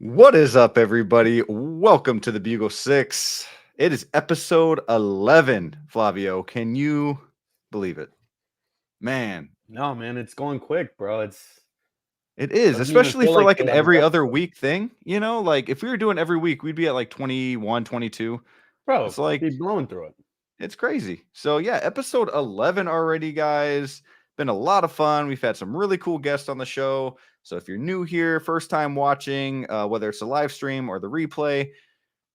What is up, everybody? Welcome to the Bugle 6. It is episode 11, Flavio. Can you believe it? Man, No, man, it's going quick, bro. it is, Doesn't even especially feel for like like the an 11th every other episode. week thing. Like if we were doing every week, we'd be at like 21, 22. It's Bro, like, be blowing through it. it's crazy. So, yeah, episode 11 already, guys. Been a lot of fun. We've had some really cool guests on the show. So, if you're new here, first time watching, whether it's a live stream or the replay,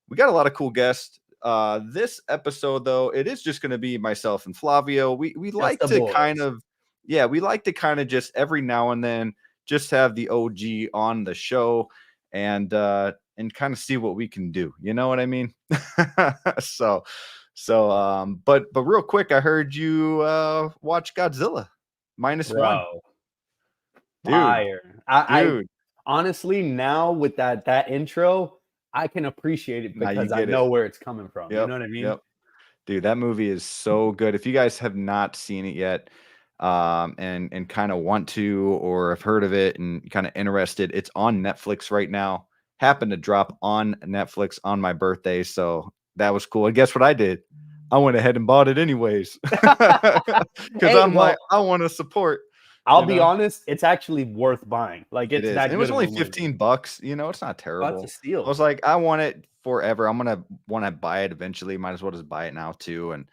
we got a lot of cool guests. This episode, though, it is just going to be myself and Flavio. We Just like the to boys. we like to kind of just every now and then just have the OG on the show and kind of see what we can do. You know what I mean? But real quick, I heard you watch Godzilla -1, Bro, dude, fire. I dude. honestly now with that intro, I can appreciate it Now you because I get it. know where it's coming from. You Yep, know what I mean? yep. Dude, that movie is so good. If you guys have not seen it yet, and kind of want to or have heard of it and kind of interested, it's on Netflix right now. Happened to drop on Netflix on my birthday, so that was cool. And guess what I did? I went ahead and bought it anyways. Because Hey, I'm like, well, I want to support, I'll you be know. honest, it's actually worth buying. Like It it's is. And that it good was of only a movie. $15, it's not Oh, that's a terrible. I steal. was like, I want it forever. I'm gonna want to buy it eventually. Might as well just buy it now too, and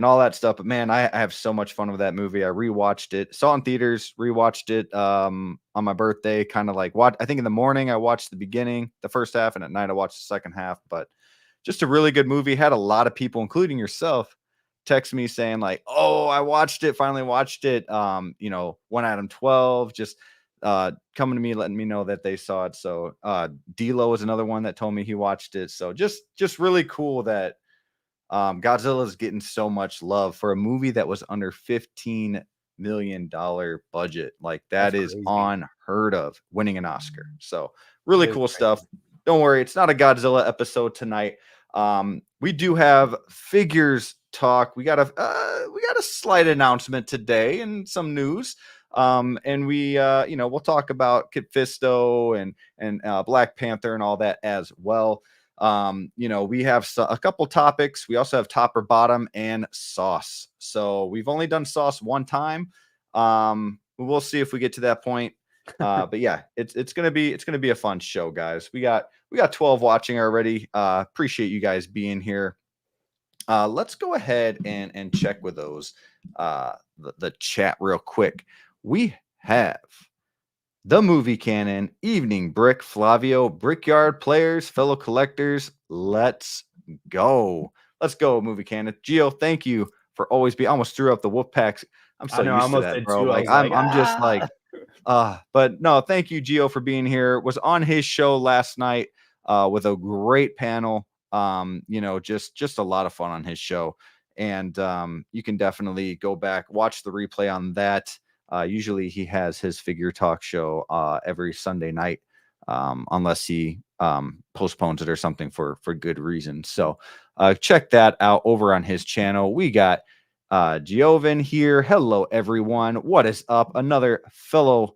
all that stuff. But man, I have so much fun with that movie. I rewatched it, saw it in theaters, rewatched it on my birthday, kind of like what I think in the morning I watched the beginning, the first half, and at night I watched the second half. But just a really good movie. Had a lot of people, including yourself, text me saying like, "Oh, I watched it, finally watched it." One Adam 12, just coming to me, letting me know that they saw it. So D'Lo is another one that told me he watched it. So just really cool that Godzilla is getting so much love for a movie that was under $15 million budget. Like That's that is crazy. unheard of, winning an Oscar. So That really is cool crazy. stuff. Don't worry, it's not a Godzilla episode tonight. We do have figures talk. We got a slight announcement today and some news. And we'll talk about Kid Fisto and Black Panther and all that as well. We have a couple topics. We also have top or bottom and sauce. So we've only done sauce one time. We'll see if we get to that point. But yeah, it's gonna be a fun show, guys. We got 12 watching already. Appreciate you guys being here. Let's go ahead and check with those the chat real quick. We have the movie canon, evening brick, Flavio, brickyard players, fellow collectors. Let's go. Let's go, movie canon. Gio, thank you for always being. I almost threw up the wolf packs. I'm I so know I used to almost that, did bro. too. I Like was like, I'm just like, ah. but no, thank you, Gio, for being here. Was on his show last night with a great panel. Just a lot of fun on his show. And you can definitely go back, watch the replay on that. Usually he has his figure talk show every Sunday night, unless he postpones it or something for good reason. So check that out over on his channel. We got Giovan here. Hello, everyone. What is up? Another fellow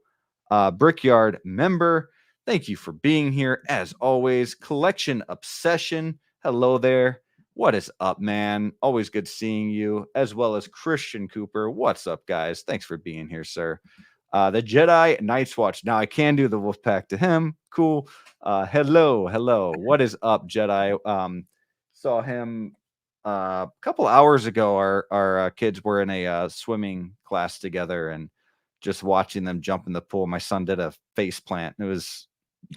Brickyard member. Thank you for being here. As always, Collection Obsession. Hello there. What is up, man? Always good seeing you, as well as Christian Cooper. What's up, guys? Thanks for being here, sir. The Jedi Night's Watch. Now I can do the wolf pack to him. Cool. Hello. What is up, Jedi? Saw him a couple hours ago. Our kids were in a swimming class together, and just watching them jump in the pool. My son did a face plant. It was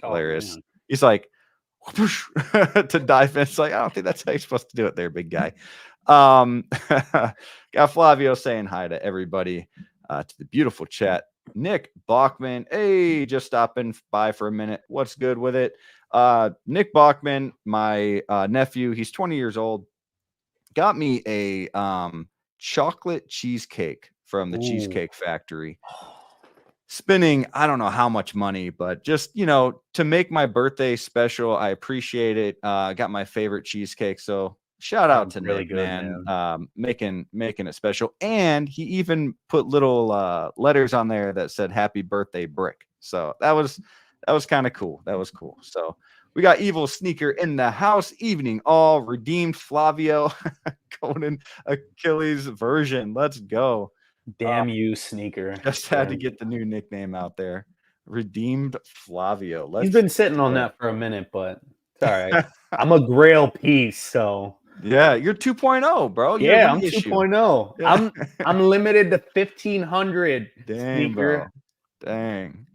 Oh hilarious. man. He's like, to dive in. It's like, I don't think that's how you're supposed to do it there, big guy. Got Flavio saying hi to everybody, to the beautiful chat. Nick Bachman, hey, just stopping by for a minute. What's good with it? Nick Bachman, my nephew, he's 20 years old, got me a chocolate cheesecake from the Ooh. Cheesecake Factory. Spending I don't know how much money, but just to make my birthday special, I appreciate it. Got my favorite cheesecake, so shout out Sounds to really Nick, good, man. man. Making it special, and he even put little letters on there that said "Happy Birthday, Brick." So that was that was kind of cool. That was cool. So we got Evil Sneaker in the house. Evening all redeemed Flavio. Conan Achilles version. Let's go. Damn you, Sneaker. Just had to get the new nickname out there. Redeemed Flavio. He's been sitting on that for a minute, but it's all right. I'm a grail piece, so yeah, you're 2.0, bro. You're yeah, I'm 2.0. Yeah. I'm limited to 1,500. Dang, Sneaker. bro. Dang.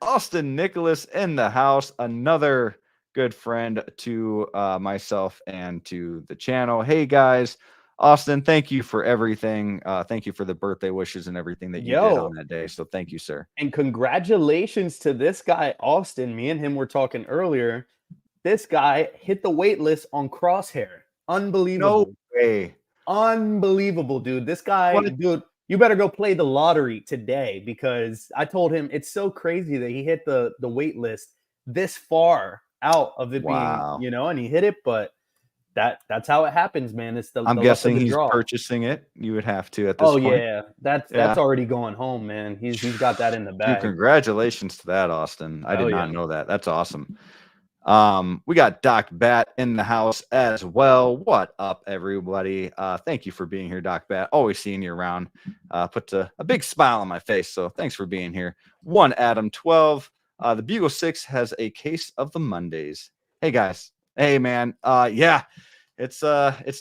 Austin Nicholas in the house, another good friend to myself and to the channel. Hey guys, Austin, thank you for everything. Thank you for the birthday wishes and everything that you did on that day. So thank you, sir. And congratulations to this guy, Austin. Me and him were talking earlier. This guy hit the wait list on Crosshair. Unbelievable. No way. Unbelievable, dude. This guy, dude, you better go play the lottery today, because I told him it's so crazy that he hit the wait list this far out of it being, you know, and he hit it, but that's how it happens, man. It's the I'm guessing he's purchasing it. You would have to at this point. Oh yeah, that's already going home, man. He's got that in the bag. Dude, congratulations to that, Austin. I did not know that. That's awesome. We got Doc Bat in the house as well. What up, everybody? Thank you for being here, Doc Bat. Always seeing you around. Put a big smile on my face, so thanks for being here. One Adam 12. The Bugle 6 has a case of the Mondays. Hey guys. Hey man. Yeah. It's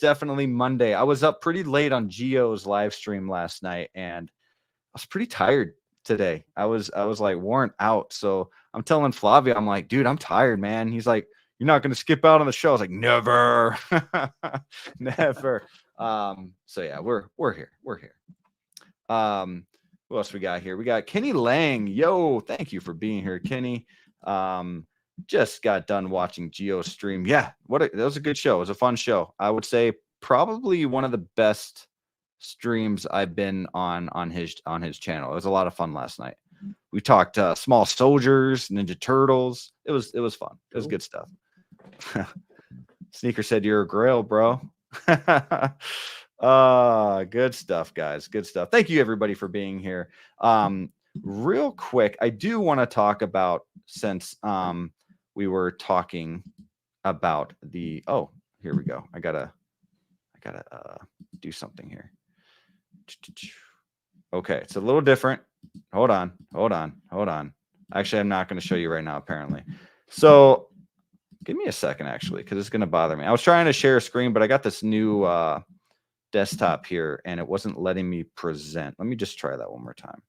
definitely Monday. I was up pretty late on Geo's live stream last night, and I was pretty tired today. I was like worn out. So I'm telling Flavio, I'm like, dude, I'm tired, man. He's like, you're not going to skip out on the show. I was like, never, never. So yeah, we're here. We're here. Who else we got here? We got Kenny Lang. Yo, thank you for being here, Kenny. Just got done watching Geo stream. Yeah, that was a good show. It was a fun show. I would say probably one of the best streams I've been on his channel. It was a lot of fun last night. We talked Small Soldiers, Ninja Turtles. It was fun. It was good stuff. Sneaker said you're a grail, bro. Good stuff, guys. Good stuff. Thank you everybody for being here. Real quick, I do want to talk about, since we were talking about the here we go. I gotta do something here. Okay, it's a little different. Hold on. Actually, I'm not going to show you right now, apparently. So give me a second, actually, because it's going to bother me. I was trying to share a screen, but I got this new desktop here, and it wasn't letting me present. Let me just try that one more time.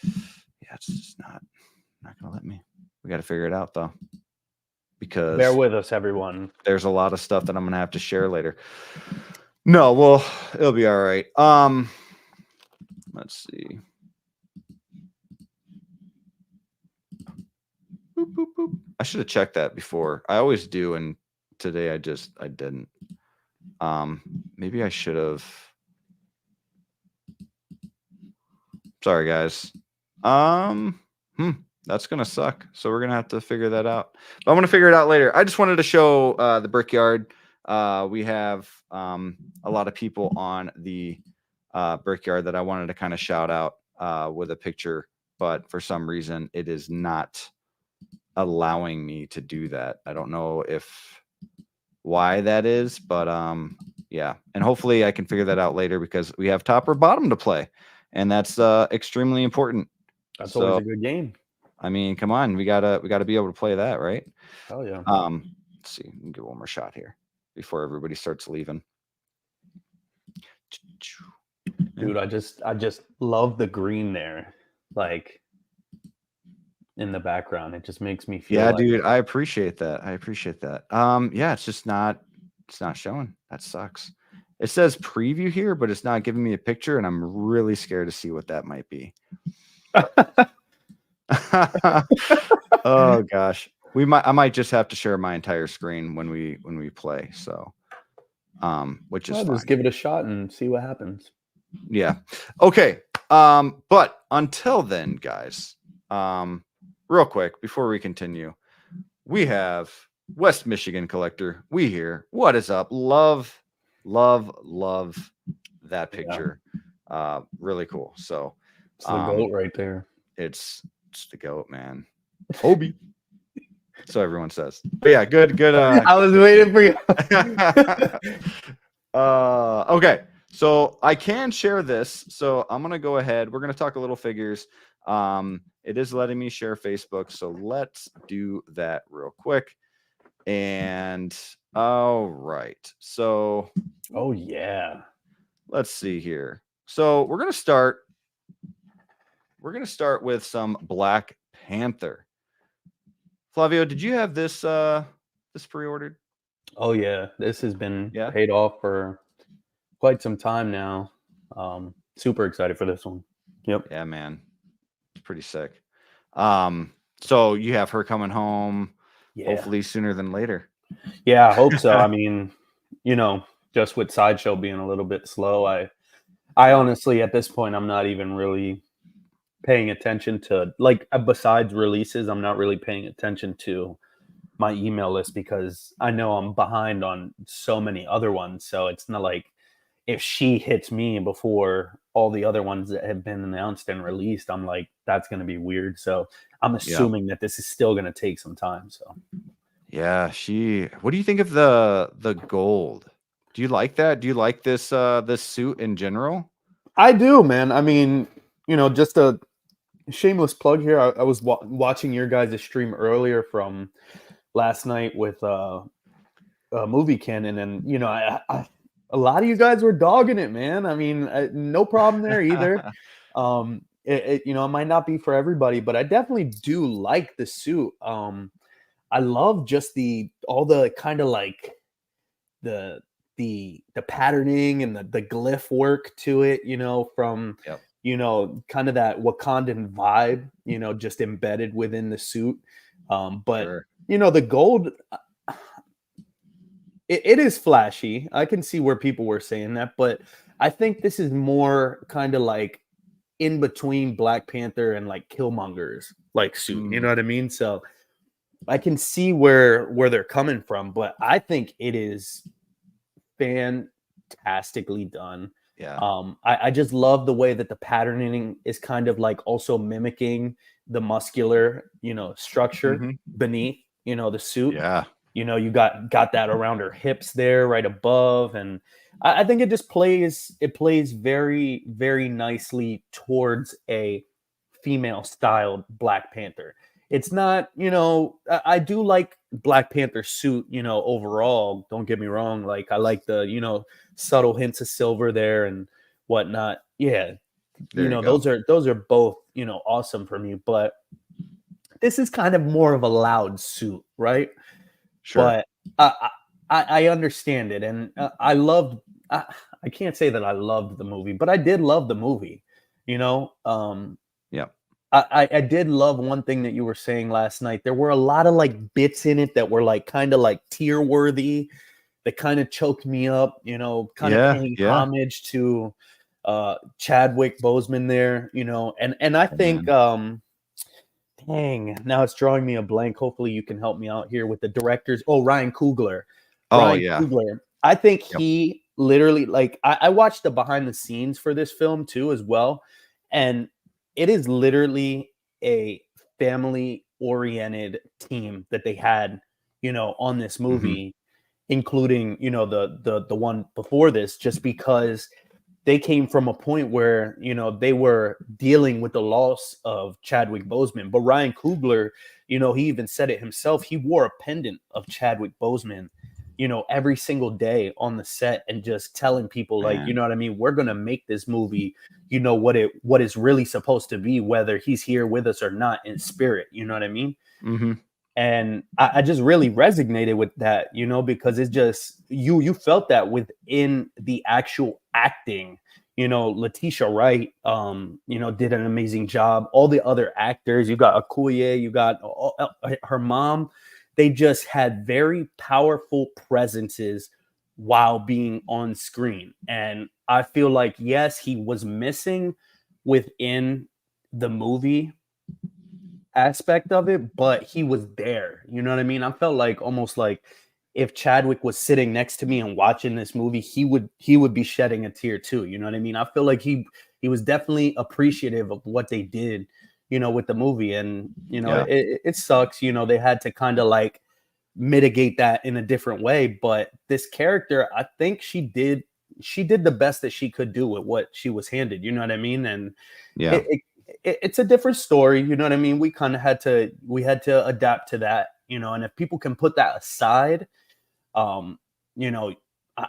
Yeah, it's just not going to let me. We got to figure it out, though, because bear with us, everyone. There's a lot of stuff that I'm going to have to share later. No, well, it'll be all right. Let's see. Boop, boop, boop. I should have checked that before. I always do, and today I didn't. Maybe I should have. Sorry, guys. That's gonna suck. So we're gonna have to figure that out. But I'm gonna figure it out later. I just wanted to show the Brickyard. We have a lot of people on the Brickyard that I wanted to kind of shout out with a picture, but for some reason it is not allowing me to do that. I don't know why that is, but yeah, and hopefully I can figure that out later, because we have top or bottom to play, and that's extremely important. That's always a good game. I mean, come on, we gotta be able to play that, right? Oh yeah. Let's see, we can get one more shot here before everybody starts leaving. Dude, I just love the green there, like in the background. It just makes me feel. Yeah, dude, I appreciate that. Yeah, it's just not showing. That sucks. It says preview here, but it's not giving me a picture, and I'm really scared to see what that might be. Oh gosh, I might just have to share my entire screen when we play. So, which is fine. Just give it a shot and see what happens. Yeah. Okay. But until then, guys, real quick before we continue, we have West Michigan Collector. We here. What is up? Love that picture. Yeah. Really cool. So it's the goat right there. It's It's the GOAT, man. Hobie. So everyone says. But yeah, good. I was waiting for you. Okay. So I can share this. So I'm gonna go ahead. We're gonna talk a little figures. It is letting me share Facebook. So let's do that real quick. And all right. So oh yeah. Let's see here. So we're gonna start with some Black Panther. Flavio, did you have this this pre-ordered? Oh yeah, this has been Yeah. paid off for quite some time now. Super excited for this one. Yep. Yeah, man. It's pretty sick. So you have her coming home hopefully sooner than later. Yeah, I hope so. I mean, just with Sideshow being a little bit slow, I honestly at this point I'm not even really paying attention to besides releases, I'm not really paying attention to my email list because I know I'm behind on so many other ones. So it's not like if she hits me before all the other ones that have been announced and released, I'm like, that's going to be weird. So I'm assuming that this is still going to take some time. So yeah, what do you think of the gold? Do you like that? Do you like this this suit in general? I do, man. I mean, just a shameless plug here. I was watching your guys' stream earlier from last night with Movie Canon, and a lot of you guys were dogging it, man. I mean, no problem there either. It might not be for everybody, but I definitely do like the suit. I love just all the kind of like the patterning and the glyph work to it, from kind of that Wakandan vibe, just embedded within the suit. But Sure. the gold, it is flashy. I can see where people were saying that, but I think this is more kind of like in between Black Panther and like Killmonger's like suit. You know what I mean? So I can see where they're coming from, but I think it is fantastically done. Yeah. I just love the way that the patterning is kind of like also mimicking the muscular, structure beneath, the suit. Yeah. You got that around her hips there, right above, and I think it just plays very, very nicely towards a female styled Black Panther. It's not, I do like Black Panther suit, overall. Don't get me wrong. Like I like the, subtle hints of silver there and whatnot. Yeah. Those are both, awesome for me. But this is kind of more of a loud suit, right? Sure. But I understand it. And I loved, I can't say that I loved the movie, but I did love the movie, Yeah. I did love one thing that you were saying last night. There were a lot of like bits in it that were like kind of like tear worthy, that kind of choked me up, kind of paying homage to Chadwick Boseman there, and I think dang, now it's drawing me a blank. Hopefully you can help me out here with the directors. Oh, Ryan Coogler. Coogler. I think he literally like I watched the behind the scenes for this film too as well. And it is literally a family-oriented team that they had, on this movie, including, the one before this, just because they came from a point where, they were dealing with the loss of Chadwick Boseman. But Ryan Coogler, he even said it himself. He wore a pendant of Chadwick Boseman, every single day on the set and just telling people like, you know what I mean? We're going to make this movie, what is really supposed to be, whether he's here with us or not in spirit. You know what I mean? And I just really resonated with that, because it's just, you felt that within the actual acting. Letitia Wright, did an amazing job. All the other actors, you got Okoye, you got her mom. They just had very powerful presences while being on screen. And I feel like, yes, he was missing within the movie aspect of it, but he was there. You know what I mean? I felt like almost like if Chadwick was sitting next to me and watching this movie, he would be shedding a tear too. You know what I mean? I feel like he was definitely appreciative of what they did, with the movie, and Yeah. it sucks. They had to kind of like mitigate that in a different way, but this character, I think she did the best that she could do with what she was handed. You know what I mean? And Yeah. it's a different story. You know what I mean? We kind of had to adapt to that. And if people can put that aside, um, you know,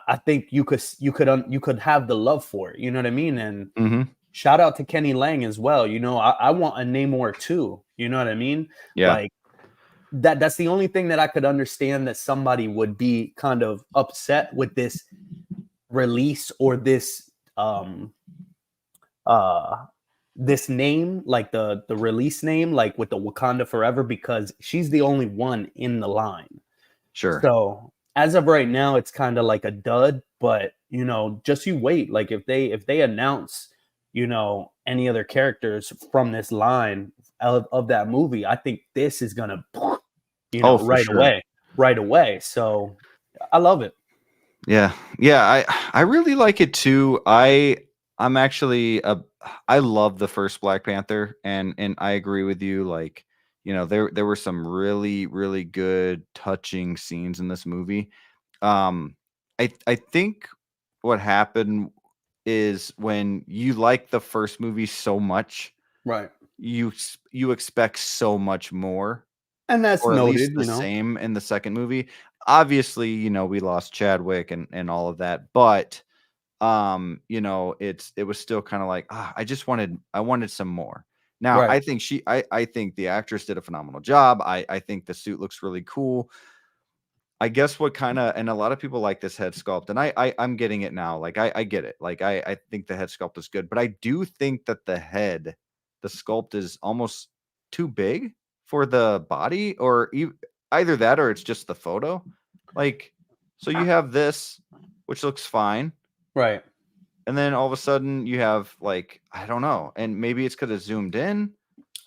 I think you could have the love for it. You know what I mean? And Hmm. shout out to Kenny Lang as well. I want a Namor too. You know what I mean? Yeah. Like that's the only thing that I could understand that somebody would be kind of upset with this release or uh this name, like the release name, like with the Wakanda Forever, because she's the only one in the line. Sure. So as of right now, it's kind of like a dud, but just you wait. Like if they announce, any other characters from this line of that movie, I think this is gonna, Oh, for right sure. away, right away. So I love it. Yeah. Yeah. I really like it too. I'm actually I love the first Black Panther, and I agree with you. Like, there were some really, really good touching scenes in this movie. Um, I think what happened is when you like the first movie so much, Right. you expect so much more, And that's or at least noted, the same in the second movie. Obviously, we lost Chadwick and all of that, but it was still kind of like, I wanted some more. Now, right. I think the actress did a phenomenal job. I think the suit looks really cool. I guess what kind of, and a lot of people like this head sculpt, and I'm getting it now. Like I get it. Like I think the head sculpt is good, but I do think that the sculpt is almost too big for the body, or either that or it's just the photo. Like, so you have this, which looks fine, Right. and then all of a sudden you have, like, I don't know, and maybe it's because it's zoomed in.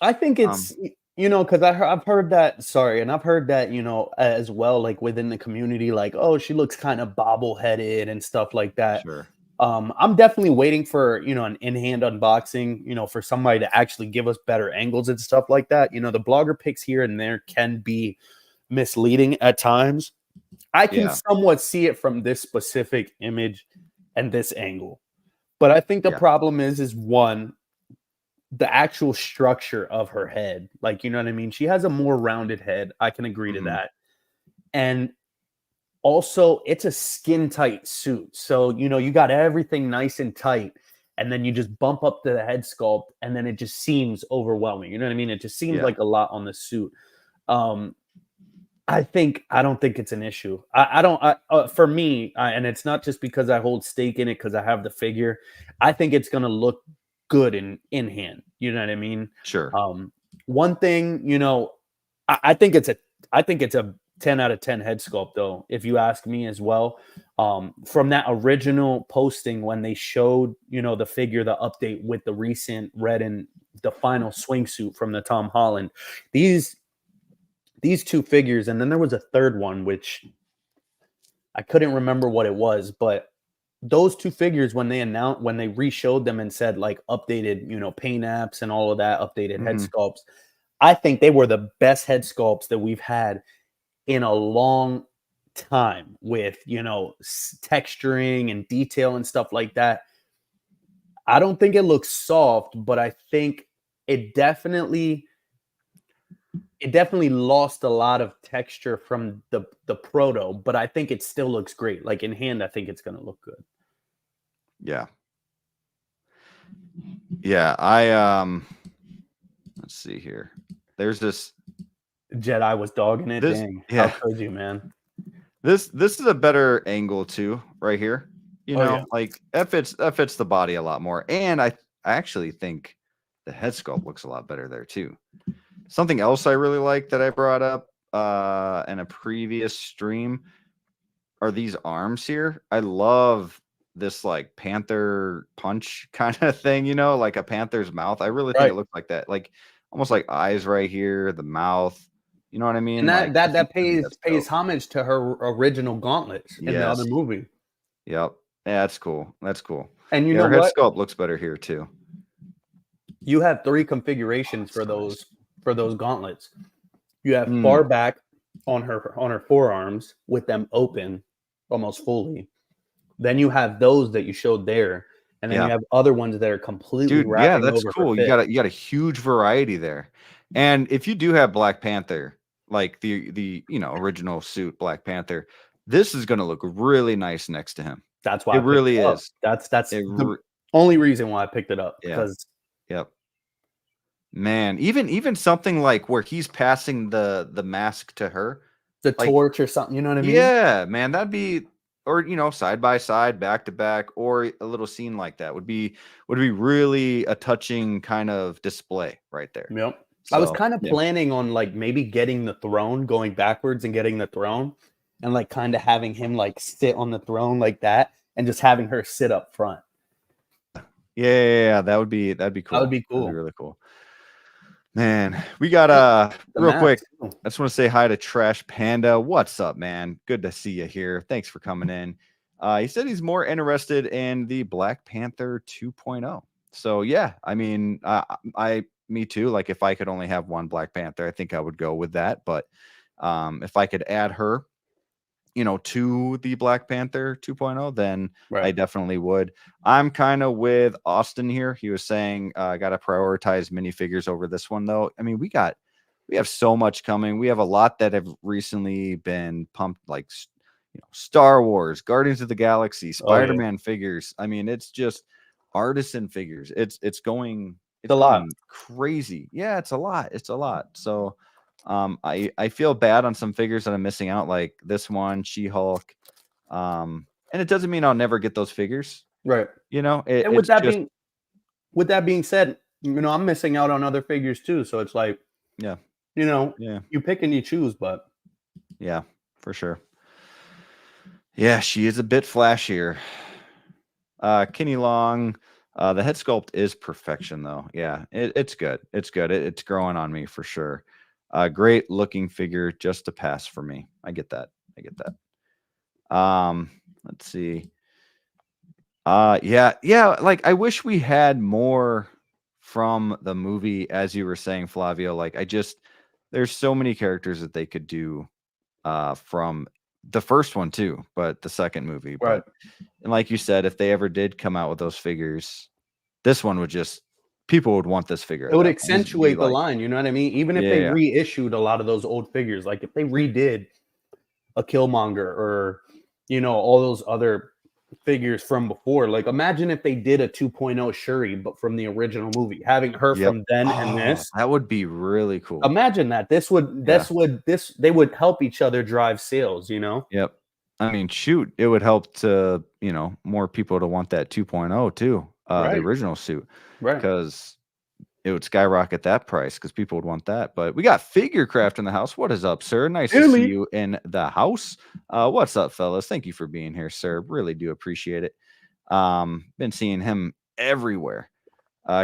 I think Um, it's because I've heard that. Sorry, and I've heard that as well, like within the community, like, oh, she looks kind of bobble-headed and stuff like that. sure. I'm definitely waiting for an in-hand unboxing, for somebody to actually give us better angles and stuff like that. The blogger picks here and there can be misleading at times. I can Yeah. somewhat see it from this specific image and this angle, but I think the Yeah. problem is one, the actual structure of her head. Like, you know what I mean? She has a more rounded head. I can agree to Hmm. that. And also, it's a skin tight suit. So, you got everything nice and tight. And then you just bump up to the head sculpt, and then it just seems overwhelming. You know what I mean? It just seems Yeah. like a lot on the suit. Um, I don't think it's an issue. I don't. For me, and it's not just because I hold stake in it because I have the figure. I think it's gonna look good in hand. You know what I mean? Sure. Um, One thing, I think it's a 10 out of 10 head sculpt, though. If you ask me as well, from that original posting when they showed the figure, the update with the recent red and the final swingsuit from the Tom Holland, these two figures, and then there was a third one which I couldn't remember what it was, but those two figures, when they re-showed them and said like updated, paint apps and all of that, updated head Hmm. sculpts, I think they were the best head sculpts that we've had in a long time with texturing and detail and stuff like that. I don't think it looks soft, but I think it definitely it definitely lost a lot of texture from the proto, but I think it still looks great. Like in hand, I think it's gonna look good. Yeah. Yeah. Let's see here. There's Jedi was dogging it. this, Dang, how yeah, could you, man? this is a better angle too, right here. Oh yeah, Like that fits the body a lot more. And I actually think the head sculpt looks a lot better there too. Something else I really like that I brought up in a previous stream are these arms here. I love this, like, panther punch kind of thing, like a panther's mouth. I really think it right. looks like that. Like almost like eyes right here, the mouth. You know what I And mean? that Like that that I think pays that's pays dope. homage to her original gauntlets in the other Yes. movie. Yep. Yeah, that's cool. That's cool. And you Yeah, know her head what? sculpt looks better here too. You have 3 configurations for nice. those gauntlets. You have far back on her forearms with them open almost fully. Then you have those that you showed there, and then you have other ones that are completely Dude, yeah, wrapping that's over her cool. fist. You got a huge variety there. And if you do have Black Panther, like the original suit Black Panther, this is gonna look really nice next to him. That's why It I picked really it up. is. That's It the only reason why I picked it up, yeah. because Yep. Man, even something like where he's passing the mask to her, the like torch or something, you know what I mean? yeah, man, that'd be or side by side, back to back, or a little scene like that would be really a touching kind of display right there. Yep. I was So, kind of yeah. planning on like maybe getting the throne, going backwards and getting the throne, and like kind of having him like sit on the throne like that, and just having her sit up front. Yeah, that'd be That would cool. be That'd be cool. really cool. Man, we got The real quick. mask too. I just want to say hi to Trash Panda. What's up, man? Good to see you here. Thanks for coming in. He said he's more interested in the Black Panther 2.0. So yeah, I mean, me too. Like if I could only have one Black Panther, I think I would go with that. But if I could add her, to the Black Panther 2.0, then I Right. definitely would. I'm kind of with Austin here. He was saying, got to prioritize minifigures over this one, though. I mean, we have so much coming. We have a lot that have recently been pumped, like, Star Wars, Guardians of the Galaxy, Oh yeah. Spider-Man figures. I mean, it's just artisan figures. It's going It's a lot. crazy. Yeah, it's a lot. It's a lot. So I feel bad on some figures that I'm missing out, like this one, She-Hulk. And it doesn't mean I'll never get those figures. Right. And It's just with that being said, I'm missing out on other figures too. So it's like, yeah, yeah, you pick and you choose, but yeah, for sure. Yeah, she is a bit flashier. Kenny Long, the head sculpt is perfection though. Yeah, it's good. It's good. It's growing on me for sure. Great looking figure, just a pass for me. I get that. I get that. Let's see. Yeah, like I wish we had more from the movie, as you were saying, Flavio. Like there's so many characters that they could do from the first one too, but the second movie. right. But and like you said, if they ever did come out with those figures, this one would just people would want this figure It at would that point. This would be accentuate the like, line, you know what I mean? Even if they yeah, reissued a lot of those old figures, like if they redid a Killmonger or all those other figures from before. Like imagine if they did a 2.0 Shuri, but from the original movie, having her yep. from then and Oh, this. that would be really cool. Imagine that. Yeah. They would help each other drive sales. Yep. I mean, shoot, it would help to, more people to want that 2.0 too, the Right. original suit, Right. because it would skyrocket that price because people would want that. But we got Figure Craft in the house. What is up, sir? Nice to see you in the house. What's up, fellas? Thank you for being here, sir. Really do appreciate it. Been seeing him everywhere.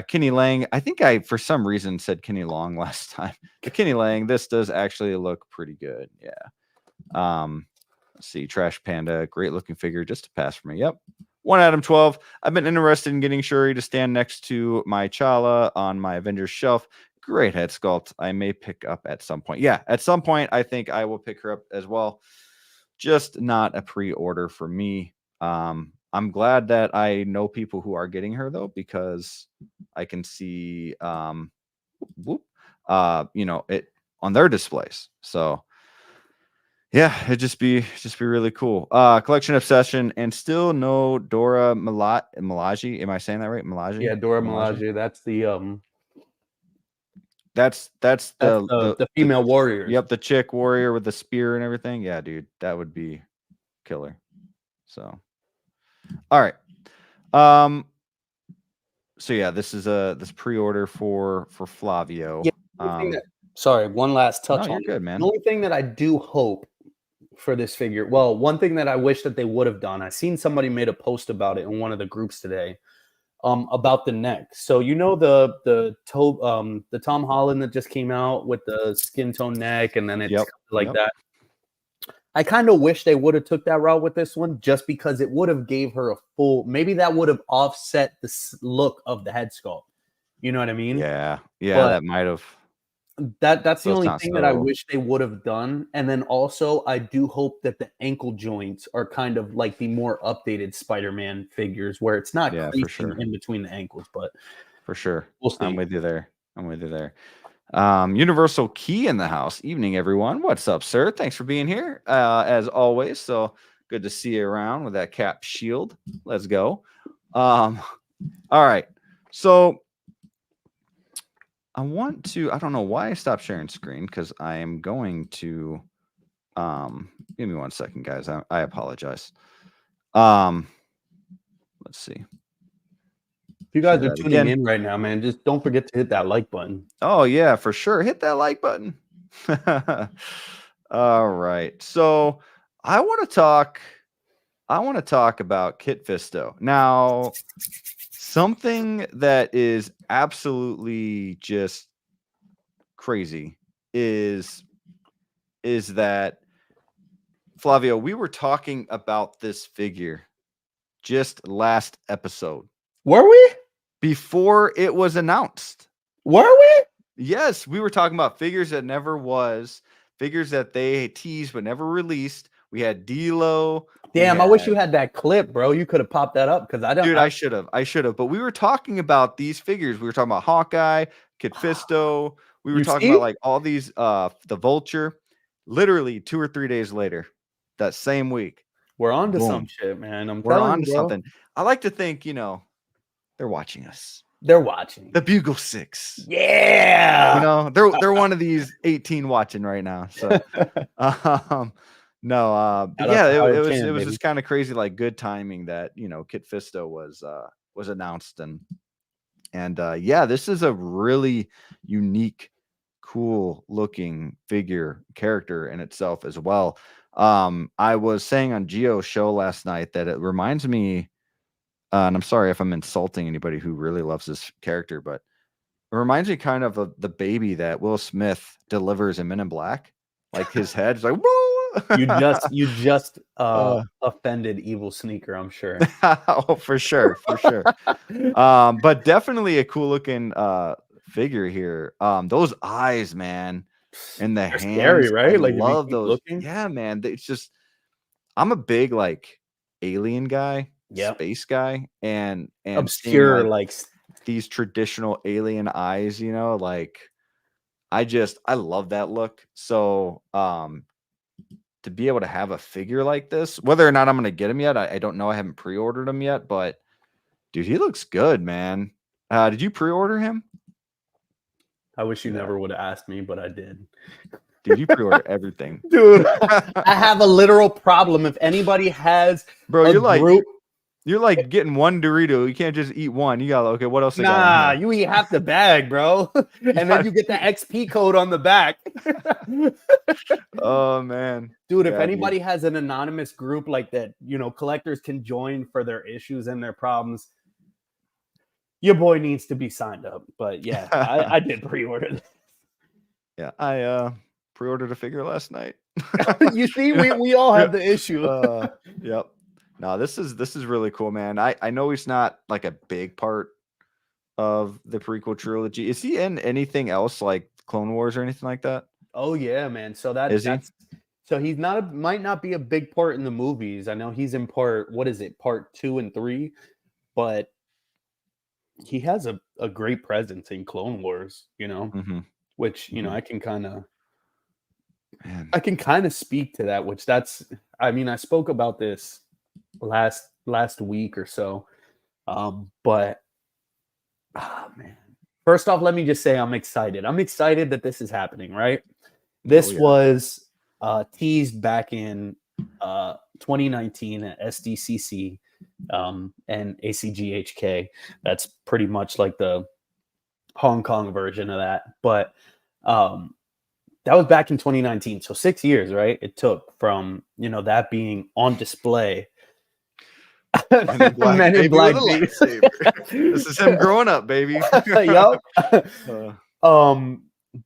Kenny Lang, I think I, for some reason, said Kenny Long last time. But Kenny Lang, this does actually look pretty good. Yeah. Let's see. Trash Panda, great looking figure, just a pass for me. Yep. One Adam 12. I've been interested in getting Shuri to stand next to my Chala on my Avengers shelf. Great head sculpt. I may pick up at some point. Yeah, at some point, I think I will pick her up as well. Just not a pre-order for me. I'm glad that I know people who are getting her though, because I can see it on their displays. So yeah, it'd just be really cool. Collection obsession, and still no Dora Milaje. Am I saying that right? Milaje? Yeah, Dora Milaje? Milaje. That's That's the female warriors. yep, the chick warrior with the spear and everything. Yeah, dude, that would be killer. So all right. So yeah, this is this pre-order for Flavio. Yeah, sorry, one last No, touch you're on it. good, man. The only thing that I do hope for this figure, well, one thing that I wish that they would have done, I seen somebody made a post about it in one of the groups today, about the neck. So the Tom Holland that just came out with the skin tone neck, and then it's Yep. like that. I kind of wish they would have took that route with this one, just because it would have gave her a full. Maybe that would have offset the look of the head sculpt. You know what I mean? Yeah, But that might have. that's the So it's only not thing that I so. wish they would have done. And then also, I do hope that the ankle joints are kind of like the more updated Spider-Man figures, where it's not Yeah, for creasing sure, in between the ankles. But for sure. we'll I'm see. with you there. I'm with you there. Universal Key in the house. Evening, everyone. What's up, sir? Thanks for being here, as always. So good to see you around with that cap shield. Let's go. All right. So I don't know why I stopped sharing screen, because I am going to, give me 1 second, guys. I apologize. Let's see. If you Share guys are that tuning again. in right now, man, just don't forget to hit that like button. Oh yeah, for sure. Hit that like button. All right. So I want to talk. I want to talk about Kit Fisto. Now, something that is absolutely just crazy is that, Flavio, we were talking about this figure just last episode Were we? before it was announced. Were we? Yes, we were talking about figures that never was, figures that they teased but never released. We had D'Lo. Damn, I wish you had that clip, bro. You could have popped that up because I don't. Dude, I should have. But we were talking about these figures. We were talking about Hawkeye, Kid Fisto. We were You talking about see? like all these, the Vulture. Literally 2 or 3 days later, that same week, We're on to some boom, shit, man. I'm we're telling on you, to bro. something. I like to think, they're watching us. They're watching. The Bugle 6. Yeah. They're one of these 18 watching right now. So no, but Shout out yeah, to it Howard was Chan, baby. just kind of crazy, like good timing that, Kit Fisto was announced, and yeah, this is a really unique, cool looking figure character in itself as well. I was saying on Gio's show last night that it reminds me, and I'm sorry if I'm insulting anybody who really loves this character, but it reminds me kind of the baby that Will Smith delivers in Men in Black. Like his head is like, You just uh, offended Evil Sneaker, I'm sure. oh, for sure, for sure. But definitely a cool looking figure here. Those eyes, man, and the They're scary, hands. I right? Like if you love keep those. looking. Yeah, man. It's just, I'm a big like alien guy, Yep. space guy, and seeing Obscure, like like these traditional alien eyes, like I love that look. So to be able to have a figure like this, whether or not I'm gonna get him yet, I don't know. I haven't pre-ordered him yet, but dude, he looks good, man. Did you pre-order him? I wish you Yeah. never would have asked me, but I did. Dude, you pre-order everything. Dude, I have a literal problem. If anybody has Bro, a you're like group, you're like getting one Dorito. You can't just eat one. You got, okay, what else I got on nah, here? you eat half the bag, bro. And then you get the XP code on the back. Oh man. Dude, if Yeah, dude. anybody has an anonymous group like that, collectors can join for their issues and their problems, your boy needs to be signed up. But yeah, I did pre-order this. Yeah, I pre-ordered a figure last night. You see, You know? we all Yeah. have the issue. Yep. No, this is really cool, man. I know he's not like a big part of the prequel trilogy. Is he in anything else like Clone Wars or anything like that? Oh yeah, man. So Is he? that's so he's not might not be a big part in the movies. I know he's in what is it, part 2 and 3, but he has a great presence in Clone Wars, Mm-hmm. which, Mm-hmm. Man. I can kind of speak to that, which I mean, I spoke about this last week or so. But man. First off, let me just say I'm excited. I'm excited that this is happening, right? This Oh, yeah. was teased back in 2019 at SDCC and ACGHK. That's pretty much like the Hong Kong version of that. But that was back in 2019. So 6 years, right? It took from, that being on display. Men in Black, Men in baby, Black, with a baby. lightsaber. This is him growing up, baby. Yup. Uh,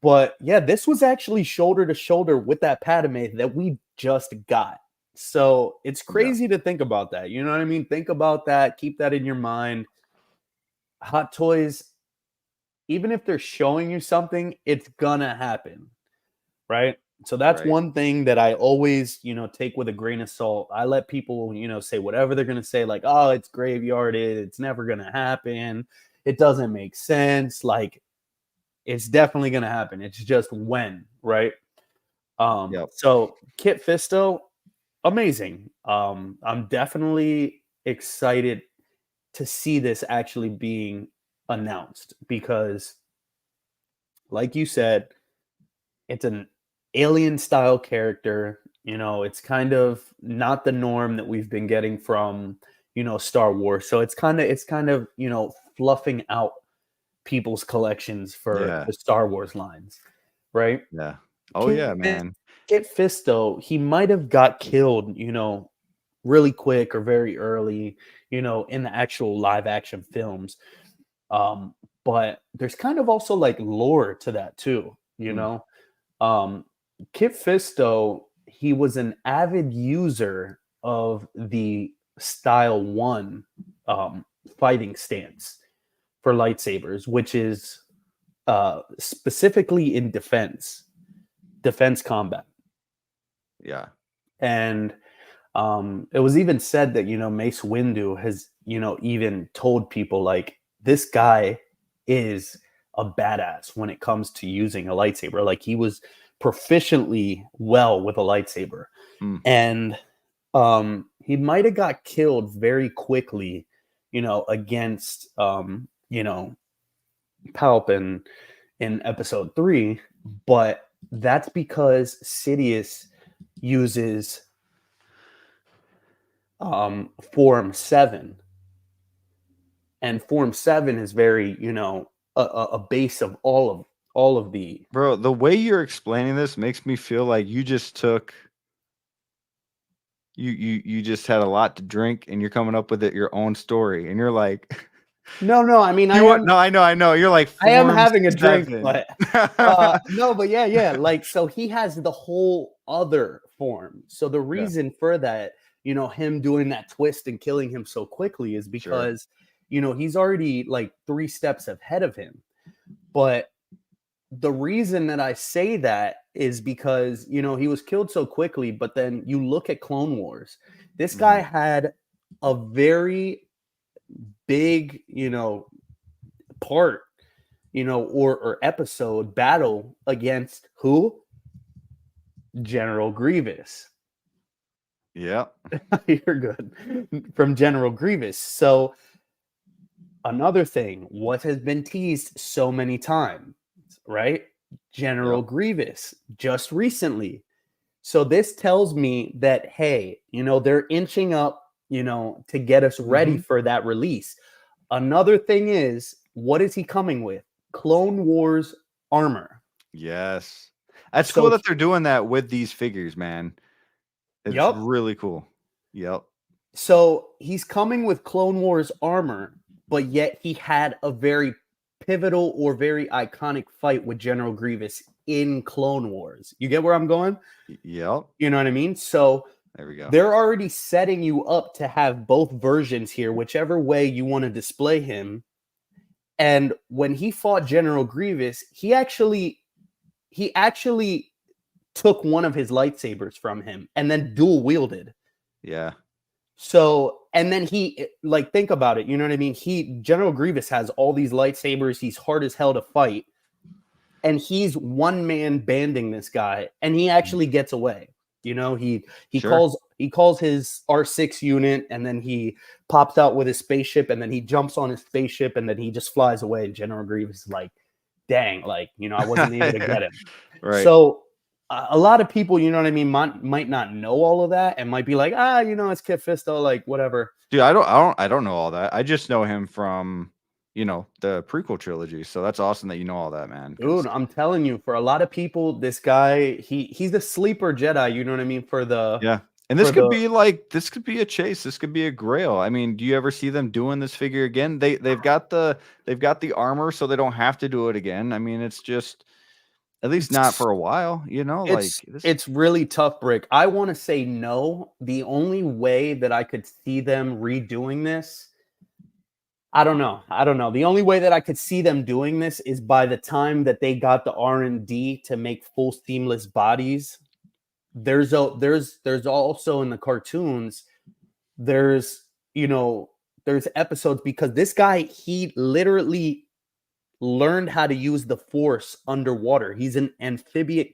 But yeah, this was actually shoulder to shoulder with that Padme that we just got. So it's crazy to think about that. You know what I mean? Think about that. Keep that in your mind. Hot Toys even if they're showing you something, it's gonna happen, right? So that's Right. one thing that I always, take with a grain of salt. I let people, say whatever they're gonna say, like, oh, it's graveyarded, it's never gonna happen, it doesn't make sense. Like, it's definitely gonna happen. It's just when, right? Yep. So Kit Fisto, amazing. I'm definitely excited to see this actually being announced because, like you said, it's an alien style character. It's kind of not the norm that we've been getting from, Star Wars. So it's kind of, fluffing out people's collections for Yeah. the Star Wars lines, right? Yeah. Oh Kit yeah, Fis man. Kit Fisto, he might have got killed, really quick or very early, in the actual live action films. Um, but there's kind of also like lore to that too, you Mm, know? Um, Kit Fisto, he was an avid user of the Style 1 fighting stance for lightsabers, which is specifically in defense combat. yeah. And it was even said that, Mace Windu has, even told people like this guy is a badass when it comes to using a lightsaber. Like he was proficiently well with a lightsaber. Mm, And he might have got killed very quickly, against Palp in episode 3, but that's because Sidious uses form 7, and form 7 is very, a base of all of the. bro, the way you're explaining this makes me feel like you just took you just had a lot to drink and you're coming up with it your own story and you're like No, I mean, you want no, I know. You're like I am form having a drink, 7. but no, but yeah, like so he has the whole other form. So the Yeah, reason for that, him doing that twist and killing him so quickly is sure. because, he's already like 3 steps ahead of him. But the reason that I say that is because, he was killed so quickly, but then you look at Clone Wars. This guy Mhm. had a very big, part, or episode battle against who? General Grievous. Yeah. You're good. From General Grievous. So another thing, what has been teased so many times, right? General Yep. Grievous just recently. So this tells me that, hey, they're inching up, to get us ready Mhm. for that release. Another thing is, what is he coming with? Clone Wars armor. Yes. That's cool So, that they're doing that with these figures, man. It's yep. really cool. Yep. So he's coming with Clone Wars armor, but yet he had a very pivotal or very iconic fight with General Grievous in Clone Wars. You get where I'm going? Yep. You know what I mean? So There we go. they're already setting you up to have both versions here, whichever way you want to display him. And when he fought General Grievous, he actually took one of his lightsabers from him and then dual wielded. Yeah. So, and then like, think about it. You know what I mean? General Grievous has all these lightsabers. He's hard as hell to fight. And he's one man banding this guy, and he Mm. actually gets away. He Sure. calls his R6 unit, and then he pops out with his spaceship, and then he jumps on his spaceship, and then he just flies away. And General Grievous is like, dang, like, I wasn't able to get him. Right. So a lot of people, you know what I mean, might not know all of that and might be like, it's Kit Fisto, like whatever. Dude, I don't know all that. I just know him from, the prequel trilogy. So that's awesome that you know all that, man. 'Cause Dude, I'm telling you, for a lot of people, this guy, he's the sleeper Jedi, you know what I mean? yeah. And For the this could be a chase. This could be a grail. I mean, do you ever see them doing this figure again? They've got the armor, so they don't have to do it again. I mean, it's just at least not it's for a while, like this. it's really tough, Brick. I want to say no. The only way that I could see them redoing this, I don't know. The only way that I could see them doing this is by the time that they got the R&D to make full seamless bodies. There's also in the cartoons, there's episodes, because this guy, he literally learned how to use the Force underwater. He's an amphibious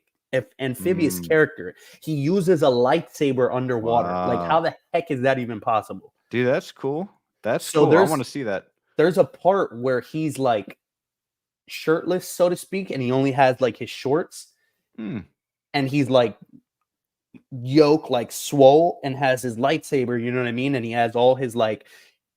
character. He uses a lightsaber underwater. Like, how the heck is that even possible? Dude, that's cool. That's cool. I want to see that. There's a part where he's like shirtless, so to speak, and he only has like his shorts. And he's like yolk, like swole, and has his lightsaber, you know what I mean? And he has all his like,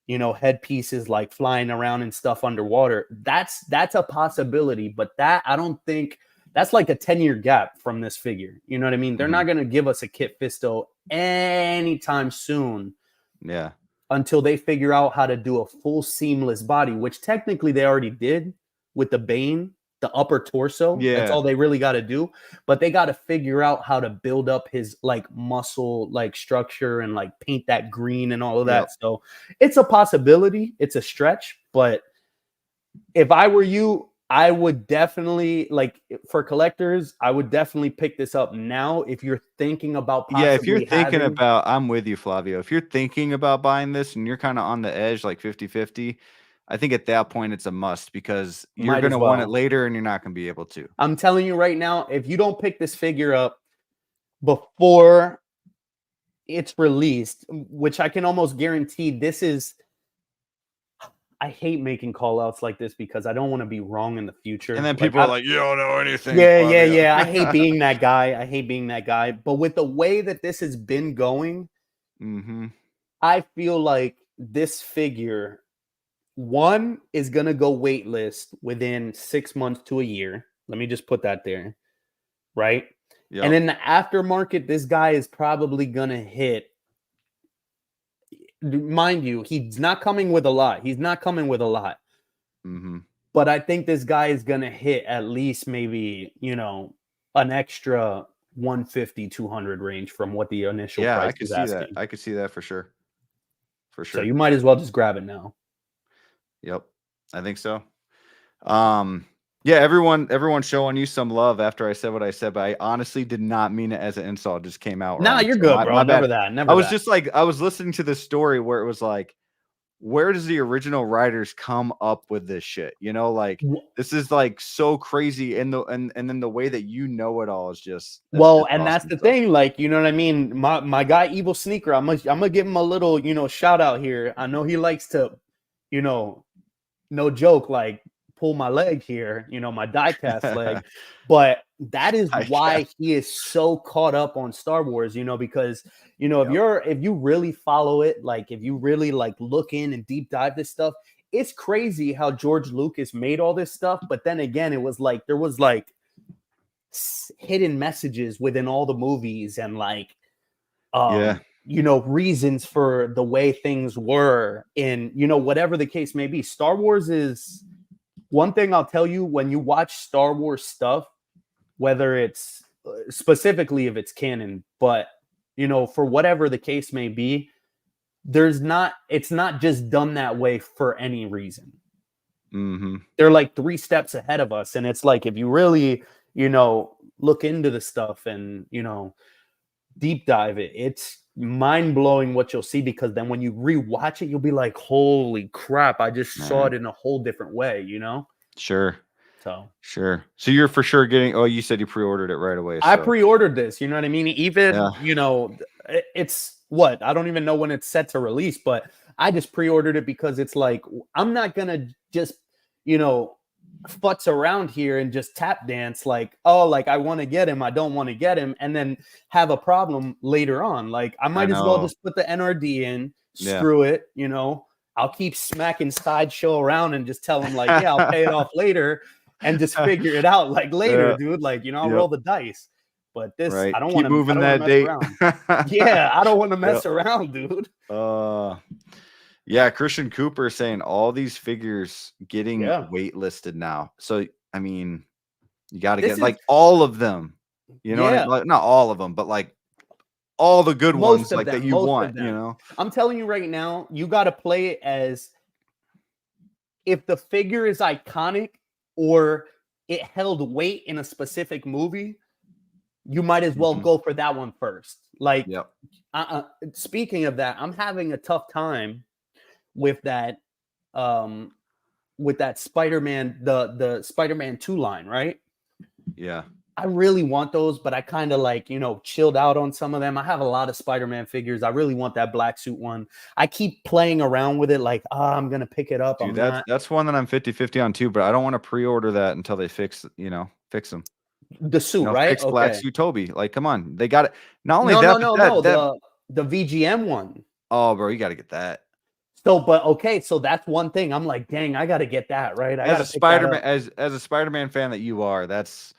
headpieces like flying around and stuff underwater. That's a possibility, but that, I don't think, that's like a 10-year gap from this figure. You know what I mean? They're not going to give us a Kit Fisto anytime soon. Yeah. Until they figure out how to do a full seamless body, which technically they already did with the Bane, the upper torso. Yeah. That's all they really got to do. But they got to figure out how to build up his like muscle, like structure, and like paint that green and all of that. Yep. So it's a possibility. It's a stretch. But if I were you, I would definitely, like, for collectors, I would definitely pick this up now. If you're thinking about if you're thinking about, I'm with you, Flavio. If you're thinking about buying this and you're kind of on the edge, like 50-50, I think at that point it's a must, because you're going to want it later and you're not going to be able to. I'm telling you right now, if you don't pick this figure up before it's released, which I can almost guarantee this is, I hate making call outs like this because I don't want to be wrong in the future. And then people are like, you don't know anything. Yeah. I hate being that guy. But with the way that this has been going, I feel like this figure, one, is going to go waitlist within 6 months to a year. Let me just put that there. Right? Yep. And in the aftermarket, this guy is probably going to hit. Mind you, he's not coming with a lot. But I think this guy is going to hit at least maybe, an extra 150, 200 range from what the initial price is asking. I could see that for sure. So you might as well just grab it now. Yep, I think so. Yeah, everyone's showing you some love after I said what I said, but I honestly did not mean it as an insult. It just came out. Nah, you're good, bro. Never that. I was just like, I was listening to this story where it was like, where does the original writers come up with this shit? Like, this is like so crazy, and then the way that it all is just that's the thing. Like, you know what I mean? My guy Evil Sneaker, I'm gonna give him a little shout out here. I know he likes to, no joke, like, pull my leg here, my diecast leg, but that is why he is so caught up on Star Wars, because if you really follow it, like, if you really like look in and deep dive this stuff, it's crazy how George Lucas made all this stuff. But then again, it was like there was like hidden messages within all the movies, and like reasons for the way things were, in whatever the case may be. Star Wars is one thing I'll tell you, when you watch Star Wars stuff, whether it's specifically if it's canon, but for whatever the case may be, it's not just done that way for any reason. They're like 3 steps ahead of us. And it's like, if you really, look into the stuff and, deep dive it, it's mind-blowing what you'll see, because then when you rewatch it, you'll be like, holy crap, I just saw it in a whole different way, Sure. So you're for sure getting, you said you pre-ordered it right away. I pre-ordered this, you know what I mean? Even, it's what? I don't even know when it's set to release, but I just pre-ordered it because it's like, I'm not going to just, futz around here and just tap dance like, oh, like, I want to get him, I don't want to get him, and then have a problem later on. Like, I might as well just put the NRD in, screw it, I'll keep smacking Sideshow around and just tell him like, yeah, I'll pay it off later and just figure it out like later, dude. Like, I'll roll the dice. But this, I don't want to move that date. Yeah, I don't want to mess around, dude. Yeah, Christian Cooper saying all these figures getting waitlisted now. So, I mean, you got to get like all of them. You know what I mean? Like, not all of them, but like all the good ones, like that you want. I'm telling you right now, you got to play it as if the figure is iconic or it held weight in a specific movie, you might as well go for that one first. Like, Yep. Speaking of that, I'm having a tough time with that Spider-Man, the Spider-Man 2 line, right? Yeah. I really want those, but I kind of like, chilled out on some of them. I have a lot of Spider-Man figures. I really want that black suit one. I keep playing around with it like, I'm going to pick it up. Dude, I'm not. that's one that I'm 50-50 on too, but I don't want to pre-order that until they fix them. The suit, right? Fix Black Suit Toby. Like, come on. They got it. Not only No, that, no, but no, that no. The VGM one. oh, bro, you got to get that. So, but okay, so that's one thing. I'm like, dang, I got to get that, right? I got to Spider-Man, as a Spider-Man fan that you are, that's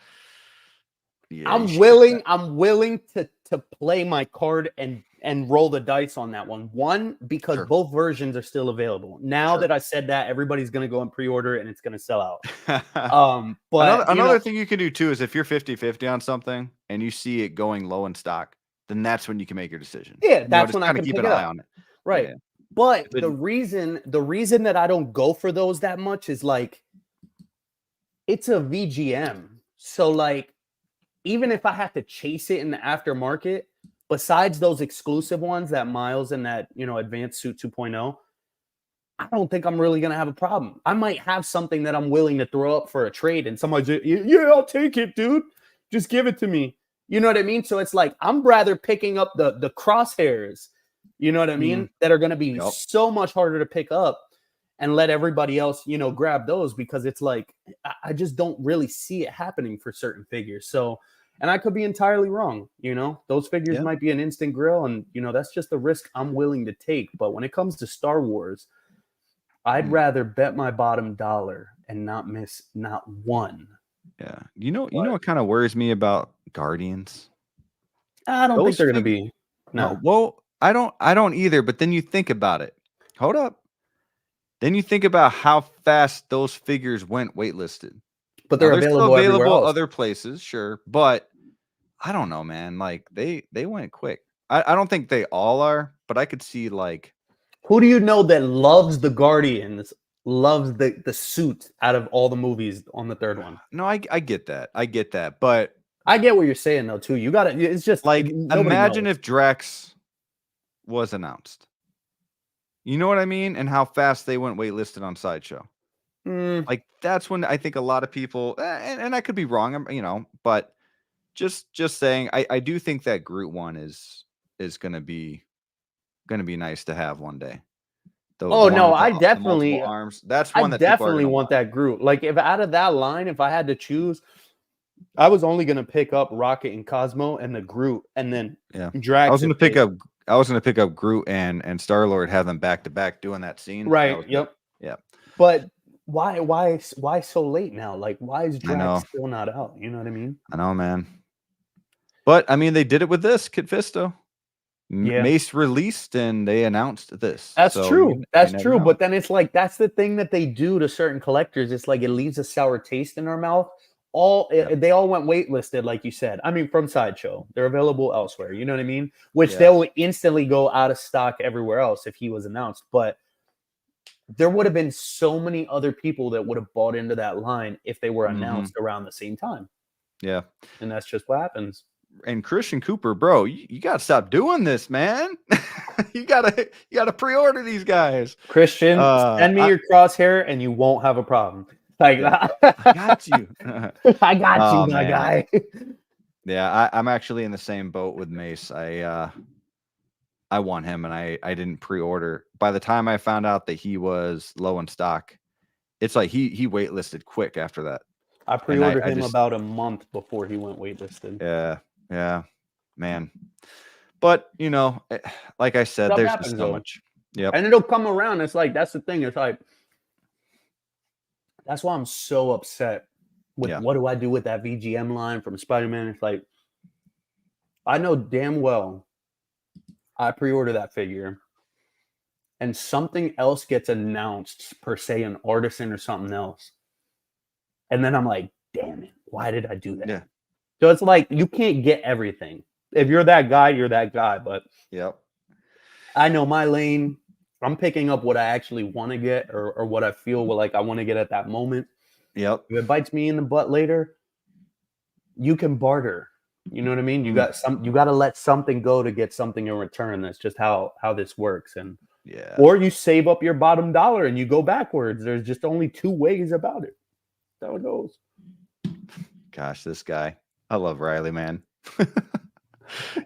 I'm willing to play my card and roll the dice on that one. One, because both versions are still available. Now that I said that, everybody's gonna go and pre-order it and it's gonna sell out. But another thing you can do too is if you're 50-50 on something and you see it going low in stock, then that's when you can make your decision. Yeah, that's when I can keep pick an it eye up. on it. Right. Yeah. But the reason that I don't go for those that much is like it's a VGM. So like even if I have to chase it in the aftermarket, besides those exclusive ones, that Miles and that, Advanced Suit 2.0, I don't think I'm really going to have a problem. I might have something that I'm willing to throw up for a trade and somebody's like, yeah, I'll take it, dude. Just give it to me. You know what I mean? So it's like, I'm rather picking up the crosshairs, you know what I mean? That are going to be so much harder to pick up and let everybody else, grab those because it's like, I just don't really see it happening for certain figures. So, and I could be entirely wrong, those figures might be an instant grill and, that's just the risk I'm willing to take. But when it comes to Star Wars, I'd rather bet my bottom dollar and not miss not one. Yeah. You know what kind of worries me about Guardians? I don't think they're going to be. No. Well, I don't either. But then you think about it. Hold up. Then you think about how fast those figures went waitlisted. But they're available other places, sure. But I don't know, man. Like they went quick. I don't think they all are, but I could see like who do you know that loves the Guardians, loves the suit out of all the movies on the third one? No, I get that. I get that. But I get what you're saying though, too. You got it. It's just like imagine if Drax was announced. You know what I mean? And how fast they went waitlisted on Sideshow. Like that's when I think a lot of people, and I could be wrong, but just saying, I do think that Groot one is gonna be nice to have one day. I definitely arms. That's one that definitely want that Groot. Like if out of that line, if I had to choose, I was only gonna pick up Rocket and Cosmo and the Groot, and then Drax. I was gonna pick up Groot and Star-Lord, have them back to back doing that scene. Right. Yep. Yeah. But why so late now? Like why is Drax still not out? You know what I mean? I know, man. But I mean, they did it with this Kid Fisto. Mace released and they announced this. That's true. That's true. But then it's like that's the thing that they do to certain collectors. It's like it leaves a sour taste in our mouth. They all went waitlisted, like you said. I mean, from Sideshow, they're available elsewhere. You know what I mean? Which they will instantly go out of stock everywhere else if he was announced. But there would have been so many other people that would have bought into that line if they were announced around the same time. Yeah, and that's just what happens. And Christian Cooper, bro, you gotta stop doing this, man. you gotta pre-order these guys. Christian, send me your crosshair, and you won't have a problem. Like I got you. I got you, my guy. Yeah, I'm actually in the same boat with Mace. I want him, and I didn't pre-order. By the time I found out that he was low in stock, it's like he waitlisted quick after that. I pre-ordered him about a month before he went waitlisted. Yeah, man. But like I said, Stuff there's happens, so much. Yeah, and it'll come around. It's like that's the thing. It's like that's why I'm so upset with what do I do with that VGM line from Spider-Man. It's like I know damn well I pre-order that figure, and something else gets announced, per se, an artisan or something else, and then I'm like, damn it, why did I do that? Yeah. So it's like you can't get everything. If you're that guy, you're that guy. But yep, I know my lane. I'm picking up what I actually want to get or what I feel like I want to get at that moment. Yep. If it bites me in the butt later, you can barter. You know what I mean? You got to let something go to get something in return. That's just how this works. And Yeah. or you save up your bottom dollar and you go backwards. There's just only two ways about it. That's how it goes. Gosh, this guy. I love Riley, man.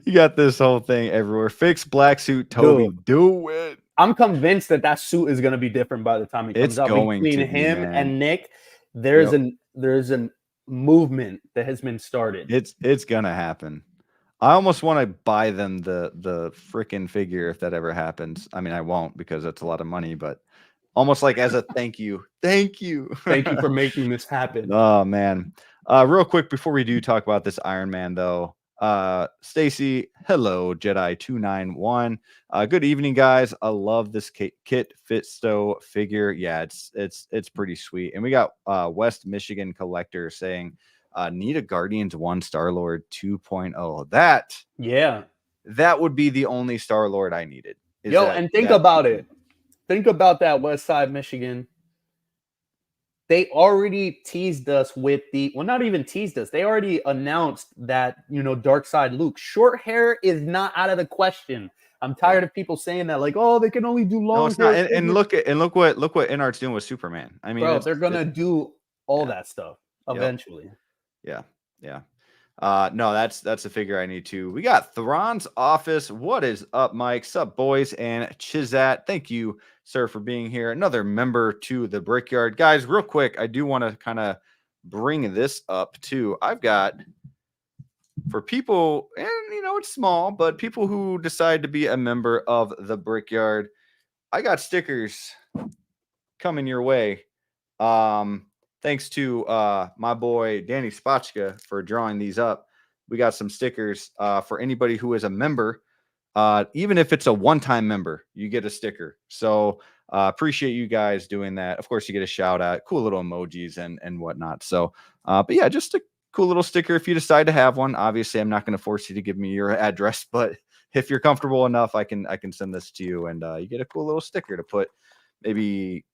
You got this whole thing everywhere. Fix black suit, Toby. Dude, Do it. I'm convinced that suit is going to be different by the time it It's comes out. going Between to be, him man. and Nick, there's Yep. an movement that has been started. It's gonna happen. I almost want to buy them the freaking figure if that ever happens. I mean, I won't because that's a lot of money, but almost like as a thank you. Thank you. Thank you for making this happen. Oh man. Real quick before we do talk about this Iron Man though. Stacy, hello, Jedi 291. Good evening, guys. I love this Kit Fisto figure. Yeah, it's pretty sweet. And we got West Michigan Collector saying need a Guardians 1 Star-Lord 2.0. That would be the only Star-Lord I needed. And think about it. Think about that, West Side Michigan. They already teased us with not even teased us. They already announced that, Dark Side Luke. Short hair is not out of the question. I'm tired of people saying that, like, oh, they can only do long. No, it's not. And look what Inart's doing with Superman. I mean, bro, they're gonna do all that stuff eventually. Yeah. No, that's a figure I need too. We got Thrawn's Office. What is up, Mike? Sup, boys and Chizat. Thank you, sir, for being here. Another member to the Brickyard. Guys, real quick, I do want to kind of bring this up too. I've got for people, and it's small, but people who decide to be a member of the Brickyard, I got stickers coming your way. Thanks to my boy Danny Spotchka for drawing these up. We got some stickers for anybody who is a member. Even if it's a one-time member, you get a sticker. So appreciate you guys doing that. Of course, you get a shout out, cool little emojis and whatnot. So, but yeah, just a cool little sticker if you decide to have one. Obviously, I'm not going to force you to give me your address, but if you're comfortable enough, I can send this to you, and you get a cool little sticker to put maybe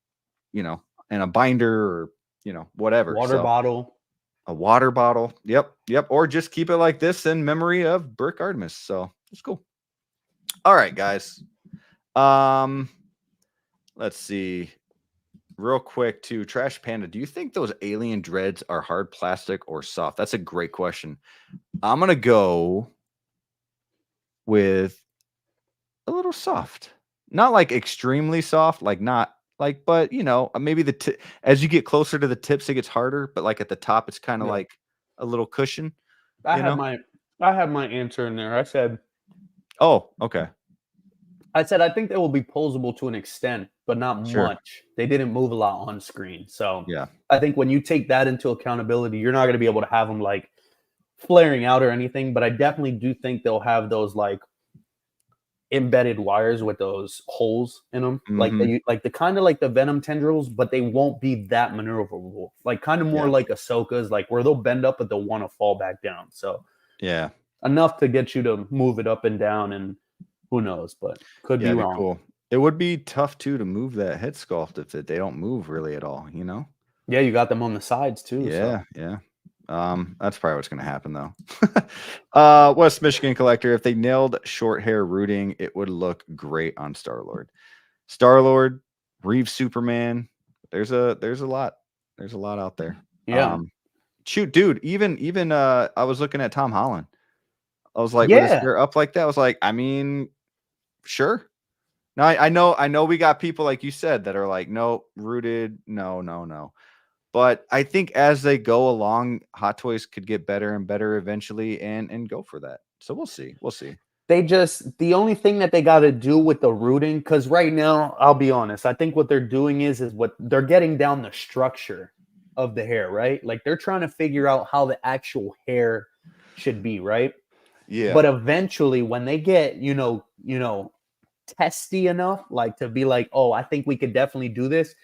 in a binder or whatever. Bottle. A water bottle. Yep. Or just keep it like this in memory of Brick Artemis. So it's cool. All right, guys. Let's see. Real quick to Trash Panda. Do you think those alien dreads are hard plastic or soft? That's a great question. I'm gonna go with a little soft. Not like extremely soft, like not like, but maybe as you get closer to the tips, it gets harder. But like at the top, it's kind of like a little cushion. I have my answer in there. I said, oh, okay. I think they will be posable to an extent, but not much. They didn't move a lot on screen. So yeah, I think when you take that into accountability, you're not going to be able to have them like flaring out or anything. But I definitely do think they'll have those like embedded wires with those holes in them, like the kind of like the Venom tendrils, but they won't be that maneuverable. Like kind of more like Ahsoka's, like where they'll bend up but they'll want to fall back down. So yeah, enough to get you to move it up and down, and who knows, but could be wrong. Cool. It would be tough too to move that head sculpt if they don't move really at all. Yeah, you got them on the sides too. Yeah. That's probably what's going to happen though. West Michigan Collector. If they nailed short hair rooting, it would look great on Star-Lord, Reeve Superman. There's a lot. There's a lot out there. Yeah. Shoot, dude. Even I was looking at Tom Holland. I was like, with his hair up like that. I was like, I mean, sure. Now I know we got people like you said that are like, no, rooted, no. But I think as they go along, Hot Toys could get better and better eventually and go for that. So we'll see. The only thing that they got to do with the rooting, because right now, I'll be honest, I think what they're doing is what they're getting down the structure of the hair, right? Like they're trying to figure out how the actual hair should be, right? Yeah. But eventually when they get, testy enough, like to be like, oh, I think we could definitely do this.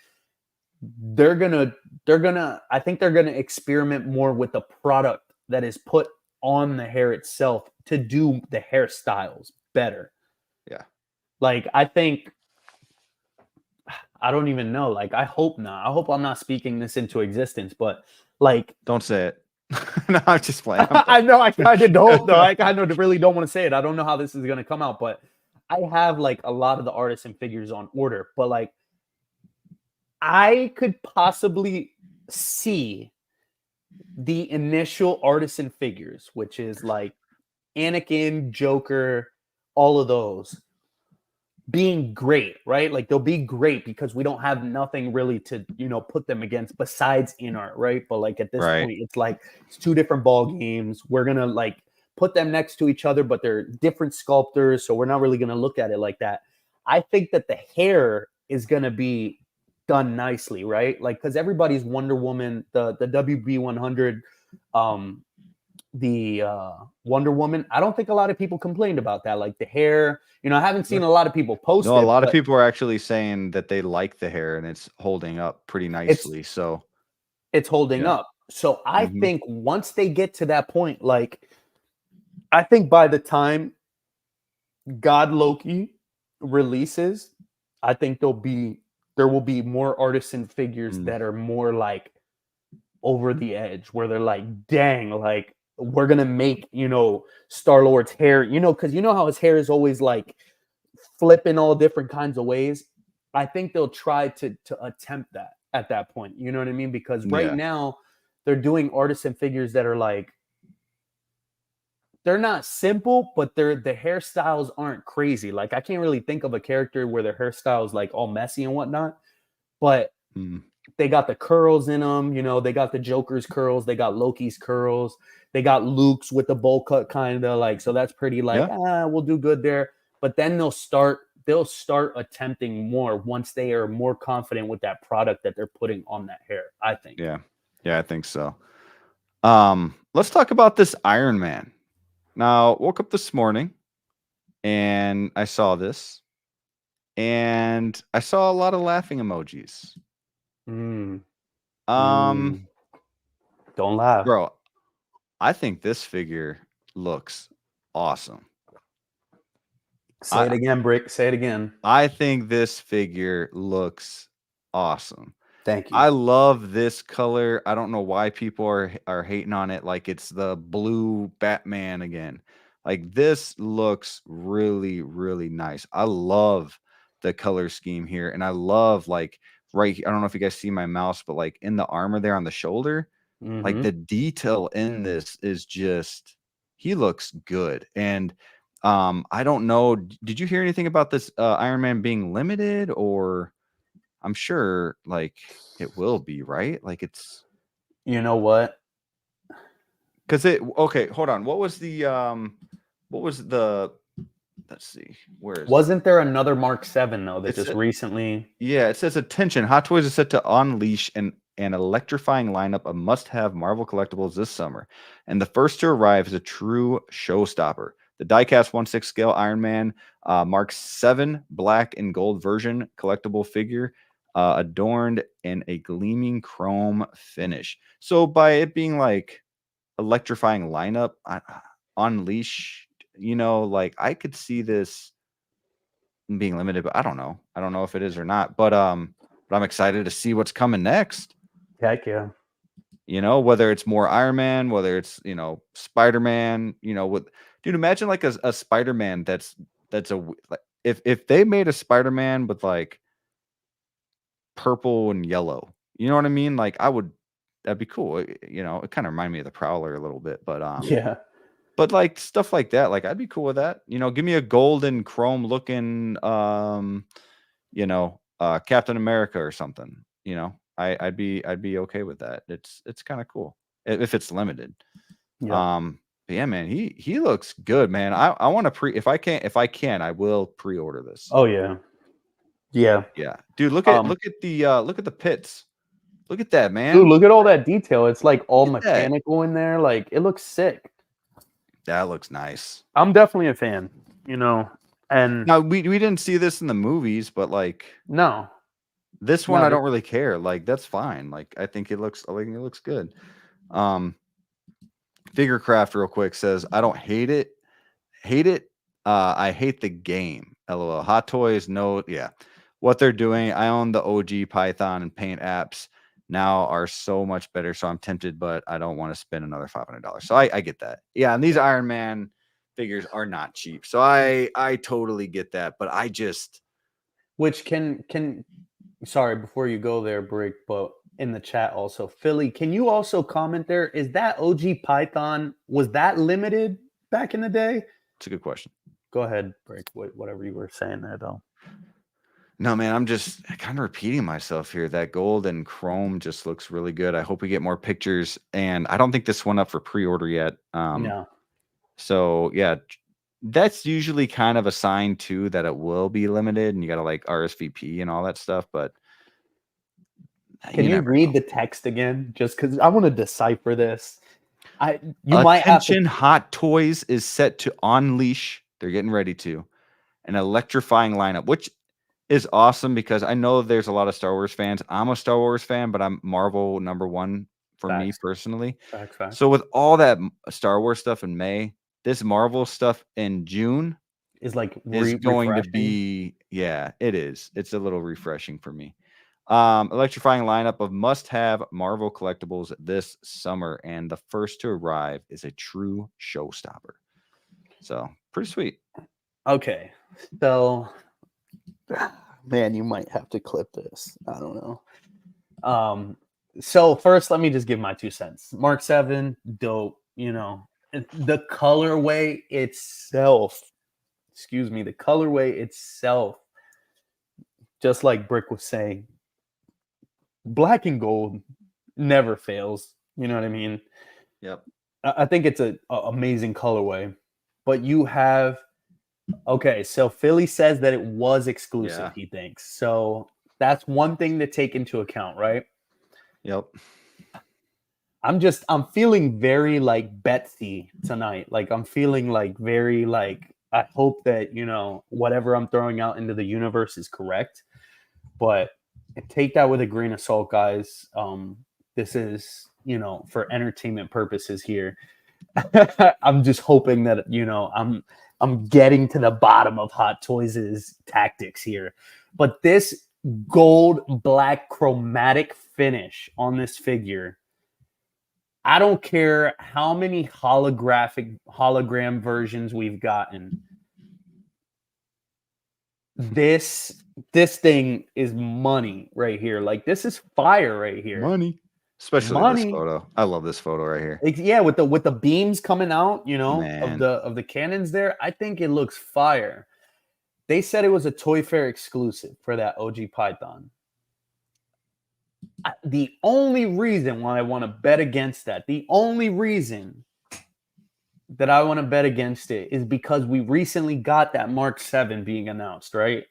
I think they're gonna experiment more with the product that is put on the hair itself to do the hairstyles better. Yeah. Like I think I don't even know. Like, I hope not. I hope I'm not speaking this into existence, but like, Don't say it. No, I'm just playing. I know I kind of don't though. I kind of really don't want to say it. I don't know how this is gonna come out, but I have like a lot of the artists and figures on order. But like, I could possibly see the initial artisan figures, which is like Anakin, Joker, all of those being great, right? Like they'll be great because we don't have nothing really to, put them against besides in art, right? But like at this Right. point, it's like it's two different ball games. We're gonna like put them next to each other, but they're different sculptors, so we're not really gonna look at it like that. I think that the hair is gonna be done nicely, right? Like because everybody's Wonder Woman, the WB 100, the Wonder Woman. I don't think a lot of people complained about that. Like the hair, I haven't seen a lot of people post No, a it. lot of people are actually saying that they like the hair and it's holding up pretty nicely. So it's holding yeah. up. So I think once they get to that point, like I think by the time God Loki releases, I think there will be more artisan figures that are more like over the edge where they're like, dang, like we're gonna make Star-Lord's hair, because you know how his hair is always like flipping all different kinds of ways. I think they'll try to attempt that at that point. You know what I mean? Because right now they're doing artisan figures that are like they're not simple, but the hairstyles aren't crazy. Like I can't really think of a character where their hairstyle is like all messy and whatnot, but they got the curls in them. They got the Joker's curls, they got Loki's curls, they got Luke's with the bowl cut kind of like. So that's pretty like we'll do good there. But then they'll start attempting more once they are more confident with that product that they're putting on that hair. I think. Yeah, I think so. Let's talk about this Iron Man. Now, woke up this morning and I saw this, and I saw a lot of laughing emojis. Don't laugh, bro. I think this figure looks awesome. Say it again, Brick. Say it again. I think this figure looks awesome. Thank you. I love this color. I don't know why people are hating on it like it's the blue Batman again. Like this looks really, really nice. I love the color scheme here. And I love like I don't know if you guys see my mouse, but like in the armor there on the shoulder, like the detail in this is just, he looks good. And I don't know, did you hear anything about this Iron Man being limited? Or I'm sure like it will be, right? Like it's, you know what? Because okay, hold on. What was the let's see, where is Wasn't there another Mark 7 though that just recently? Yeah, it says attention. Hot Toys is set to unleash an electrifying lineup of must-have Marvel collectibles this summer, and the first to arrive is a true showstopper. The diecast 1/6 scale Iron Man Mark 7 black and gold version collectible figure, adorned in a gleaming chrome finish. So by it being like electrifying lineup, unleash, like I could see this being limited, but I don't know. I don't know if it is or not. But I'm excited to see what's coming next. Heck yeah. Whether it's more Iron Man, whether it's, Spider-Man, dude, imagine like a Spider-Man that's like if they made a Spider-Man with like purple and yellow, you know what I mean? Like that'd be cool. It kind of remind me of the Prowler a little bit, but yeah. But like stuff like that, like I'd be cool with that. Give me a golden chrome looking Captain America or something. I'd be okay with that. It's kind of cool if it's limited. Yeah. But yeah, man, he looks good, man. I want to if I can, I will pre-order this. Oh yeah. Yeah. Yeah. Dude, look at the pits. Look at that, man. Dude, look at all that detail. It's like all mechanical in there. Like it looks sick. That looks nice. I'm definitely a fan, and now we didn't see this in the movies, but like no, this one I don't really care. Like that's fine. Like I think it looks good. Figurecraft real quick says, I don't hate it. I hate the game. LOL. Hot Toys, no, yeah. what they're doing. I own the OG Python and Paint apps now are so much better. So I'm tempted, but I don't want to spend another $500. So I get that. Yeah, and these Iron Man figures are not cheap. So I totally get that. But I just Which can sorry, before you go there, Brick, but in the chat also, Philly, can you also comment there? Is that OG Python, was that limited back in the day? it's a good question. Go ahead, Brick, whatever you were saying there, though. No, man, I'm just kind of repeating myself here. That gold and chrome just looks really good. I hope we get more pictures. And I don't think this one up for pre-order yet. No. So yeah, that's usually kind of a sign too that it will be limited, and you got to like RSVP and all that stuff. But can you read the text again? Just because I want to decipher this. Attention, Hot Toys is set to unleash. They're getting ready to an electrifying lineup, which is awesome because I know there's a lot of Star Wars fans. I'm a Star Wars fan, but I'm Marvel #1 for me personally. Facts. So with all that Star Wars stuff in May, this Marvel stuff in June is like is going to be, yeah, it is. It's a little refreshing for me. Electrifying lineup of must-have Marvel collectibles this summer, and the first to arrive is a true showstopper. So pretty sweet. Okay, so man, you might have to clip this. I don't know. So first, let me just give my 2 cents. Mark 7, dope. You know, the colorway itself. Excuse me, the colorway itself. Just like Brick was saying, black and gold never fails. You know what I mean? Yep. I think it's a amazing colorway. But you have, okay, so Philly says that it was exclusive, he thinks. So that's one thing to take into account, right? Yep. I'm feeling very like Betsy tonight. Like I'm feeling like very like, I hope that, you know, whatever I'm throwing out into the universe is correct. But take that with a grain of salt, guys. This is, you know, for entertainment purposes here. I'm just hoping that, you know, I'm getting to the bottom of Hot Toys' tactics here. But this gold black chromatic finish on this figure, I don't care how many hologram versions we've gotten. This thing is money right here. Like this is fire right here. Money. Especially this photo. I love this photo right here. Yeah, with the beams coming out, you know, of the cannons there. I think it looks fire. They said it was a Toy Fair exclusive for that OG Python. The only reason why I want to bet against that, the only reason that I want to bet against it is because we recently got that Mark 7 being announced, right?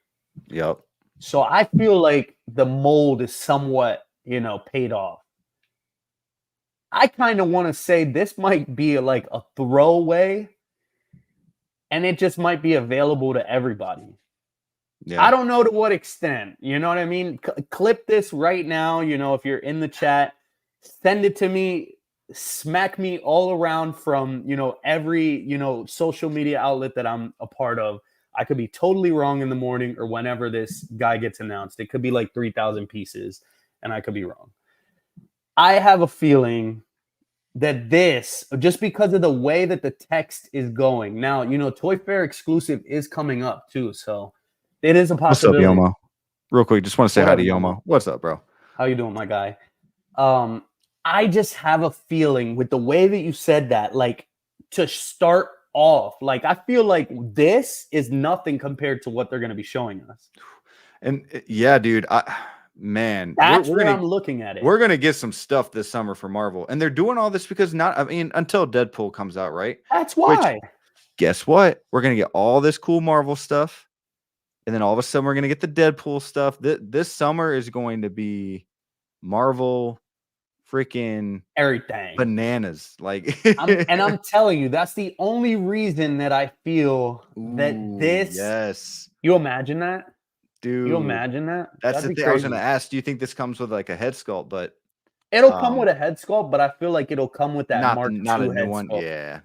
Yep. So I feel like the mold is somewhat, you know, paid off. I kind of want to say this might be like a throwaway, and it just might be available to everybody. Yeah. I don't know to what extent. You know what I mean? Clip this right now. You know, if you're in the chat, send it to me. Smack me all around from, you know, every, you know, social media outlet that I'm a part of. I could be totally wrong in the morning or whenever this guy gets announced. It could be like 3,000 pieces, and I could be wrong. I have a feeling that this, just because of the way that the text is going. Now, you know, Toy Fair exclusive is coming up too, so it is a possibility. What's up, Yomo? Real quick, just want to say hi to Yomo. What's up, bro? How you doing, my guy? I just have a feeling with the way that you said that, like to start off, like I feel like this is nothing compared to what they're going to be showing us. And yeah, dude, man, that's where I'm looking at it. We're gonna get some stuff this summer for Marvel, and they're doing all this because until Deadpool comes out, right? That's why. Which, guess what? We're gonna get all this cool Marvel stuff, and then all of a sudden we're gonna get the Deadpool stuff. This summer is going to be Marvel, freaking everything, bananas. Like, and I'm telling you, that's the only reason that I feel that this. Yes, you imagine that. Dude, you imagine that? That's the thing. Crazy. I was going to ask, do you think this comes with like a head sculpt? But it'll come with a head sculpt, but I feel like it'll come with that Mark II head one, sculpt. yeah.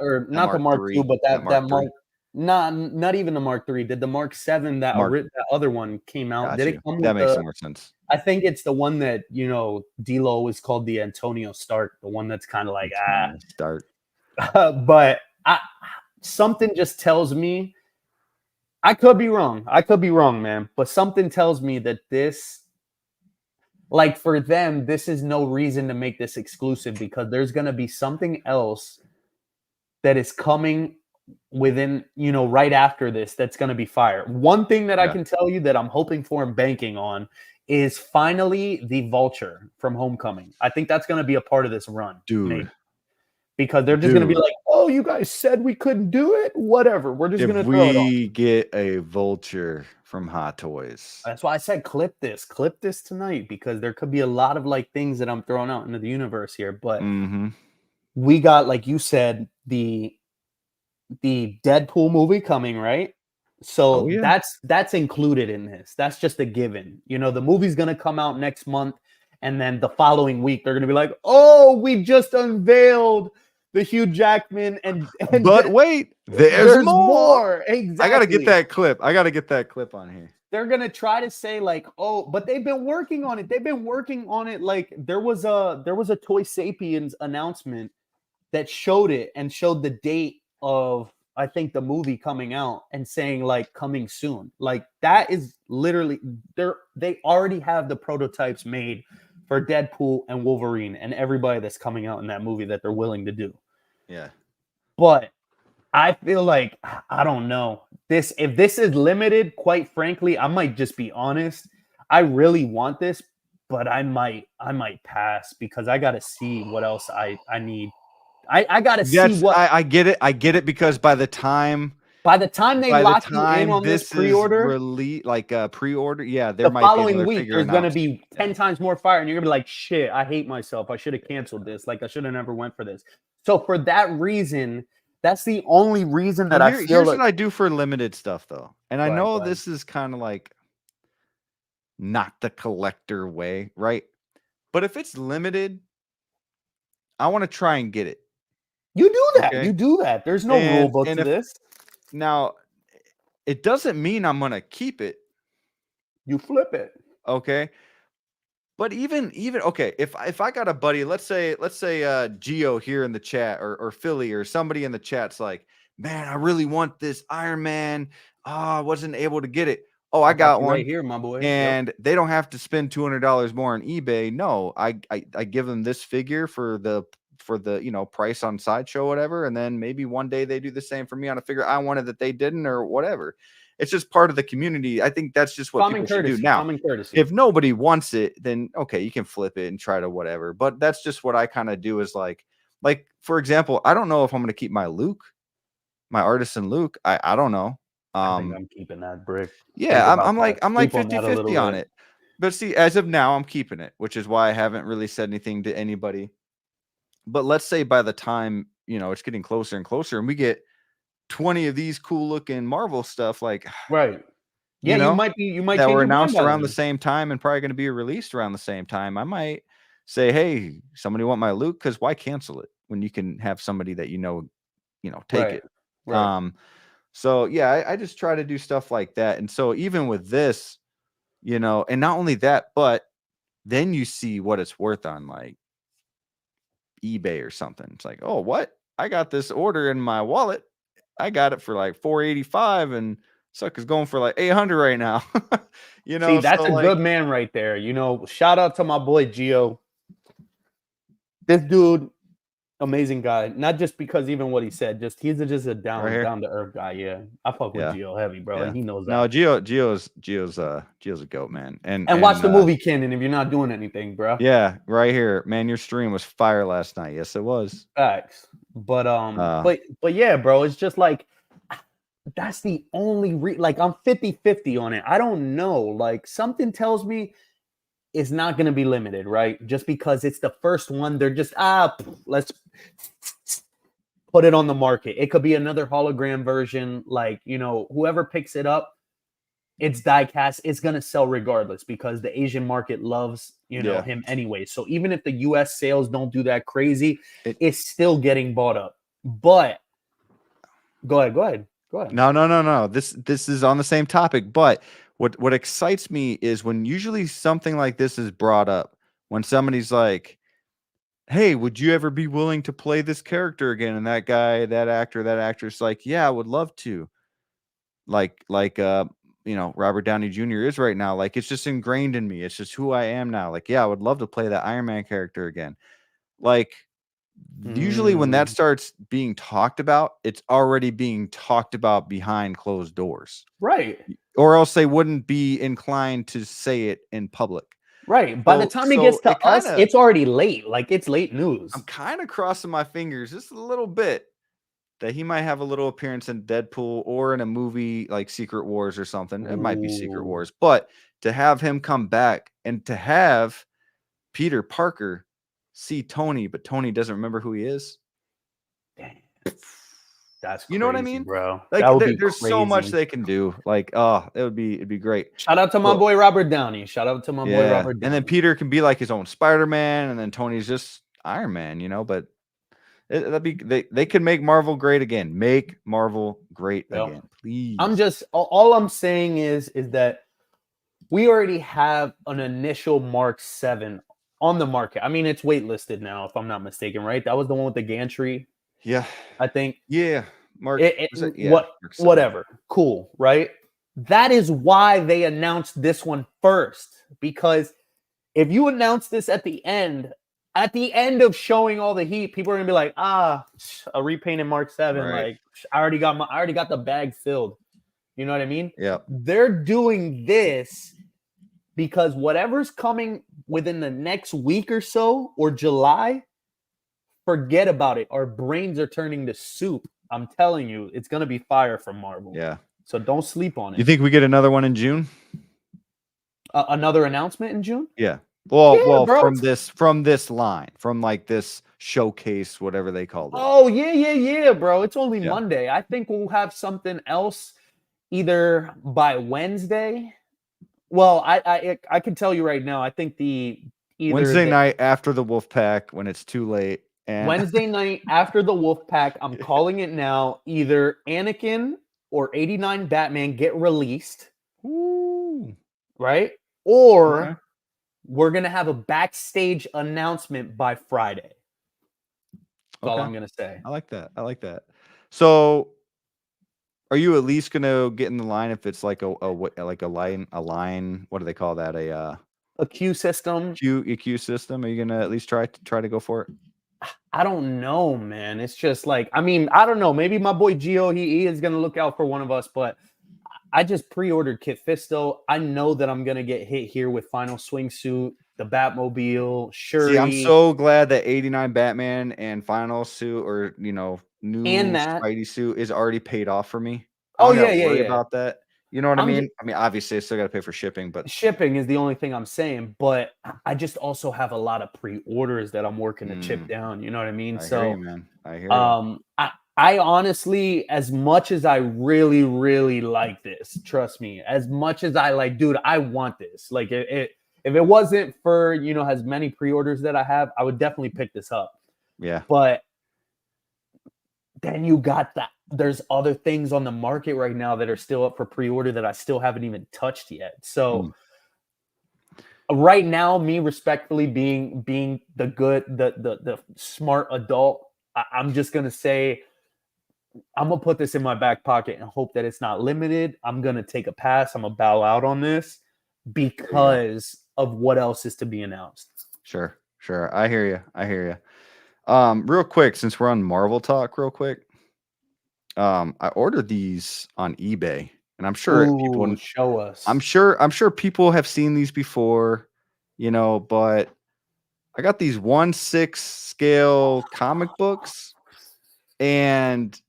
Or not the Mark II, but that Mark Not even the Mark III. Did the Mark 7 that other one came out? Got Did you. it come That with makes the? more sense. I think it's the one that D'Lo always called the Antonio Stark, the one that's kind of like Start. But something just tells me I could be wrong. I could be wrong, man. But something tells me that this, like for them, this is no reason to make this exclusive because there's gonna be something else that is coming within, right after this that's going to be fire. One thing that I can tell you that I'm hoping for and banking on is finally the Vulture from Homecoming. I think that's going to be a part of this run, dude. maybe. Because they're just going to be like, oh, you guys said we couldn't do it? Whatever. We're just going to throw it on. We get a Vulture from Hot Toys. That's why I said clip this tonight because there could be a lot of like things that I'm throwing out into the universe here. But we got, like you said, the Deadpool movie coming, right? So that's included in this. That's just a given. The movie's gonna come out next month, and then the following week they're gonna be like, "Oh, we just unveiled the Hugh Jackman and but wait, there's more. Exactly. I gotta get that clip. On here. They're gonna try to say like, "Oh, but they've been working on it. They've been working on it." Like there was a Toy Sapiens announcement that showed it and showed the date of I think the movie coming out and saying like coming soon. Like that is literally they already have the prototypes made for Deadpool and Wolverine and everybody that's coming out in that movie that they're willing to do. Yeah. But I feel like I don't know. If this is limited, quite frankly, I might just be honest. I really want this, but I might pass because I got to see what else I need. I gotta see what I get it. I get it because by the time they lock you in on this pre-order, pre-order, there the might following be week there's gonna be 10 times more fire, and you're gonna be like, shit, I hate myself. I should have canceled this. Like I should have never went for this. So for that reason, that's the only reason that I feel. Here's what I do for limited stuff though, and I know this is kind of like not the collector way, right? But if it's limited, I want to try and get it. You do that. Okay? You do that. There's no rule book to this. Now, it doesn't mean I'm going to keep it. You flip it. Okay. But even okay, if I got a buddy, let's say Gio here in the chat or Philly or somebody in the chat's like, man, I really want this Iron Man. I wasn't able to get it. Oh, I got one right here, my boy. And they don't have to spend $200 more on eBay. No, I give them this figure for the price on Sideshow, whatever, and then maybe one day they do the same for me on a figure I wanted that they didn't or whatever. It's just part of the community. I think that's just what people should do. Now, if nobody wants it, then okay, you can flip it and try to whatever. But that's just what I kind of do is like for example, I don't know if I'm going to keep my Luke, my Artisan Luke. I don't know. I think I'm keeping that brick. Yeah, I'm like 50-50 on it. But see, as of now, I'm keeping it, which is why I haven't really said anything to anybody. But let's say by the time, it's getting closer and closer and we get 20 of these cool looking Marvel stuff, like, right. Yeah, you might that were announced around the same time and probably going to be released around the same time. I might say, hey, somebody want my Luke? Because why cancel it when you can have somebody that take it. Right. So yeah, I just try to do stuff like that. And so even with this, and not only that, but then you see what it's worth on like eBay or something. It's like, oh, what? I got this order in my wallet. I got it for like $485 and sucker's going for like $800 right now. See, that's a good man right there. Shout out to my boy Gio. This dude, amazing guy. Not just because even what he said, he's just a down to earth guy. Yeah, I fuck with Gio heavy, bro, and he knows that. No, Gio's a goat, man. And watch the movie Kenan if you're not doing anything, bro. Yeah, right here, man. Your stream was fire last night. Yes, it was. Facts. But but yeah, bro. It's just like that's the only I'm 50-50 on it. I don't know. Like something tells me it's not going to be limited, right? Just because it's the first one, they're just let's put it on the market. It could be another hologram version, like whoever picks it up, it's die-cast. It's going to sell regardless because the Asian market loves him anyway. So even if the US sales don't do that crazy, it's still getting bought up. But go ahead. Go ahead. No. This is on the same topic, but what excites me is when usually something like this is brought up, when somebody's like, "Hey, would you ever be willing to play this character again?" And that guy, that actor, that actress, like, "Yeah, I would love to." Like Robert Downey Jr. is right now. Like, it's just ingrained in me. It's just who I am now. Like, yeah, I would love to play that Iron Man character again. Like, usually when that Mm, starts being talked about, it's already being talked about behind closed doors. right. Or else they wouldn't be inclined to say it in public. Right. By the So time it gets so to it us, kinda it's already late. Like it's late I'm news. kinda crossing my fingers just a little bit that he might have a little appearance in Deadpool or in a movie like Secret Wars or something. It might be Secret Ooh. Wars, but to have him come back and to have Peter Parker see Tony, but Tony doesn't remember who he is. Damn. That's You know what I crazy, mean? bro. That Like would be there's so much crazy. they can do. Like, oh, it'd be great. Shout out to my So, boy Robert Downey. Shout out to my boy yeah. Robert And then Downey. Peter can be like his own Spider-Man, and then Tony's just Iron Man, but that'd be they could make Marvel great again. Make Marvel great Yep. again, please. I'm just all I'm saying is that we already have an initial Mark 7 on the market. I mean, it's waitlisted now, if I'm not mistaken, right? That was the one with the gantry, Yeah. I think. Yeah. Mark was it? Yeah. Mark 7. Whatever. Cool, right? That is why they announced this one first. Because if you announce this at the end of showing all the heat, people are gonna be like, a repainted Mark 7. Right. Like, I already got the bag filled. You know what I mean? Yeah. They're doing this because whatever's coming within the next week or so or July, forget about it. Our brains are turning to soup. I'm telling you, it's gonna be fire from Marvel. Yeah. So don't sleep on it. You think we get another one in June? Another announcement in June? Yeah. Well, bro. from this line, from like this showcase, whatever they called it. Oh yeah, bro. It's only Yeah. Monday. I think we'll have something else either by Wednesday. Well, I can tell you right now. I think Wednesday night after the Wolfpack when it's too late. And Wednesday night after the Wolfpack, I'm calling it now. Either Anakin or 89 Batman get released, Ooh. right? Or Okay. we're gonna have a backstage announcement by Friday. That's all I'm gonna say. I like that. So, are you at least gonna get in the line if it's like a line? What do they call that? A queue system. EQ system? Are you gonna at least try to go for it? I don't know, man. It's just like, I mean, I don't know. Maybe my boy Gio, he is gonna look out for one of us, but I just pre-ordered Kit Fisto. I know that I'm gonna get hit here with Final Swingsuit, the Batmobile, Shuri. See, I'm so glad that 89 Batman and Final Suit or new and that Spidey suit is already paid off for me. I Oh don't gotta yeah, worry about that. You know what I mean? I mean, obviously, I still got to pay for shipping, but shipping is the only thing I'm saying. But I just also have a lot of pre-orders that I'm working to chip down. You know what I mean? I So, hear you, man. I hear you. I honestly, as much as I really, really like this, trust me, as much as I like, dude, I want this. Like, if it wasn't for as many pre-orders that I have, I would definitely pick this up. Yeah. But then you got that. There's other things on the market right now that are still up for pre-order that I still haven't even touched yet. So right now, me respectfully being the good, the smart adult, I'm just gonna say I'm gonna put this in my back pocket and hope that it's not limited. I'm gonna take a pass. I'm gonna bow out on this because of what else is to be announced. Sure. I hear you. Real quick, since we're on Marvel talk, real quick. I ordered these on eBay, and I'm sure people show us. I'm sure people have seen these before, but I got these 1/6 scale comic books and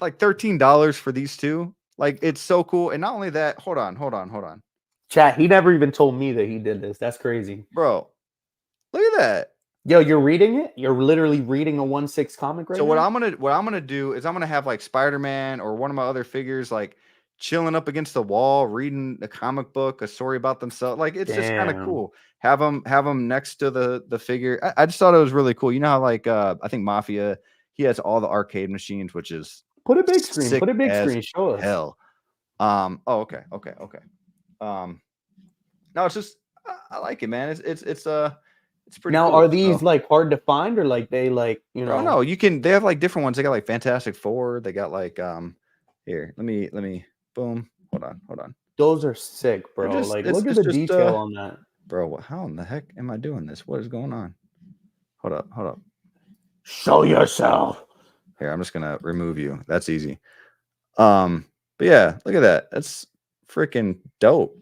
like $13 for these two. Like, it's so cool. And not only that, hold on. Chat, he never even told me that he did this. That's crazy. Bro, look at that. Yo, you're reading it? You're literally reading a 1/6 comic right So now? what I'm gonna do is I'm gonna have like Spider-Man or one of my other figures like chilling up against the wall, reading a comic book, a story about themselves. Like, it's just kind of cool. Have them next to the figure. I just thought it was really cool. You know how like I think Mafia, he has all the arcade machines, which is Put a big screen. Sick Put a big as screen. Show us. hell. Oh, okay. No, it's just I like it, man. It's pretty Now, cool. are these So, like hard to find or like they like, you bro, know, no, they have like different ones. They got like Fantastic Four. They got like here, let me boom. Hold on. those are sick, They're bro. just Like look at it's the just detail on that. bro, how in the heck am I doing this? What is going on? Hold up. Show yourself. Here, I'm just gonna remove you. That's easy. But yeah, look at that. That's freaking dope.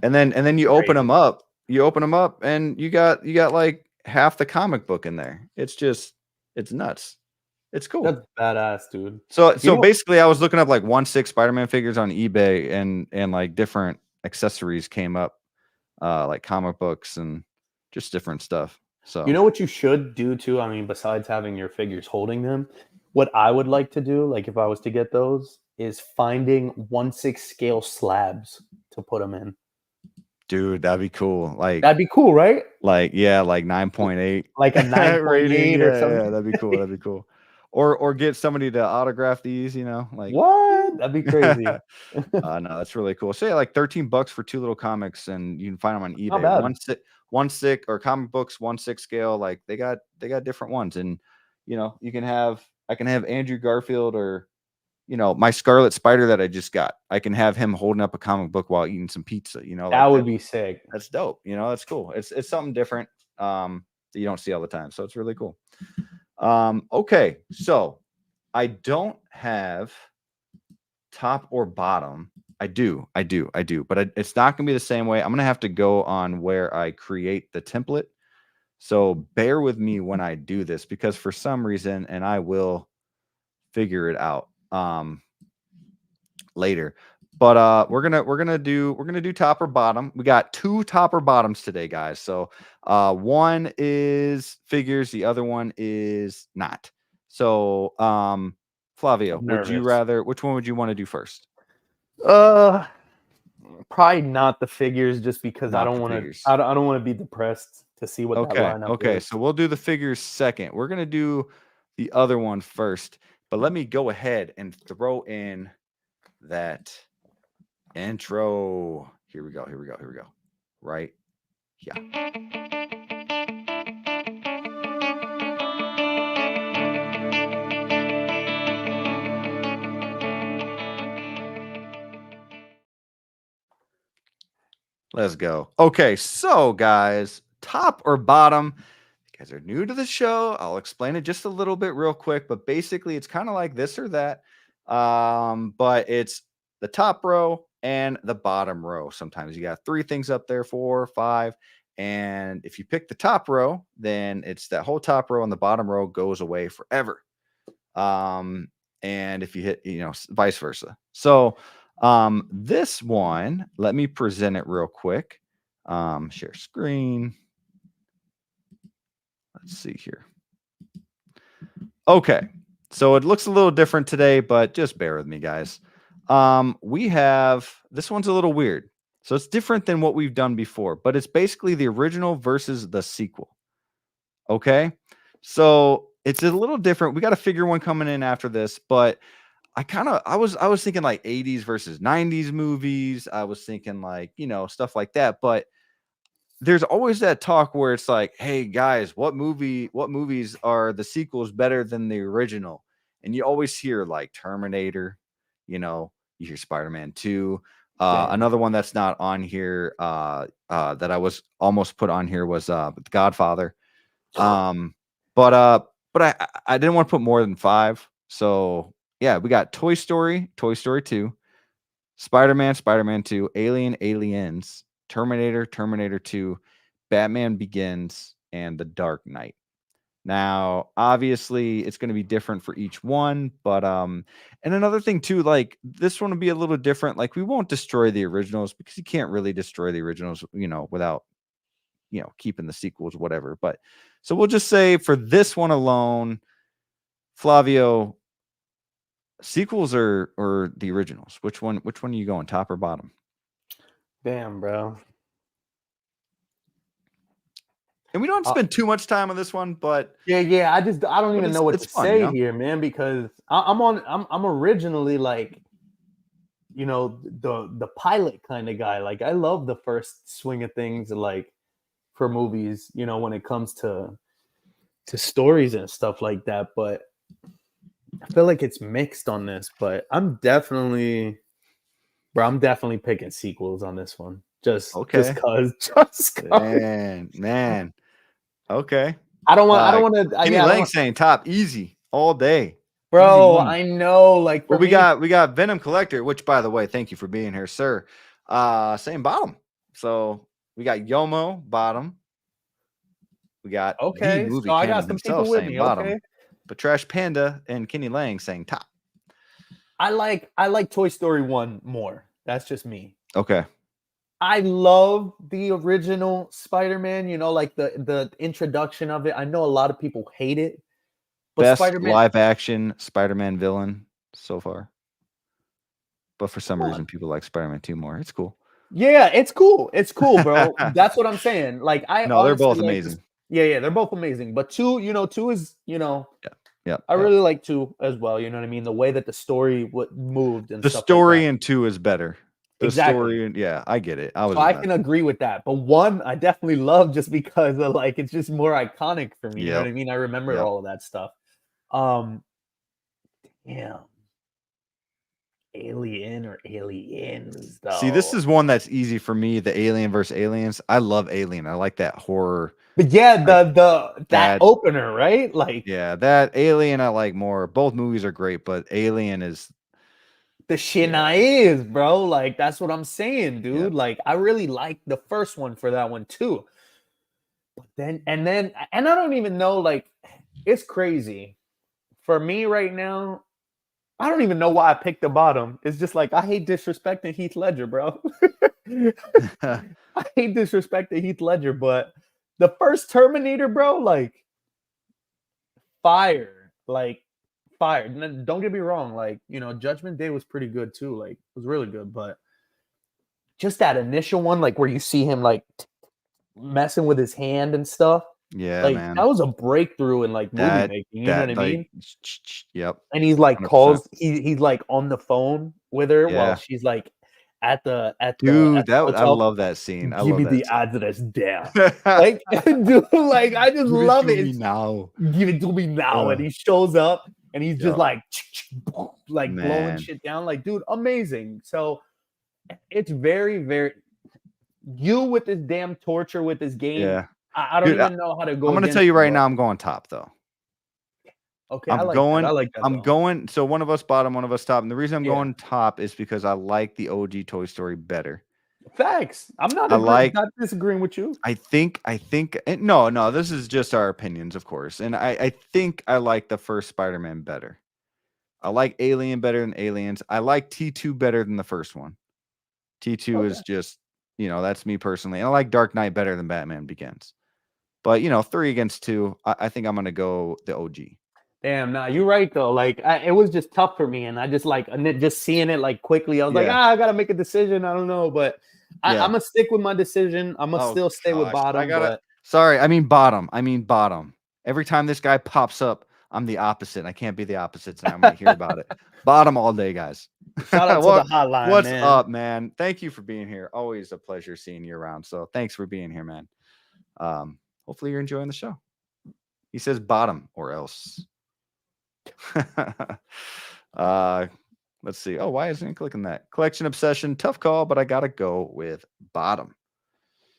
And then you open them up. You open them up, and you got like half the comic book in there. It's nuts. It's cool. That's badass, dude. So basically, I was looking up like 1/6 Spider-Man figures on eBay, and like different accessories came up, like comic books and just different stuff. So You know what you should do too? I mean, besides having your figures holding them, what I would like to do, like if I was to get those, is finding 1/6 scale slabs to put them in. dude, that'd be cool. That'd be cool, right? Like 9.8 Like a 9.8 rating. or Yeah, something. that'd be cool. That'd be cool. Or get somebody to autograph these, like What? That'd be crazy. no, that's really cool. Say like $13 for two little comics, and you can find them on Not eBay. bad. One six or comic books 1/6 scale. Like they got different ones, and you can I can have Andrew Garfield, or my Scarlet Spider that I just got. I can have him holding up a comic book while eating some pizza. That Like would be sick. that's dope. That's cool. It's something different that you don't see all the time. So it's really cool. Okay, so I don't have top or bottom. I do, but it's not gonna be the same way. I'm gonna have to go on where I create the template. So bear with me when I do this, because for some reason, and I will figure it out later. But we're gonna do top or bottom. We got 2 top or bottoms today, guys. So one is figures, the other one is not. So Flavio, I'm which nervous. one would you want to do first? Probably not the figures, just because I Not don't the want to. figures. I don't want to be depressed to see what that lineup Okay. is. So we'll do the figures second. We're gonna do the other one first. But let me go ahead and throw in that intro. Here we go. Right. Yeah. Let's go. Okay, so guys, top or bottom? If you guys are new to the show, I'll explain it just a little bit real quick, but basically it's kind of like this or that. But it's the top row and the bottom row. Sometimes you got 3 things up there, 4, 5. And if you pick the top row, then it's that whole top row, and the bottom row goes away forever. And if you hit, vice versa. So this one, let me present it real quick. Share screen. Let's see here. Okay, so it looks a little different today, but just bear with me, guys. We have, this one's a little weird. So it's different than what we've done before, but it's basically the original versus the sequel. Okay, so it's a little different. We got a figure one coming in after this, but I was thinking like 80s versus 90s movies. I was thinking like, stuff like that. But there's always that talk where it's like, hey guys, what movies are the sequels better than the original? And you always hear like Terminator, you hear Spider-Man 2. Another one that's not on here, that I was almost put on here was The Godfather. But I didn't want to put more than 5. So yeah, we got Toy Story 2, Spider-Man, Spider-Man 2, Alien, Aliens, Terminator, Terminator 2, Batman Begins, and The Dark Knight. Now, obviously, it's going to be different for each one, but and another thing too, like this one will be a little different. Like we won't destroy the originals, because you can't really destroy the originals, without keeping the sequels, whatever. But so we'll just say for this one alone, Flavio, sequels or the originals? Which one are you going, top or bottom? Damn, bro. And we don't spend too much time on this one, but yeah. I don't even know what to fun, say here, man, because I'm originally like, the pilot kind of guy. Like I love the first swing of things, like for movies, when it comes to stories and stuff like that. But I feel like it's mixed on this. But I'm definitely picking sequels on this one. Just cause. Man. Okay. I don't want to. Kenny Lang saying top easy all day. Bro, I know. Like, we got Venom Collector, which, by the way, thank you for being here, sir. Saying bottom. So we got Yomo bottom. We got the movie so I got canon some himself people with saying me. bottom. Okay. But Trash Panda and Kenny Lang saying top. I like Toy Story 1 more. That's just me. Okay. I love the original Spider-Man, like the introduction of it. I know a lot of people hate it. But Best Spider-Man, live action Spider-Man villain so far. But for some reason, people like Spider-Man 2 more. It's cool. Yeah, it's cool. It's cool, bro. That's what I'm saying. Like, they're both amazing. Yeah, they're both amazing. But 2 is, Yeah. I really like 2 as well. You know what I mean? The way that the story moved and the stuff story like that. in 2 is better. The story, I get it. I can agree with that. But 1, I definitely love just because of like it's just more iconic for me. You know what I mean? I remember all of that stuff. Yeah. Alien or Aliens, though. See, this is one that's easy for me. The Alien versus Aliens. I love Alien. I like that horror. But yeah, that opener, right? Like, yeah, that Alien I like more. Both movies are great, but Alien is the shit is, bro. Like, that's what I'm saying, dude. Yeah. Like, I really like the first one for that one too. But then I don't even know, like, it's crazy. For me right now, I don't even know why I picked the bottom. It's just like I hate disrespecting Heath Ledger, bro. I hate disrespecting Heath Ledger, but the first Terminator, bro, like fire. Don't get me wrong, like, Judgment Day was pretty good too. Like, it was really good, but just that initial one, like where you see him like messing with his hand and stuff. Yeah, like, man. That was a breakthrough in like movie making. You know what I mean? Yep. And he's like 100%. He's like on the phone with her while she's like at the I love that scene. Give me the address there. Like, dude, like I just love it. Now. Give it to me now. And he shows up and he's just like blowing shit down. Like, dude, amazing. So it's very, very you with this damn torture with this game. Yeah. I don't even know how to go. I'm gonna tell you right now, I'm going top though. Okay, I like that. I'm going. So one of us bottom, one of us top, and the reason I'm going top is because I like the OG Toy Story better. Facts. I'm not disagreeing with you. I think. No. This is just our opinions, of course, and I think I like the first Spider-Man better. I like Alien better than Aliens. I like T2 better than the first one. T2 is just, that's me personally, and I like Dark Knight better than Batman Begins. But 3 against 2, I think I'm gonna go the OG. Damn, nah, you're right though. Like, it was just tough for me, and I just just seeing it like quickly. I was like, I gotta make a decision. I don't know, but I'm gonna stick with my decision. I'm gonna still stay with bottom. Sorry, I mean bottom. Every time this guy pops up, I'm the opposite. I can't be the opposite, and I might hear about it. Bottom all day, guys. Shout out to the hotline. What's up, man? Thank you for being here. Always a pleasure seeing you around. So thanks for being here, man. Hopefully you're enjoying the show. He says bottom or else. Let's see. Oh, why isn't he clicking that? Collection obsession, tough call, but I gotta go with bottom.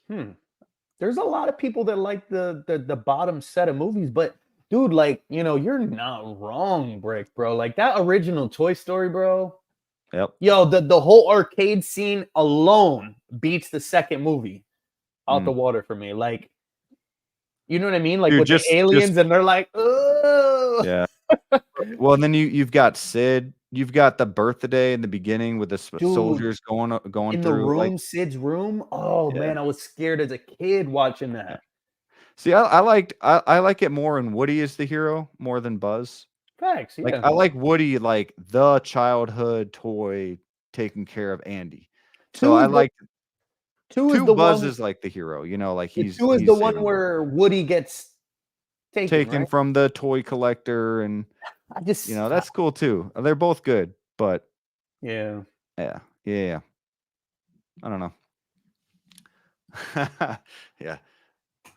There's a lot of people that like the bottom set of movies, but dude, like, you're not wrong, Brick, bro. Like that original Toy Story, bro. Yep. Yo, the whole arcade scene alone beats the second movie out the water for me. Like, you know what I mean? Like, with the aliens, and they're like, oh yeah. Well, and then you've got Sid. You've got the birthday in the beginning with the soldiers going in through the room, Sid's room. Oh man, I was scared as a kid watching that. See, I like it more when Woody is the hero more than Buzz. Facts, yeah. Like, I like Woody, like the childhood toy taking care of Andy. So I like 2 is Two the Buzz one. is like the hero, you know, like he's 2 is the one saving where Woody gets taken, right? from the toy collector, and I just, you know, that's cool too. They're both good, but yeah. Yeah. I don't know. Yeah.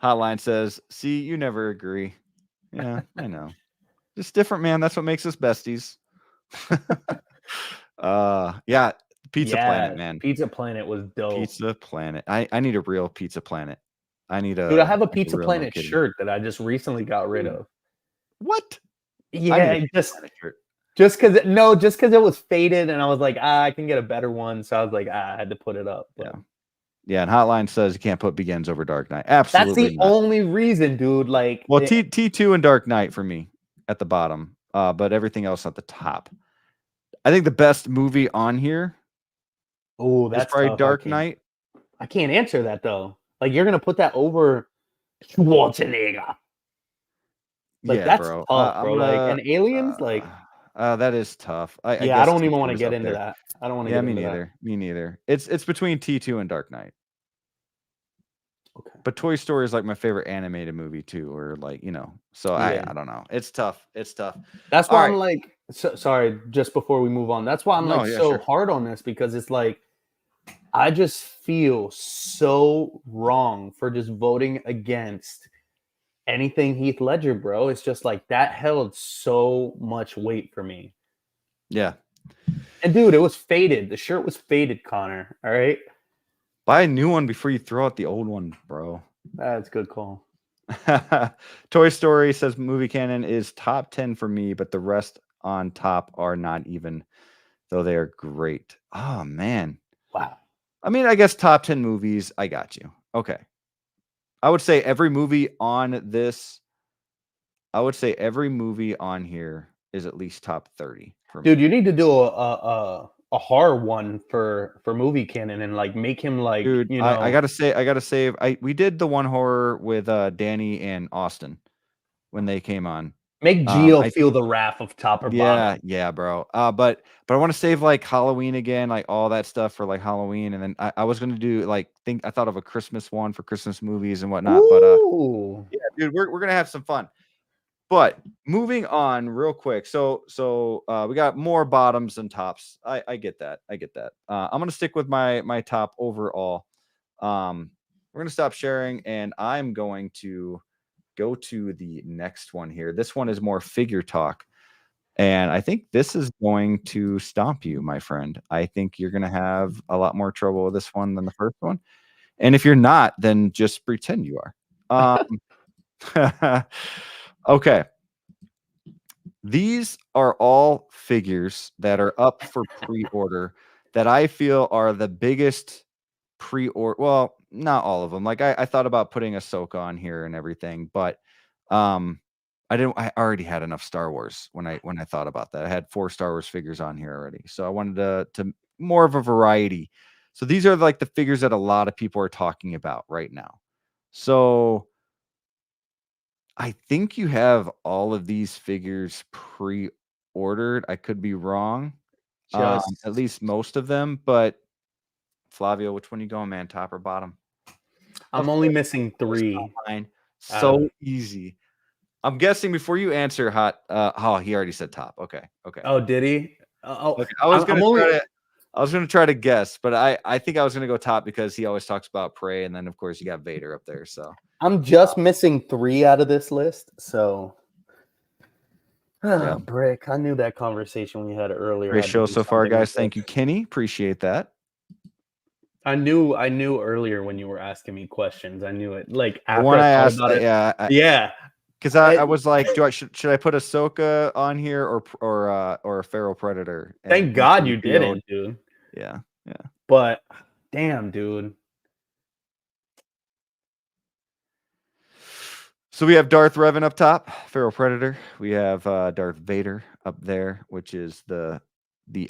Hotline says, "See, you never agree." Yeah, I know. Just different, man. That's what makes us besties. Yeah, Pizza Planet, Yeah, man. Pizza Planet was dope. Pizza Planet. I need a real Pizza Planet. I need Dude, I have a like Pizza real no Planet kidding. shirt that I just recently got rid Dude, of. what? I need Yeah, a Pizza Planet shirt. just because it was faded, and I was like, I can get a better one, so I was like, I had to put it up. But Yeah, and Hotline says you can't put Begins over Dark Knight. that's Absolutely the not. only reason, dude. Like, Well, T2 and Dark Knight for me at the bottom, but everything else at the top. I think the best movie on here oh, is that's probably tough. Dark Knight. I can't answer that though. Like, you're gonna put that over Schwarzenegger. Like, Yeah, that's bro. tough, I'm bro. Like, gonna. and Aliens, like, That is tough. I yeah, I guess don't even T2 want to is get up into there. that. I don't want to Yeah, get me into that. neither. Me neither. It's between T2 and Dark Knight. Okay. But Toy Story is like my favorite animated movie too, or like, you know. So Yeah. I don't know. It's tough. It's tough. That's All why right. I'm like, sorry, just before we move on. That's why I'm No, like yeah, so sure. hard on this, because it's like I just feel so wrong for just voting against anything Heath Ledger, bro. It's just like that held so much weight for me. Yeah. And dude, it was faded. The shirt was faded, Connor. All right. Buy a new one before you throw out the old one, bro. That's a good call. Toy Story says movie canon is top 10 for me, but the rest on top are not even, though they are great. Oh, man. Wow. I mean, I guess top 10 movies. I got you. Okay. I would say every movie on this, I would say every movie on here is at least top 30 for Dude, me. you need to do a horror one for movie canon and like make him like, Dude, you I know, gotta save. We did the one horror with Danny and Austin when they came on. make Geo feel the wrath of top or bottom. Yeah, bro. But I want to save like Halloween again, like all that stuff for like Halloween, and then I was gonna do like I thought of a Christmas one for Christmas movies and whatnot. Ooh. But yeah, dude, we're gonna have some fun. But moving on real quick. So we got more bottoms than tops. I get that. I'm gonna stick with my top overall. We're gonna stop sharing, and I'm going to go to the next one here. This one is more figure talk. And I think this is going to stomp you, my friend. I think you're going to have a lot more trouble with this one than the first one. And if you're not, then just pretend you are. Okay. These are all figures that are up for pre-order that I feel are the biggest pre-order. Well, not all of them. Like I thought about putting Ahsoka on here and everything, but I already had enough Star Wars when I thought about that. I had 4 Star Wars figures on here already. So I wanted to more of a variety. So these are like the figures that a lot of people are talking about right now. So I think you have all of these figures pre-ordered. I could be wrong. At least most of them, but Flavio, which one you going, man? Top or bottom? I'm only missing 3. So easy. I'm guessing before you answer, he already said top. Okay. Oh, did he? Okay. I was gonna try to guess, but I think I was gonna go top because he always talks about Prey, and then of course you got Vader up there. So I'm just missing 3 out of this list. So yeah. Brick, I knew that conversation we had earlier. Great show so far, guys. Thank you, Kenny. Appreciate that. I knew earlier when you were asking me questions. I knew it. Like after When I thought asked, about it. yeah. Because I was like, should I put Ahsoka on here or a Feral Predator? Thank God you didn't, dude. Yeah. But damn, dude. So we have Darth Revan up top, Feral Predator. We have Darth Vader up there, which is the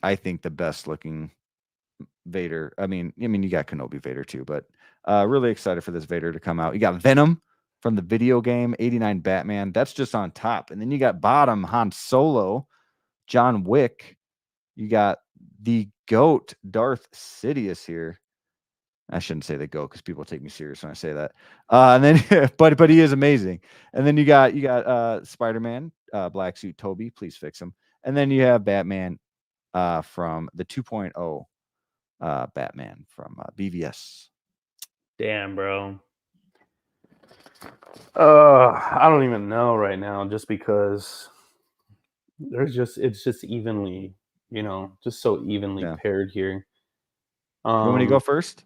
I think the best looking Vader. I mean, you got Kenobi Vader too, but really excited for this Vader to come out. You got Venom from the video game, 89 Batman. That's just on top. And then you got bottom Han Solo, John Wick. You got the GOAT Darth Sidious here. I shouldn't say the GOAT because people take me serious when I say that. And then, but he is amazing. And then you got Spider-Man, black suit Toby. Please fix him. And then you have Batman, from the 2.0, Batman from BVS. Damn, bro. I don't even know right now, just because it's just evenly, just so evenly paired here. You want me to go first?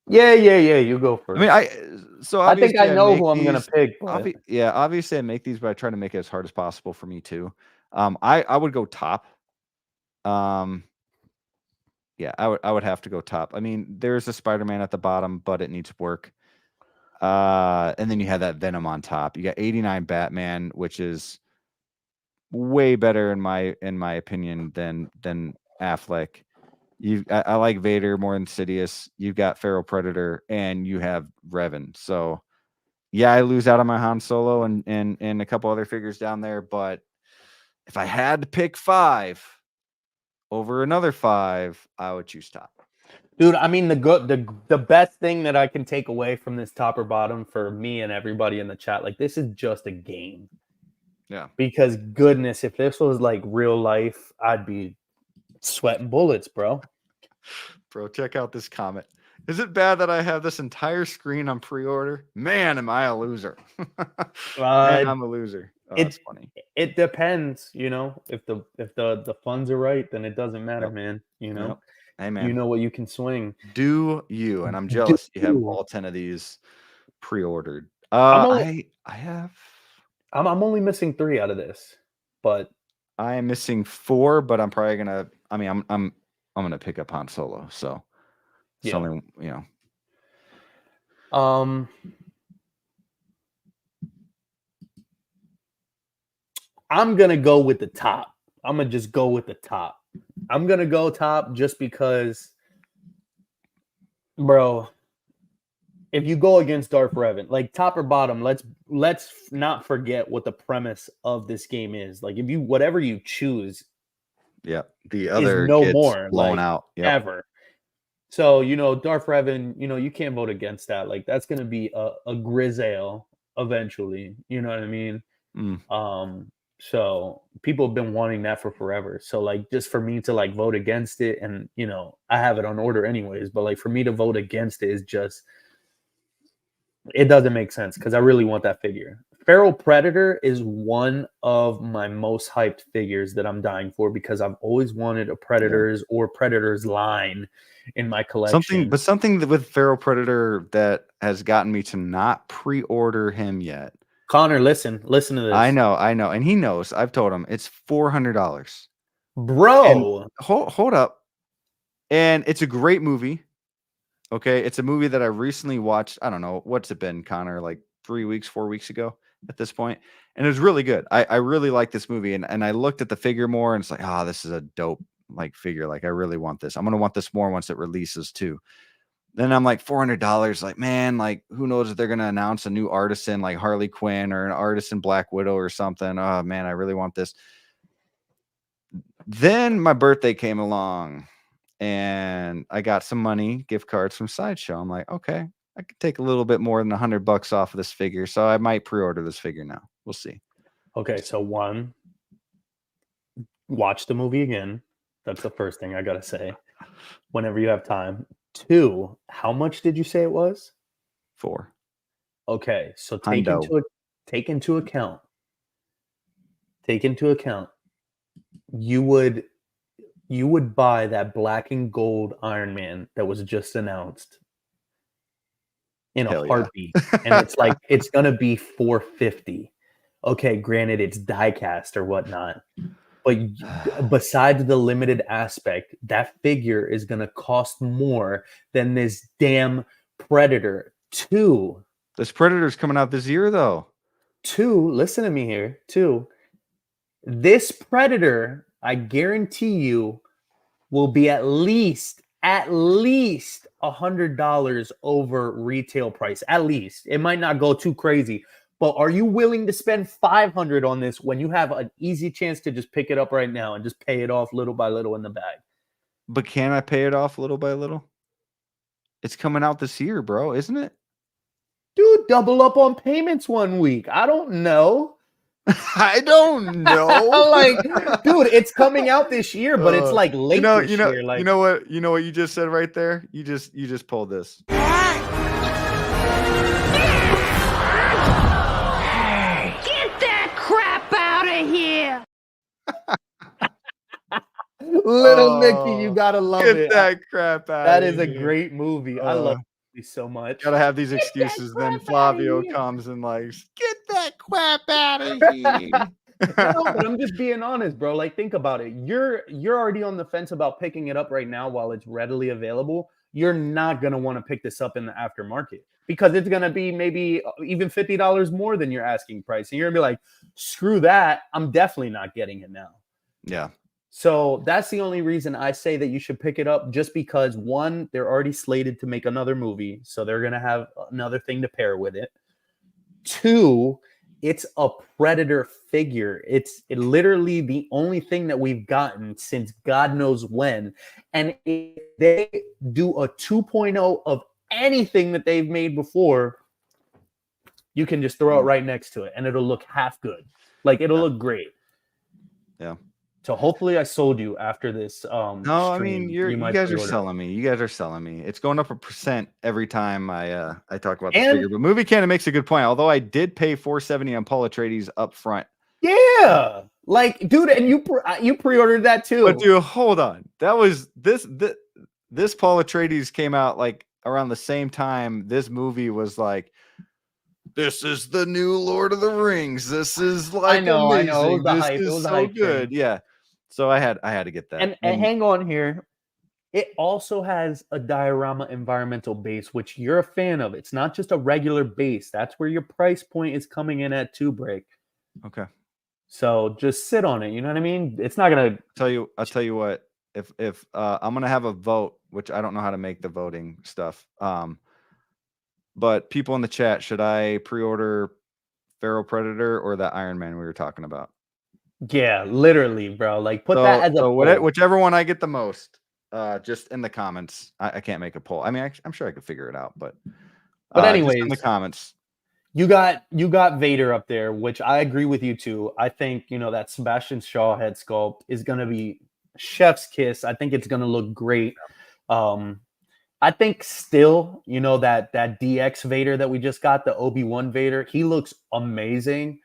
Yeah. You go first. I think I know who I'm gonna pick. But... obviously I make these, but I try to make it as hard as possible for me too. I would go top. Yeah, I would have to go top. I mean, there's a Spider-Man at the bottom, but it needs work. And then you have that Venom on top. You got 89 Batman, which is way better in my opinion than Affleck. I like Vader more than Sidious. You've got Feral Predator, and you have Revan. So yeah, I lose out on my Han Solo and a couple other figures down there. But if I had to pick 5 over another 5, I would choose top. Dude, I mean, the best thing that I can take away from this top or bottom for me and everybody in the chat, like, this is just a game. Yeah. Because goodness, if this was like real life, I'd be sweating bullets, bro. Bro, check out this comment. Is it bad that I have this entire screen on pre-order? Man, am I a loser? Man, I'm a loser. Oh, that's funny. It depends, If the funds are right, then it doesn't matter, man. Yep. Hey, man. You know what you can swing. Do you? And I'm jealous. You have all 10 of these pre-ordered. I'm only missing 3 out of this, but I am missing 4. But I'm probably gonna. I mean, I'm gonna pick up Han Solo. So something, I'm gonna go with the top. I'm gonna just go with the top. I'm gonna go top just because, bro. If you go against Darth Revan, like top or bottom, let's not forget what the premise of this game is. Like, whatever you choose, the other is no gets more blown out ever. So Darth Revan, you can't vote against that. Like, that's gonna be a Grizzale eventually. You know what I mean? So people have been wanting that for forever. So, like, just for me to like vote against it, and I have it on order anyways, but like for me to vote against it is just, it doesn't make sense because I really want that figure. Feral Predator is one of my most hyped figures that I'm dying for, because I've always wanted a Predators or Predators line in my collection. Something with Feral Predator that has gotten me to not pre-order him yet. Connor, listen to this. I know, and he knows. I've told him it's $400, bro. And hold up, and it's a great movie. Okay, it's a movie that I recently watched. I don't know, what's it been, Connor? Like 4 weeks ago at this point, and it was really good. I really like this movie, and I looked at the figure more, and it's like, this is a dope like figure. Like, I really want this. I'm gonna want this more once it releases too. Then I'm like, $400. Like, man, like, who knows if they're gonna announce a new artisan like Harley Quinn or an artisan Black Widow or something. Oh man, I really want this. Then my birthday came along, and I got some money, gift cards from Sideshow. I'm like, okay, I could take a little bit more than $100 off of this figure, so I might pre-order this figure now. We'll see. Okay, so 1, watch the movie again. That's the first thing I gotta say. Whenever you have time. 2, how much did you say it was? 4. Okay, so take into account. You would buy that black and gold Iron Man that was just announced in a heartbeat, and it's like, it's gonna be $450. Okay, granted, it's die-cast or whatnot, but besides the limited aspect, that figure is gonna cost more than this damn Predator 2. This Predator's coming out this year, though. 2, listen to me here. 2, this Predator, I guarantee you, will be at least $100 over retail price. At least. It might not go too crazy, but are you willing to spend $500 on this when you have an easy chance to just pick it up right now and just pay it off little by little in the bag? But can I pay it off little by little? It's coming out this year, bro, isn't it? Dude, double up on payments 1 week. I don't know. I don't know. Like, dude, it's coming out this year, but it's like late this year. Like, you know what you just said right there? You just pulled this. Hey, get that crap out of here. Little Nicky, you gotta love get it. that crap out. That is a great movie. I love it so much. Gotta have these excuses. Then Flavio comes and like, get that crap out of here. No, but I'm just being honest, bro. Like, think about it. You're already on the fence about picking it up right now while it's readily available. You're not gonna want to pick this up in the aftermarket because it's gonna be maybe even $50 more than your asking price, and you're gonna be like, screw that. I'm definitely not getting it now. Yeah. So that's the only reason I say that you should pick it up, just because one, they're already slated to make another movie, so they're gonna have another thing to pair with it. Two, it's a Predator figure. It's literally the only thing that we've gotten since God knows when. And if they do a 2.0 of anything that they've made before, you can just throw it right next to it and it'll look half good. Like, it'll look great. Yeah. So hopefully I sold you after this. No, stream. I mean, you guys are pre-order. selling me. You guys are selling me. It's going up 1% every time I talk about this figure. But Movie Cannon makes a good point. Although I did pay $470 on Paul Atreides up front. Yeah, like, dude, and you pre-ordered that too. But dude, hold on. That was this Paul Atreides came out like around the same time this movie was like, this is the new Lord of the Rings. This is like amazing. I know. It was the this hype. is It was the so hype good. train. Yeah. So I had to get that. And hang on here. It also has a diorama environmental base, which you're a fan of. It's not just a regular base. That's where your price point is coming in at 2Break. Okay. So just sit on it. You know what I mean? It's not gonna I'll tell you what. If I'm gonna have a vote, which I don't know how to make the voting stuff. But people in the chat, should I pre-order Feral Predator or that Iron Man we were talking about? Yeah, literally, bro. Like, put that as a poll. Whichever one I get the most, just in the comments. I can't make a poll. I mean, I'm sure I could figure it out, but anyways, just in the comments. You got Vader up there, which I agree with you too. I think, that Sebastian Shaw head sculpt is gonna be chef's kiss. I think it's gonna look great. I think still, that DX Vader that we just got, the Obi-Wan Vader, he looks amazing.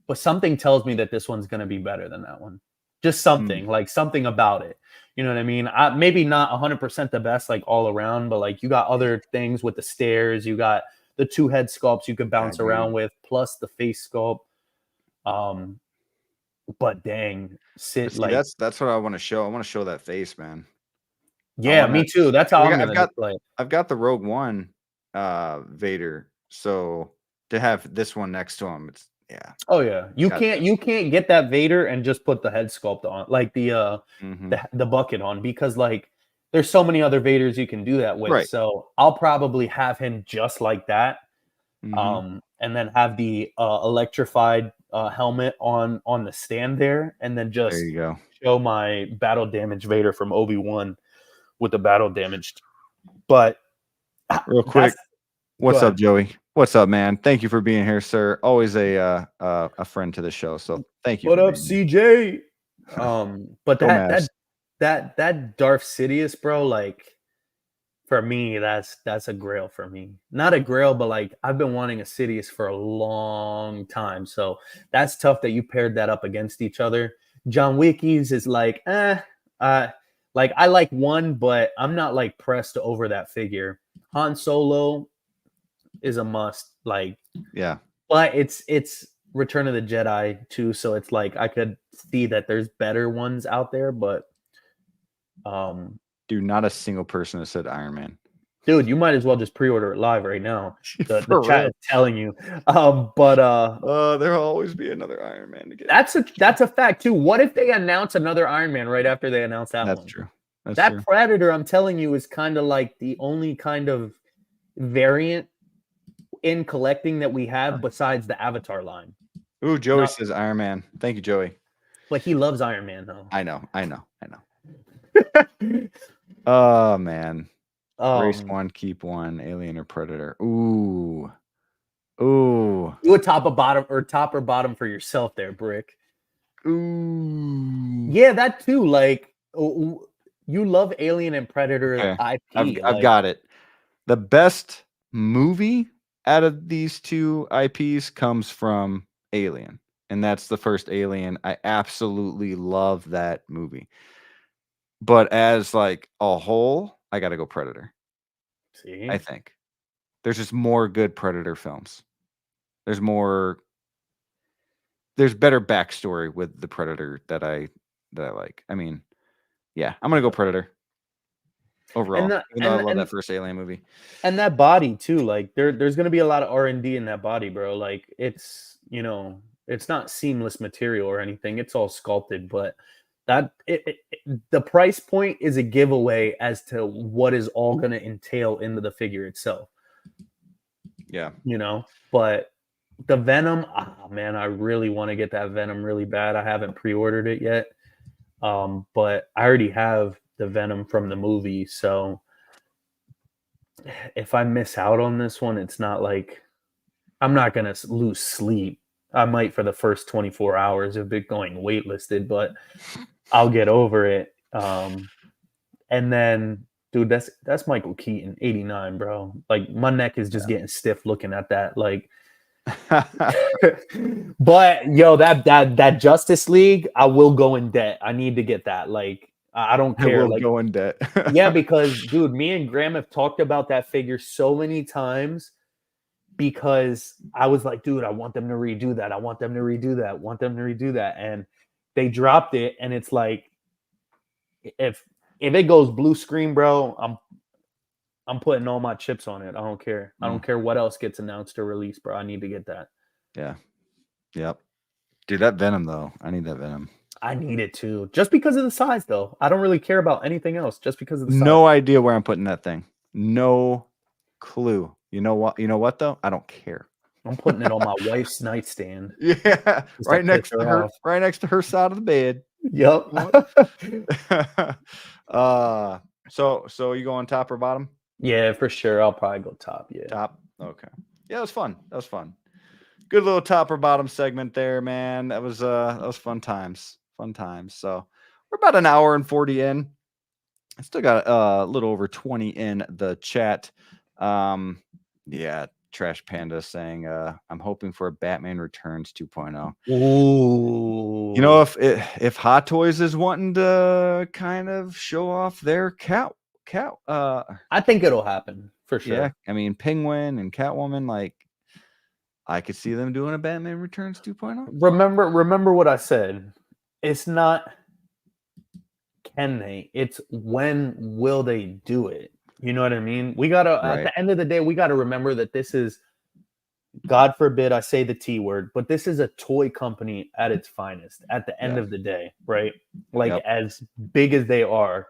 But something tells me that this one's gonna be better than that one. Just something, like something about it. You know what I mean? Maybe not 100% the best, like all around, but like you got other things with the stairs, you got the 2 head sculpts you could bounce around with, plus the face sculpt. But dang, that's what I want to show. I want to show that face, man. Yeah, me too. That's how I'm gonna display it. I've got the Rogue One Vader, so to have this one next to him, it's Oh yeah, you can't get that Vader and just put the head sculpt on, like the bucket on, because like there's so many other Vaders you can do that with. Right. So I'll probably have him just like that, and then have the electrified helmet on the stand there, and then just there you go. Show my battle damaged Vader from Obi-Wan with the battle damaged. But real quick, what's up, Joey? What's up, man? Thank you for being here, sir. Always a friend to the show. So thank you. What up, CJ? But that Darth Sidious, bro, like for me, that's a grail for me. Not a grail, but like I've been wanting a Sidious for a long time. So that's tough that you paired that up against each other. John Wicky's is like, like I like one, but I'm not like pressed over that figure. Han Solo is a must, like, yeah, but it's Return of the Jedi too, so it's like I could see that there's better ones out there, but dude, not a single person has said Iron Man. Dude, you might as well just pre-order it live right now. The chat is telling you. There'll always be another Iron Man to get. That's a fact too. What if they announce another Iron Man right after they announce that one? That's true. That Predator, I'm telling you, is kind of like the only kind of variant in collecting that we have besides the Avatar line. Ooh, Joey says Iron Man. Thank you, Joey. But he loves Iron Man though. I know. Oh man. Race one, keep one, Alien or Predator. Ooh. Ooh. Do a top or bottom for yourself there, Brick. Ooh. Yeah, that too. Like you love Alien and Predator Okay. IP. I've got it. The best movie out of these two IPs comes from Alien, and that's the first Alien. I absolutely love that movie. But as like a whole, I got to go Predator. See, I think there's just more good Predator films. There's better backstory with the Predator that I like. I mean, yeah, I'm gonna go Predator overall, even though I love that first Alien movie. And that body too. Like there's gonna be a lot of R&D in that body, bro. Like it's it's not seamless material or anything. It's all sculpted, but the price point is a giveaway as to what is all gonna entail into the figure itself. Yeah, but the Venom, man, I really want to get that Venom really bad. I haven't pre-ordered it yet, but I already have the Venom from the movie. So if I miss out on this one, it's not like I'm not gonna lose sleep. I might for the first 24 hours of it going waitlisted, but I'll get over it. And then, dude, that's Michael Keaton, 89, bro. Like my neck is just getting stiff looking at that. Like, but yo, that Justice League, I will go in debt. I need to get that. Like, I don't care. I will go in debt. Yeah, because dude, me and Graham have talked about that figure so many times. Because I was like, dude, I want them to redo that. I want them to redo that. Want them to redo that. And they dropped it, and it's like, if it goes blue screen, bro, I'm putting all my chips on it. I don't care. I don't care what else gets announced or released, bro. I need to get that. Yeah. Yep. Dude, that Venom though. I need that Venom. I need it too. Just because of the size, though. I don't really care about anything else. Just because of the size. No idea where I'm putting that thing. No clue. You know what? You know what though? I don't care. I'm putting it on my wife's nightstand. Yeah, right next to her. Right next to her side of the bed. Yep. So you going top or bottom? Yeah, for sure. I'll probably go top. Yeah. Top. Okay. Yeah, it was fun. That was fun. Good little top or bottom segment there, man. That was fun times. Fun times. So we're about an hour and 40 in. I still got a little over 20 in the chat. Yeah, Trash Panda saying, I'm hoping for a Batman Returns 2.0. Ooh. You know, if Hot Toys is wanting to kind of show off their cat, I think it'll happen for sure. Yeah, I mean, Penguin and Catwoman, like, I could see them doing a Batman Returns 2.0. Remember what I said. It's not can they, it's when will they do it? You know what I mean? We gotta at the end of the day, we gotta remember that this is, God forbid I say the T word, but this is a toy company at its finest at the end of the day, right? Like as big as they are,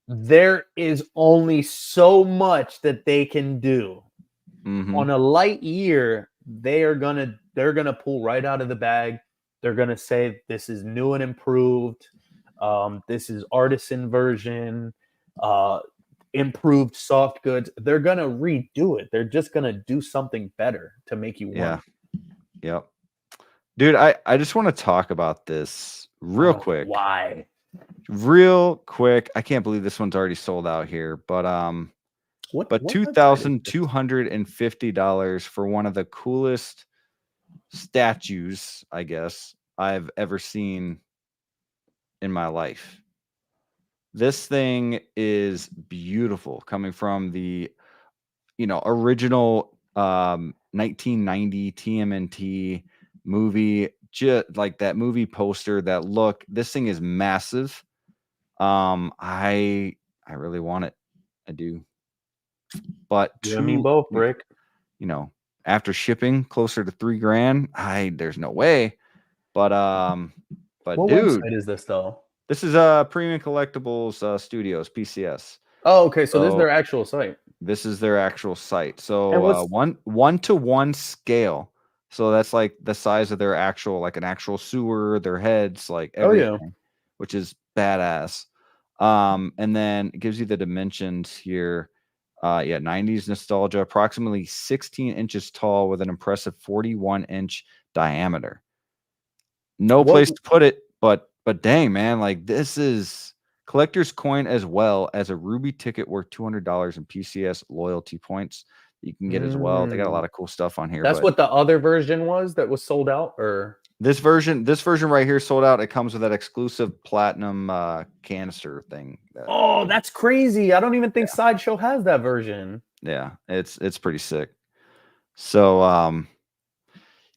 there is only so much that they can do. On a light year, they're gonna pull right out of the bag. They're gonna say this is new and improved. This is artisan version, improved soft goods. They're gonna redo it. They're just gonna do something better to make you want. Yep. Dude, I just want to talk about this real quick. Why? Real quick. I can't believe this one's already sold out here, but $2,250 for one of the coolest statues, I guess, I've ever seen in my life. This thing is beautiful, coming from the original 1990 TMNT movie, just like that movie poster, that look. This thing is massive. I really want it. I do. But you and me both, Rick. After shipping closer to $3,000, there's no way. But what dude, website is this though? This is Premium Collectibles Studios, PCS. Oh, okay. So this is their actual site. This is their actual site. So 1:1 scale. So that's like the size of their actual, like an actual sewer, their heads, like everything, which is badass. And then it gives you the dimensions here. 90s nostalgia, approximately 16 inches tall with an impressive 41-inch diameter. No place to put it, but dang, man, like this is collector's coin as well as a Ruby ticket worth $200 in PCS loyalty points you can get as well. They got a lot of cool stuff on here. That's what the other version was that was sold out, or this version right here sold out. It comes with that exclusive platinum canister thing. Oh, that's crazy. I don't even think Sideshow has that version. Yeah, it's pretty sick. So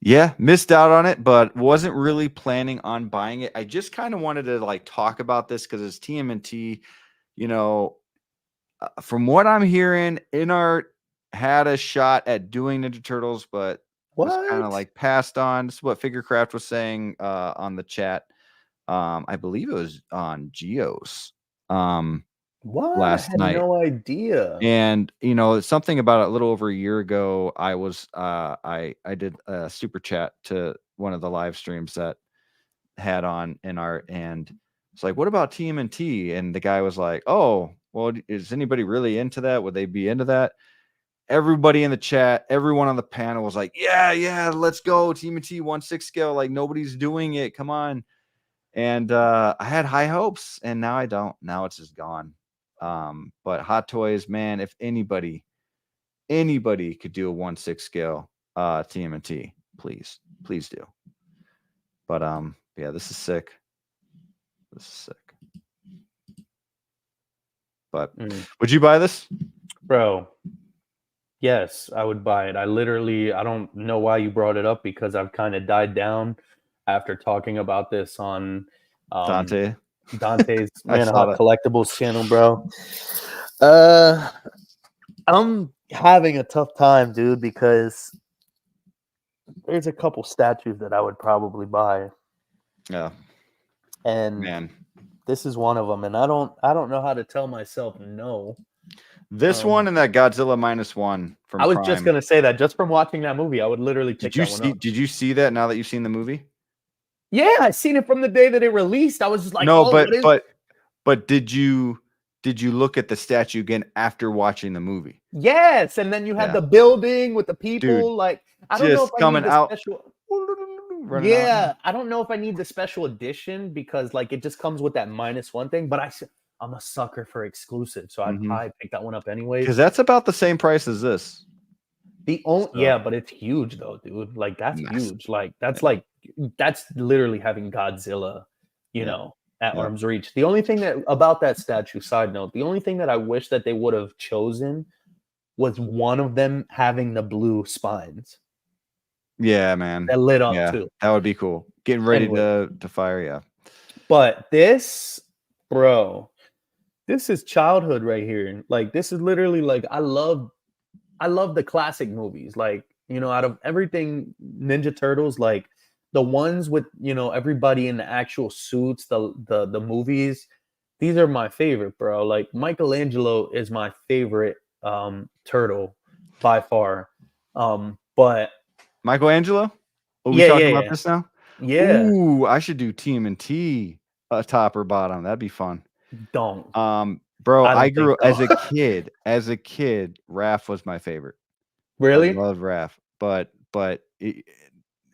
yeah, missed out on it, but wasn't really planning on buying it. I just kind of wanted to like talk about this because it's TMNT, you know, from what I'm hearing, Inart had a shot at doing Ninja Turtles, but was kind of like passed on. This is what Figurecraft was saying on the chat. I believe it was on Geo's last I had night. no idea. And you know, something about a little over a year ago, I was I did a super chat to one of the live streams that had on Inart, and it's like, what about TMNT? And the guy was like, oh, well, is anybody really into that? Would they be into that? Everybody in the chat, everyone on the panel was like, yeah, let's go. TMNT 1/6 scale. Like nobody's doing it. Come on. And I had high hopes, and now I don't. Now it's just gone. But Hot Toys, man, if anybody could do a 1/6 scale TMNT, please do. But yeah, this is sick. But would you buy this? Bro, yes, I would buy it. I don't know why you brought it up because I've kind of died down after talking about this on Dante's Man Hot Collectibles channel, bro. I'm having a tough time, dude, because there's a couple statues that I would probably buy. Yeah. And man, this is one of them, and I don't know how to tell myself no. This one and that Godzilla -1 from I was Prime. just gonna say that just from watching that movie, I would literally pick that one up. Did you see that now that you've seen the movie? Yeah, I seen it from the day that it released. I was just like, no, but did you look at the statue again after watching the movie? Yes, and then you had the building with the people. Dude, like, I don't know if coming I need out. Special... Yeah, I don't know if I need the special edition because like it just comes with that -1 thing. But I'm a sucker for exclusive, so I'd probably pick that one up anyway. Because that's about the same price as this. Yeah, but it's huge though, dude. Like that's huge. Like that's literally having Godzilla, you know, at arm's reach. The only thing that about that statue, side note, the only thing that I wish that they would have chosen was one of them having the blue spines. Yeah, man. That lit up too. That would be cool. Getting ready to fire, yeah. But this, bro, this is childhood right here. Like this is literally like I love the classic movies. Like, you know, out of everything Ninja Turtles, like the ones with, you know, everybody in the actual suits, the movies, these are my favorite, bro. Like Michelangelo is my favorite turtle by far. But Michelangelo? Are we talking about this now? Yeah. Ooh, I should do TMNT top or bottom. That'd be fun. Don't. Bro, I grew up as a kid. As a kid, Raph was my favorite. Really? I love Raph, but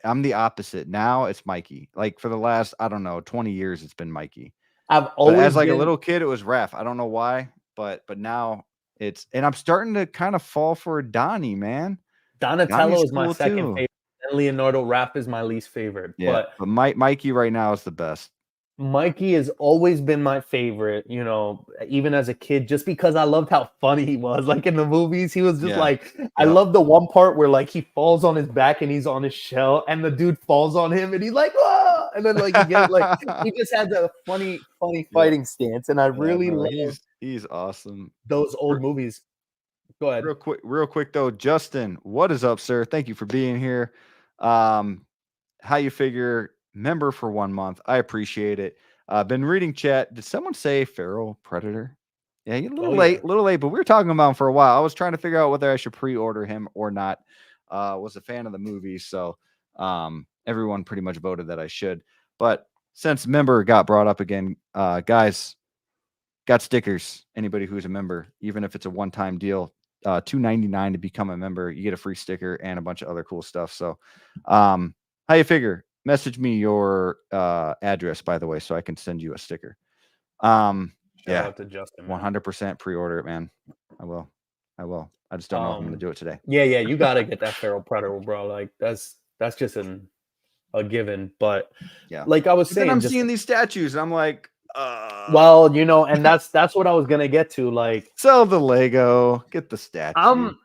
I'm the opposite. Now it's Mikey. Like for the last, I don't know, 20 years, it's been Mikey. I've always as like a little kid, it was Raph. I don't know why, but now it's, and I'm starting to kind of fall for Donnie, man. Donatello is my second favorite. And Leonardo Raph is my least favorite. Yeah, but Mikey right now is the best. Mikey has always been my favorite, you know, even as a kid, just because I loved how funny he was. Like in the movies, he was just like, I love the one part where like he falls on his back and he's on his shell and the dude falls on him and he's like, ah! And then like he gets like he just has a funny fighting stance. And I really love he's awesome. Those old movies. Go ahead. Real quick though, Justin, what is up, sir? Thank you for being here. How you figure member for 1 month? I appreciate it. Been reading chat. Did someone say feral predator? Yeah, a little late, but we were talking about him for a while. I was trying to figure out whether I should pre-order him or not. Was a fan of the movie, so everyone pretty much voted that I should. But since member got brought up again, guys, Got stickers. Anybody who's a member, even if it's a one-time deal, $2.99 to become a member. You get a free sticker and a bunch of other cool stuff. So, how you figure? Message me your address, by the way, so I can send you a sticker. Shout Yeah, out to Justin, man. 100% pre-order it, man. I will. I just don't know if I'm gonna do it today. Yeah, you gotta get that feral predator, bro. Like that's just a given. But Yeah, like I was saying, then I'm seeing these statues, and I'm like, well, you know, and that's what I was gonna get to. Like, sell the Lego, get the statue. I'm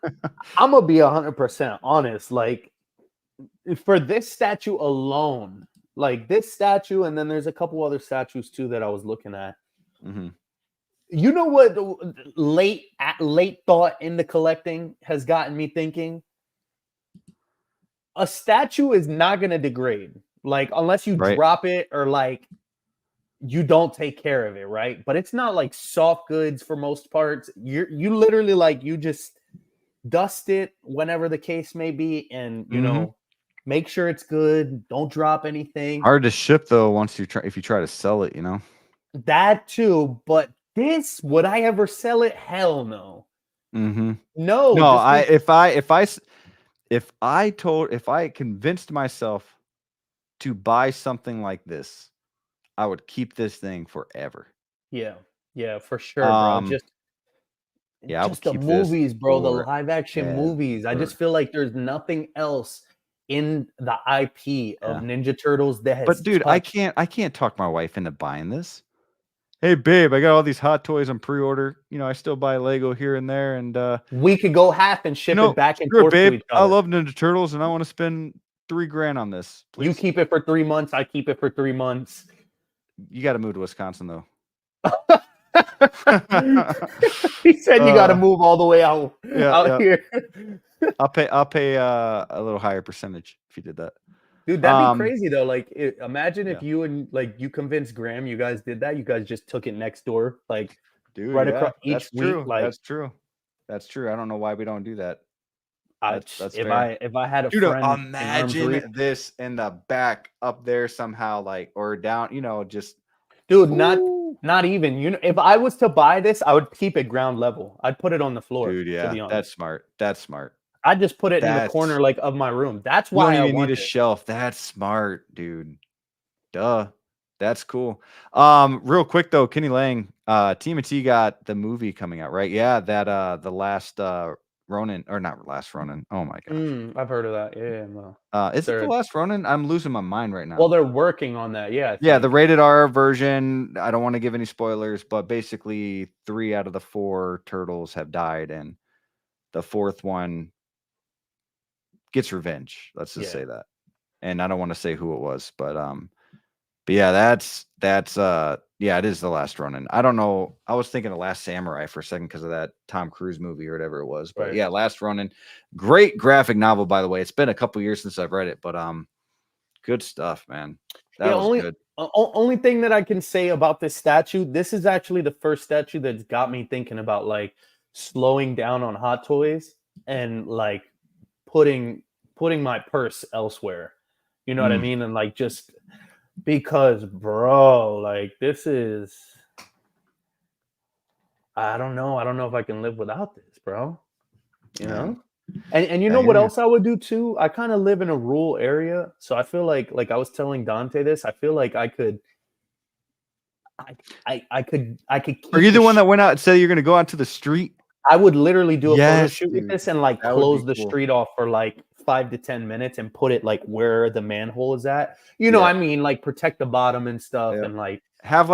gonna be 100% honest. Like, for this statue alone, like this statue, and then there's a couple other statues too that I was looking at. Mm-hmm. You know what? Late thought into collecting has gotten me thinking. A statue is not gonna degrade, like unless you drop it or like you don't take care of it, right? But it's not like soft goods for most parts. You literally like you just dust it whenever the case may be, and you know, make sure it's good. Don't drop anything. Hard to ship though once you try if you try to sell it, you know. That too, but this would I ever sell it? Hell no. Mm-hmm. No. If I convinced myself to buy something like this, I would keep this thing forever. Yeah, for sure, bro. Just the movies, bro. The live action movies. I just feel like there's nothing else in the IP of Ninja Turtles that has. But dude, I can't talk my wife into buying this. Hey babe, I got all these hot toys on pre-order. You know, I still buy Lego here and there, and we could go half and ship it back and forth to each other. I love Ninja Turtles, and I want to spend $3,000 on this. Please. You keep it for 3 months. I keep it for 3 months. You got to move to Wisconsin, though. He said you got to move all the way out here. I'll pay a little higher percentage if you did that. Dude, that'd be crazy though. Like, imagine if you and like you convinced Graham, you guys did that. You guys just took it next door, like, dude, right across each week. True. Like, that's true. I don't know why we don't do that. If I had a friend, imagine this in the back up there somehow, like, or down, you know, just dude, not even, you know, if I was to buy this, I would keep it ground level. I'd put it on the floor. Dude, yeah, to be honest. That's smart. I just put it in the corner like of my room. That's why you don't even need a shelf. That's smart, dude. Duh. That's cool. Real quick though, Kenny Lang, TMNT got the movie coming out, right? Yeah, that the last Ronin, or not last Ronin. Oh my gosh. I've heard of that. Yeah. No. Is it the last Ronin? I'm losing my mind right now. Well, they're working on that. Yeah. Yeah, the rated R version. I don't want to give any spoilers, but basically 3 out of the 4 turtles have died, and the 4th one gets revenge. Let's just say that. And I don't want to say who it was, but yeah, that's yeah, it is the last Ronin. I don't know. I was thinking of Last Samurai for a second because of that Tom Cruise movie or whatever it was. But yeah, Last Ronin. Great graphic novel, by the way. It's been a couple years since I've read it, but good stuff, man. That was good. Only thing that I can say about this statue, this is actually the first statue that's got me thinking about like slowing down on Hot Toys and like putting my purse elsewhere. You know what I mean? And like just because, bro, like this is, I don't know if I can live without this, bro. You know? And you know what else I would do too? I kind of live in a rural area, so I feel like I was telling Dante this, I feel like I could keep. Are you the one that went out and said you're gonna go out to the street? I would literally do a photo shoot with this and like that close the street off for like 5 to 10 minutes and put it like where the manhole is at. You know, I mean, like protect the bottom and stuff, and like have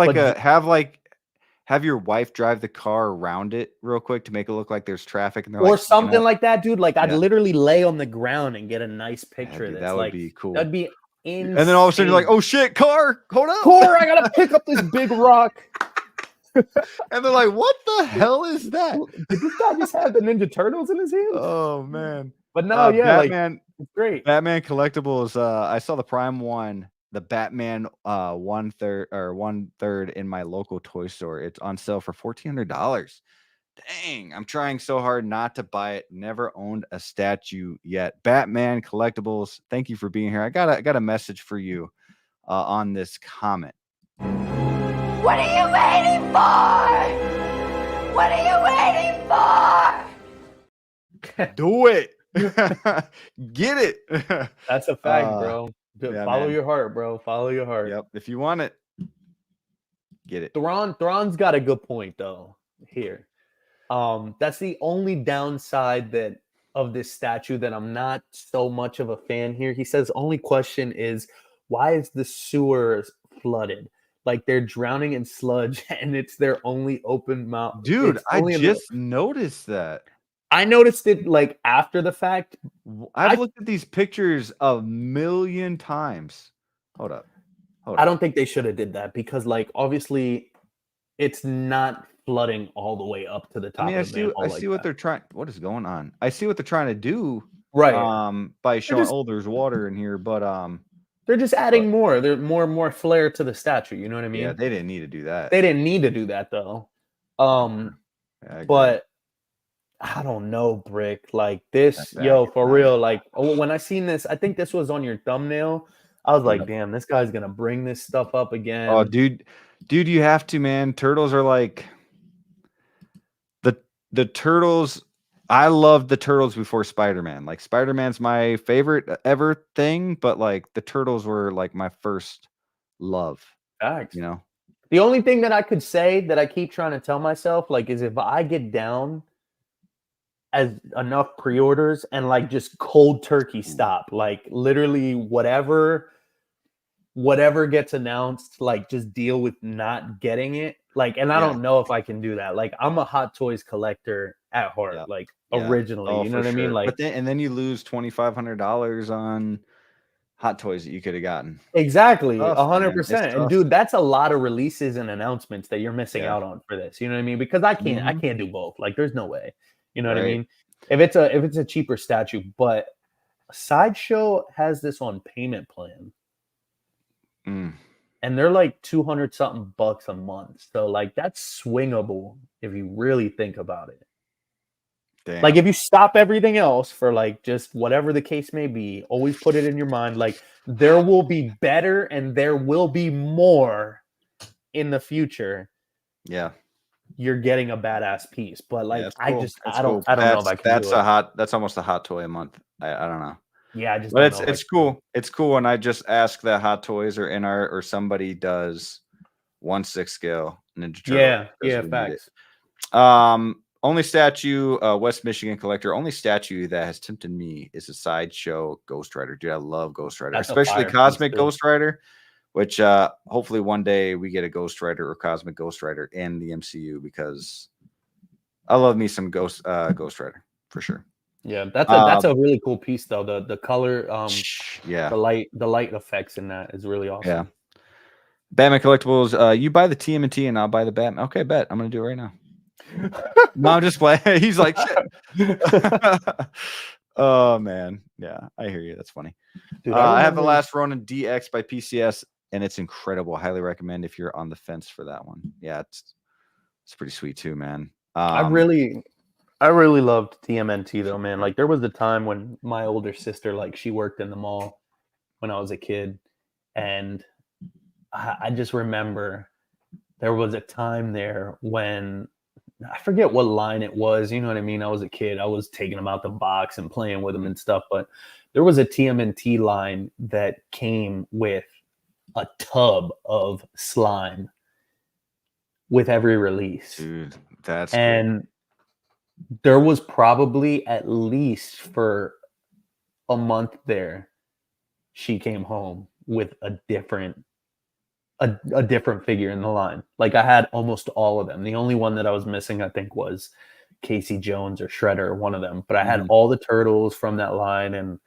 your wife drive the car around it real quick to make it look like there's traffic, and or something like that, dude. Like I'd literally lay on the ground and get a nice picture of this. That would be cool. That'd be insane. And then all of a sudden you're like, oh shit, car, hold up. Car, I gotta pick up this big rock. And they're like, what the hell is that? Did this guy just have the Ninja Turtles in his hand? Oh man. But no, Batman, like, it's great. Batman Collectibles. I saw the Prime one, the Batman 1/3 in my local toy store. It's on sale for $1,400. Dang, I'm trying so hard not to buy it. Never owned a statue yet. Batman Collectibles, thank you for being here. I got a message for you on this comment. What are you waiting for? What are you waiting for? Do it. Get it. That's a fact, bro. yeah, Follow man. your heart, bro. Follow your heart. Yep. If you want it, get it. Thrawn's got a good point though here. That's the only downside of this statue that I'm not so much of a fan here. He says only question is why is the sewers flooded? Like they're drowning in sludge and it's their only open mouth. Dude, I just noticed that. I noticed it like after the fact. I've looked at these pictures a million times. Hold up. I don't think they should have did that because like obviously it's not flooding all the way up to the top. I mean, I see what they're trying. What is going on? I see what they're trying to do. Right. By showing there's water in here, but they're just adding more. They're more and more flair to the statue. You know what I mean? Yeah, they didn't need to do that. They didn't need to do that though. But I don't know, Brick. Like this, for real. Like when I seen this, I think this was on your thumbnail. I was like, damn, this guy's gonna bring this stuff up again. Oh, dude, you have to, man. Turtles are like the turtles. I loved the turtles before Spider-Man. Like Spider-Man's my favorite ever thing, but like the turtles were like my first love. Facts. You know, the only thing that I could say that I keep trying to tell myself, like, is if I get down as enough pre-orders and like just cold turkey stop, like literally whatever gets announced, like just deal with not getting it. Like, and I don't know if I can do that. Like, I'm a Hot Toys collector at heart, like originally, you know what I mean? Like, but then you lose $2,500 on Hot Toys that you could have gotten. Exactly, 100%. And dude, that's a lot of releases and announcements that you're missing out on for this. You know what I mean? Because I can't do both. Like, there's no way. You know what I mean? If it's a cheaper statue, but Sideshow has this on payment plan. And they're like 200 something bucks a month. So like that's swingable if you really think about it. Damn. Like if you stop everything else for like just whatever the case may be, always put it in your mind like there will be better and there will be more in the future. Yeah. You're getting a badass piece. But like I don't know if I can that's almost a Hot Toy a month. I don't know. Yeah, I just but it's cool. It's cool when I just ask that Hot Toys or NR or somebody does 1/6 scale Ninja Turtle. Yeah, facts. Only statue, West Michigan collector. Only statue that has tempted me is a Sideshow Ghost Rider. Dude, I love Ghost Rider, especially Cosmic Ghost Rider. Which hopefully one day we get a Ghost Rider or Cosmic Ghost Rider in the MCU because I love me some Ghost Rider for sure. Yeah, that's a really cool piece though. The color, the light effects in that is really awesome. Yeah. Batman Collectibles, you buy the TMNT and I'll buy the Batman. Okay, bet. I'm gonna do it right now. No, I'm just playing. He's like, shit. Oh man, yeah, I hear you. That's funny. Dude, I have the Last Ronin DX by PCS, and it's incredible. Highly recommend if you're on the fence for that one. Yeah, it's pretty sweet too, man. I really loved TMNT though, man. Like there was a time when my older sister, like she worked in the mall when I was a kid, and I just remember there was a time there when I forget what line it was. You know what I mean? I was a kid. I was taking them out the box and playing with them and stuff. But there was a TMNT line that came with a tub of slime with every release. Dude, that's cool. There was probably at least for a month there, she came home with a different figure in the line. Like I had almost all of them. The only one that I was missing, I think, was Casey Jones or Shredder, one of them. But I had all the turtles from that line, and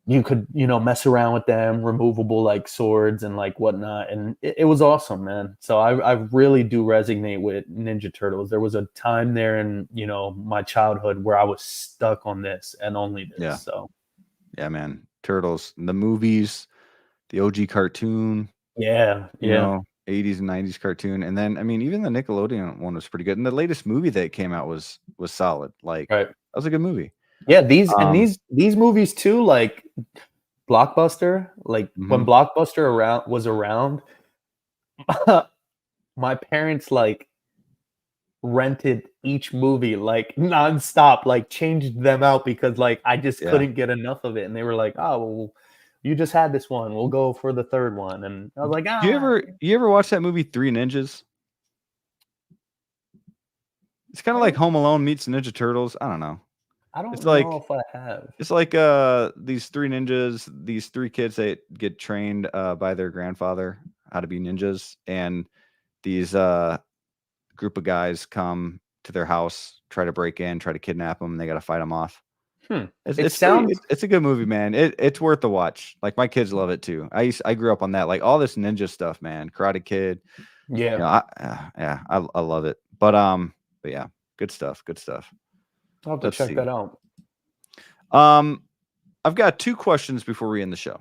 you could, mess around with them, removable like swords and like whatnot. And it was awesome, man. So I really do resonate with Ninja Turtles. There was a time there in, my childhood where I was stuck on this and only this. Yeah. So yeah, man. Turtles, the movies, the OG cartoon. Yeah. 80s and 90s cartoon. And then, I mean, even the Nickelodeon one was pretty good. And the latest movie that came out was solid. Like, that was a good movie. Yeah, these movies too, like Blockbuster, like when Blockbuster was around, my parents like rented each movie like nonstop, like changed them out because like I just Yeah. couldn't get enough of it. And they were like, "Oh, well, you just had this one. We'll go for the third one." And I was like, Do "Ah, you ever watch that movie Three Ninjas? It's kind of like Home Alone meets Ninja Turtles. I don't know. I don't It's know like if I have." it's like these three ninjas, these three kids that get trained by their grandfather how to be ninjas, and these group of guys come to their house, try to break in, try to kidnap them, and they got to fight them off. It's It it's pretty sounds it's a good movie, man. It's worth the watch. Like my kids love it too. I grew up on that, like all this ninja stuff, man. Karate Kid. yeah. You know, I love it. But yeah, good stuff. Good stuff. I'll have to Let's check see. that out. I've got 2 questions before we end the show.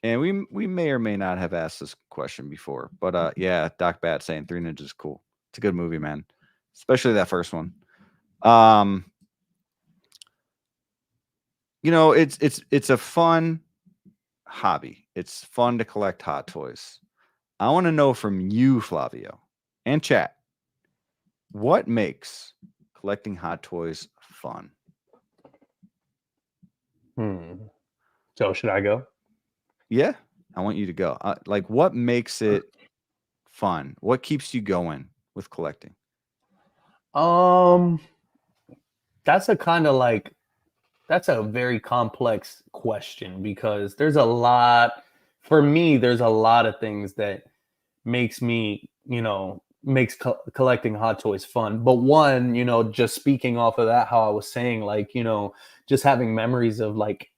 And we may or may not have asked this question before, but yeah, Doc Bat saying Three Ninjas is cool. It's a good movie, man. Especially that first one. You know, it's a fun hobby. It's fun to collect hot toys. I want to know from you, Flavio, and chat, what makes collecting hot toys fun? So should I go? Yeah, I want you to go. Like, what makes it fun? What keeps you going with collecting? That's a kind of like that's a very complex question because there's a lot for me, there's a lot of things that makes me, makes collecting hot toys fun. But one, just speaking off of that, how I was saying, like, just having memories of like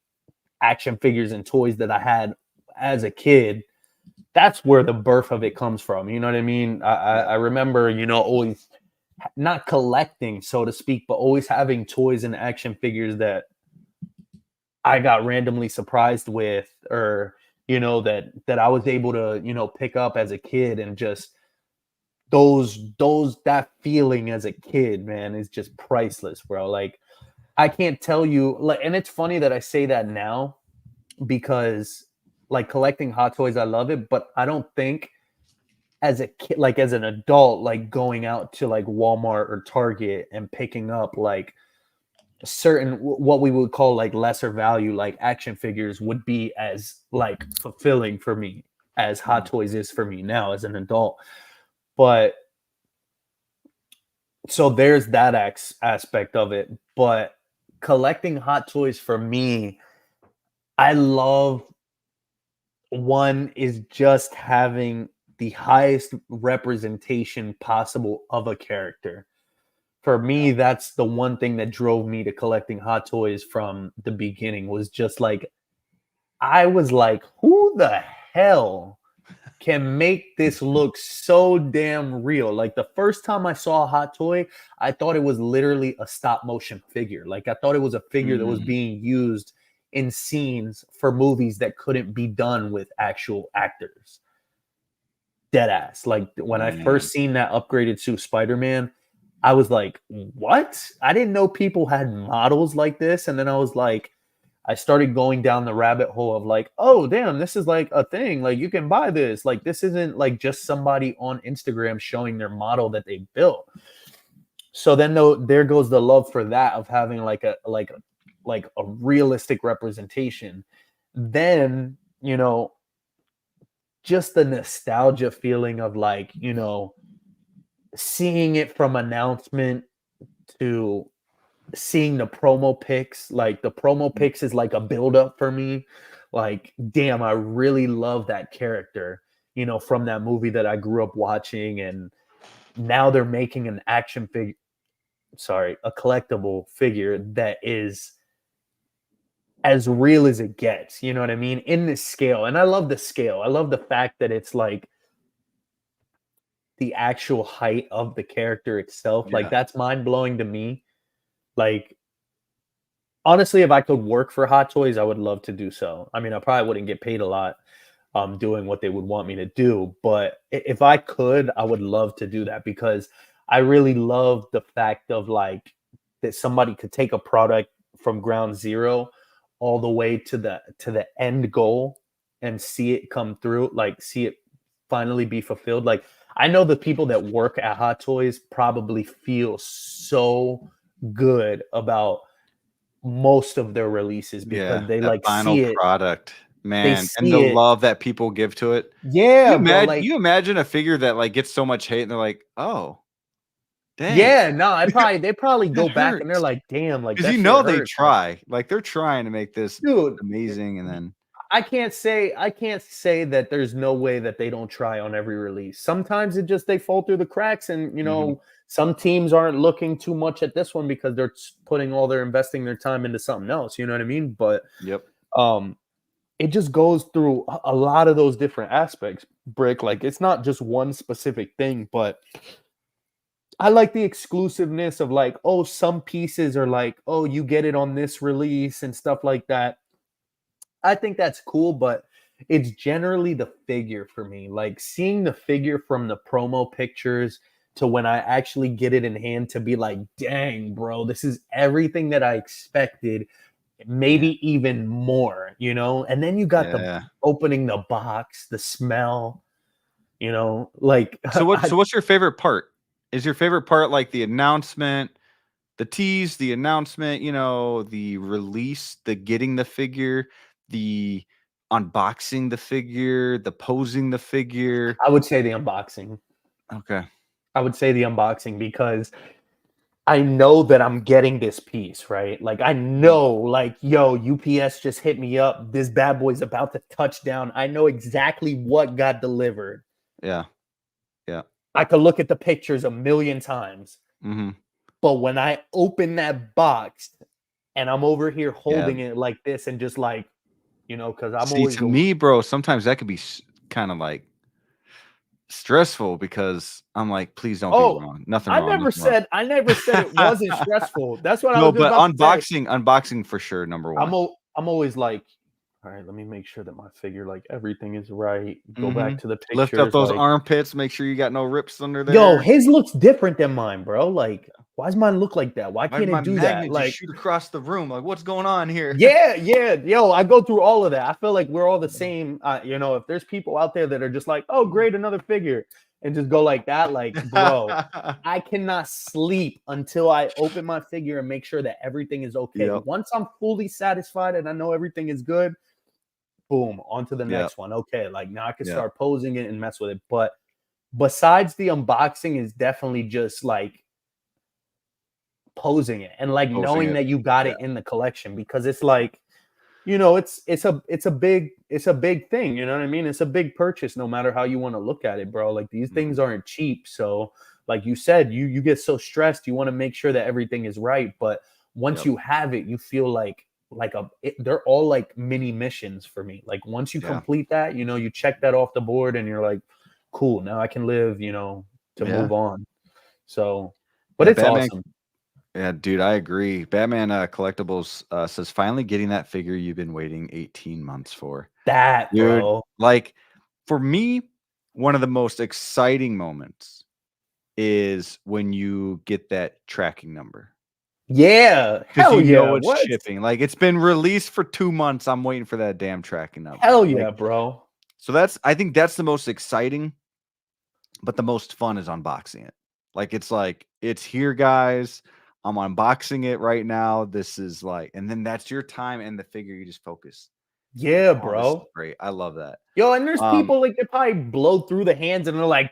action figures and toys that I had as a kid, that's where the birth of it comes from. You know what I mean? I remember, always not collecting, so to speak, but always having toys and action figures that I got randomly surprised with, or that I was able to pick up as a kid, and just that feeling as a kid, man, is just priceless, bro. Like I can't tell you, like, and it's funny that I say that now because like collecting hot toys, I love it, but I don't think as a kid, like as an adult, like going out to like Walmart or Target and picking up like certain what we would call like lesser value like action figures would be as like fulfilling for me as Hot Toys is for me now as an adult. But so there's that aspect of it. But collecting Hot Toys for me, I love, one is just having the highest representation possible of a character. For me, that's the one thing that drove me to collecting Hot Toys from the beginning, was just like, I was like, who the hell can make this look so damn real? Like the first time I saw a Hot Toy, I thought it was literally a stop motion figure. Like I thought it was a figure that was being used in scenes for movies that couldn't be done with actual actors. Dead ass. Like when I first seen that upgraded suit Spider-Man, I was like, what? I didn't know people had models like this. And then I was like, I started going down the rabbit hole of like, oh, damn, this is like a thing. Like you can buy this. Like this isn't like just somebody on Instagram showing their model that they built. So then there goes the love for that, of having like a realistic representation. Then, just the nostalgia feeling of like, seeing it from announcement to seeing the promo pics. Like the promo pics is like a buildup for me. Like, damn, I really love that character, from that movie that I grew up watching. And now they're making an action figure, a collectible figure that is as real as it gets, you know what I mean? In this scale. And I love the scale. I love the fact that it's like the actual height of the character itself. Like that's mind blowing to me. Like honestly, if I could work for Hot Toys, I would love to do so. I mean, I probably wouldn't get paid a lot doing what they would want me to do, but if I could, I would love to do that, because I really love the fact of like that somebody could take a product from ground zero all the way to the end goal and see it come through, like see it finally be fulfilled. Like I know the people that work at Hot Toys probably feel so good about most of their releases because they that like final see it. product, They man, and the see it. love that people give to it. Yeah, bro. Like, You imagine a figure that like gets so much hate, and they're like, "Oh, dang, yeah, no, they probably that go back and they're hurts," like, damn, like because that you shit know they hurts. Like, try, like they're trying to make this dude, amazing, and then I can't say that there's no way that they don't try on every release. Sometimes it just they fall through the cracks, and Mhm. some teams aren't looking too much at this one because they're putting all their investing their time into something else. You know what I mean? But Yep. um, it just goes through a lot of those different aspects. Brick, like it's not just one specific thing, but I like the exclusiveness of like, oh, some pieces are like, oh, you get it on this release and stuff like that. I think that's cool, but it's generally the figure for me. Like seeing the figure from the promo pictures to when I actually get it in hand to be like, dang, bro, this is everything that I expected, Yeah. maybe even more, And then you got the Yeah. opening the box, the smell, like So what's your favorite part? Is your favorite part like the announcement, the tease, the announcement, the release, the getting the figure, the unboxing the figure, the posing the figure? I would say the unboxing. Okay. I would say the unboxing because I know that I'm getting this piece, right? Like I Mhm. know, like, yo, UPS just hit me up. This bad boy's about to touch down. I know exactly what got delivered. Yeah. Yeah. I could look at the pictures a million times. Mhm. But when I open that box and I'm over here Yeah. holding it like this and just like, because I'm See, always to me, bro, sometimes that could be kind of like stressful because I'm like, please don't be oh, wrong. Nothing wrong. Nothing I never said it wrong. wasn't stressful. That's what I No, was just but about to say. unboxing for sure, number one. I'm always like, all right, let me make sure that my figure, like everything is right. Go back Mhm. to the Lift up pictures, those like, armpits, make sure you got no rips under yo, there. his looks different than mine, bro. Like, why does mine look like that? Why Why did can't my it do that? magnet just Like, shoot across the room? Like, what's going on here? yeah, yo, I go through all of that. I feel like we're all the same. If there's people out there that are just like, oh, great, another figure, and just go like that, like, bro, I cannot sleep until I open my figure and make sure that everything is okay. Yep. Once I'm fully satisfied and I know everything is good, boom, on to the Yep. next one. Okay, like now I can Yep. start posing it and mess with it. But besides the unboxing is definitely just like posing it and like Posting knowing it. that you got Yeah. it in the collection because it's like, it's a big thing, you know what I mean? It's a big purchase no matter how you want to look at it, bro. Like these things Mhm. aren't cheap. So like you said, you get so stressed, you want to make sure that everything is right, but once Yep. you have it, you feel like they're all like mini missions for me. Like once you Yeah. complete that, you check that off the board and you're like, cool, now I can live, to Yeah. move on. So, but Yeah. it's Batman. awesome. Yeah, dude, I agree. Batman Collectibles says finally getting that figure you've been waiting 18 months for. That, Dude, bro. like for me, one of the most exciting moments is when you get that tracking number. Yeah. Because Hell you know yeah. it's What? shipping. Like it's been released for 2 months. I'm waiting for that damn tracking number. Hell Like, yeah, bro. so I think that's the most exciting, but the most fun is unboxing it. Like it's here, guys. I'm unboxing it right now. This is like, and then that's your time and the figure. You just focus. Yeah, Oh, this is bro. great. I love that. Yo, and there's Um, people like they probably blow through the hands and they're like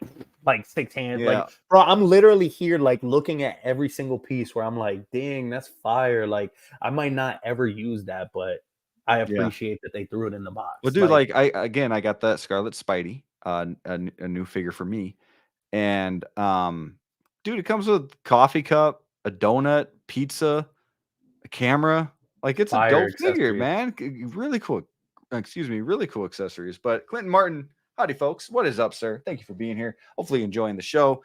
6 hands. yeah, Like, bro, I'm literally here like looking at every single piece where I'm like, dang, that's fire. Like, I might not ever use that, but I yeah. appreciate that they threw it in the Well, box. dude, Like, like I got that Scarlet Spidey, a new figure for me, and dude, it comes with coffee cup, a donut, pizza, a camera. Like it's a fire dope figure, accessories. man. Really cool. Excuse me, really cool accessories. But Clinton Martin, howdy, folks. What is up, sir? Thank you for being here. Hopefully, enjoying the show.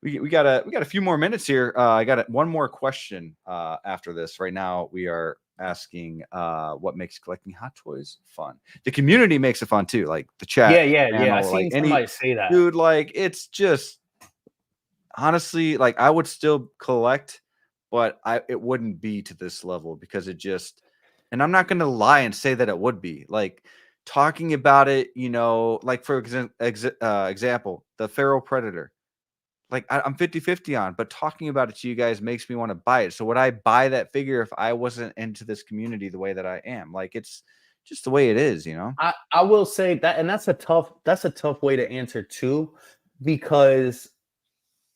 We got a few more minutes here. I got one more question after this. Right now, we are asking what makes collecting Hot Toys fun. The community makes it fun too, like the chat Yeah. I panel, like seen any somebody say that. dude. Like it's just honestly, like I would still collect, but it wouldn't be to this level because it just. And I'm not going to lie and say that it would be like talking about it. Like for example, the feral predator. Like I'm 50-50 on, but talking about it to you guys makes me want to buy it. So would I buy that figure if I wasn't into this community the way that I am? Like it's just the way it is, you know? I will say that, and that's a tough way to answer too, because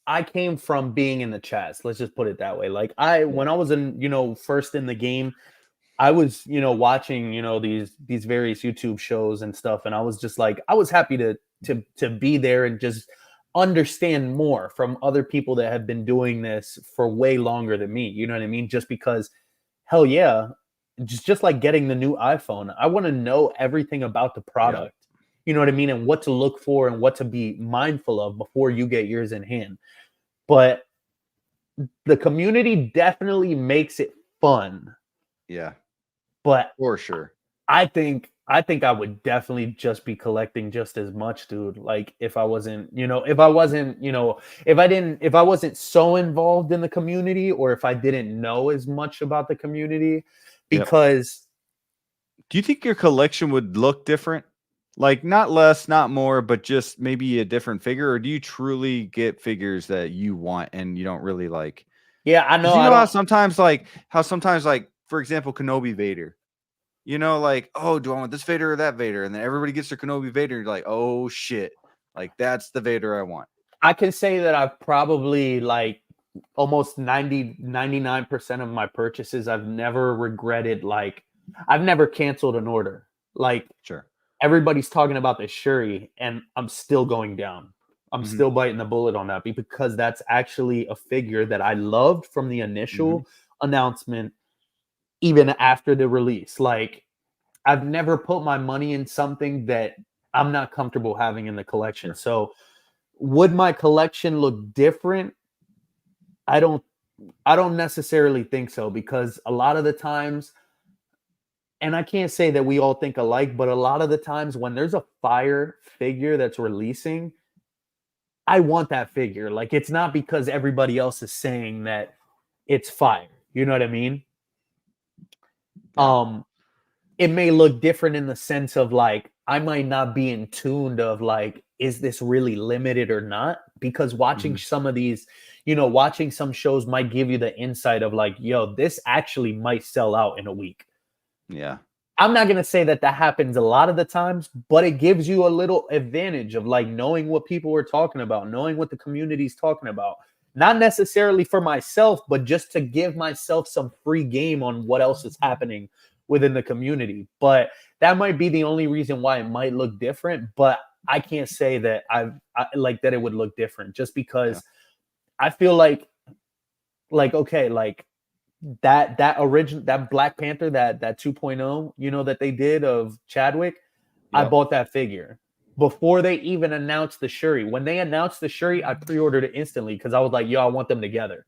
I came from being in the chats. Let's just put it that way. Like when I was first in the game, I was, watching, these various YouTube shows and stuff, and I was just like, I was happy to be there and just understand more from other people that have been doing this for way longer than me. You know what I mean? Just because, hell yeah, just like getting the new iPhone, I want to know everything about the product. Yeah. You know what I mean? And what to look for and what to be mindful of before you get yours in hand. But the community definitely makes it fun. Yeah. But for sure. I think I would definitely just be collecting just as much, dude. Like if I wasn't so involved in the community, or if I didn't know as much about the community, because do you think your collection would look different? Like not less, not more, but just maybe a different figure? Or do you truly get figures that you want and you don't really like? Yeah, I know. You know how sometimes, for example, Kenobi Vader. You know, like, oh, do I want this Vader or that Vader? And then everybody gets their Kenobi Vader. And you're like, oh shit, like that's the Vader I want. I can say that I've probably like almost 99% of my purchases, I've never regretted. Like I've never canceled an order. Like sure. Everybody's talking about the Shuri, and I'm still going down. I'm still biting the bullet on that because that's actually a figure that I loved from the initial announcement, even after the release. Like, I've never put my money in something that I'm not comfortable having in the collection. Sure. So, would my collection look different? I don't necessarily think so, because a lot of the times, and I can't say that we all think alike, but a lot of the times when there's a fire figure that's releasing, I want that figure. Like, it's not because everybody else is saying that it's fire. You know what I mean? Yeah. It may look different in the sense of like, I might not be in tune of like, is this really limited or not? Because watching some of these, watching some shows might give you the insight of like, yo, this actually might sell out in a week. Yeah. I'm not going to say that happens a lot of the times, but it gives you a little advantage of like knowing what people are talking about, knowing what the community is talking about. Not necessarily for myself, but just to give myself some free game on what else is happening within the community. But that might be the only reason why it might look different. But I can't say that I like that it would look different, just because I feel like okay, like that original, that Black Panther, that 2.0, that they did of Chadwick, I bought that figure before they even announced the Shuri. When they announced the Shuri, I pre-ordered it instantly because I was like, yo, I want them together.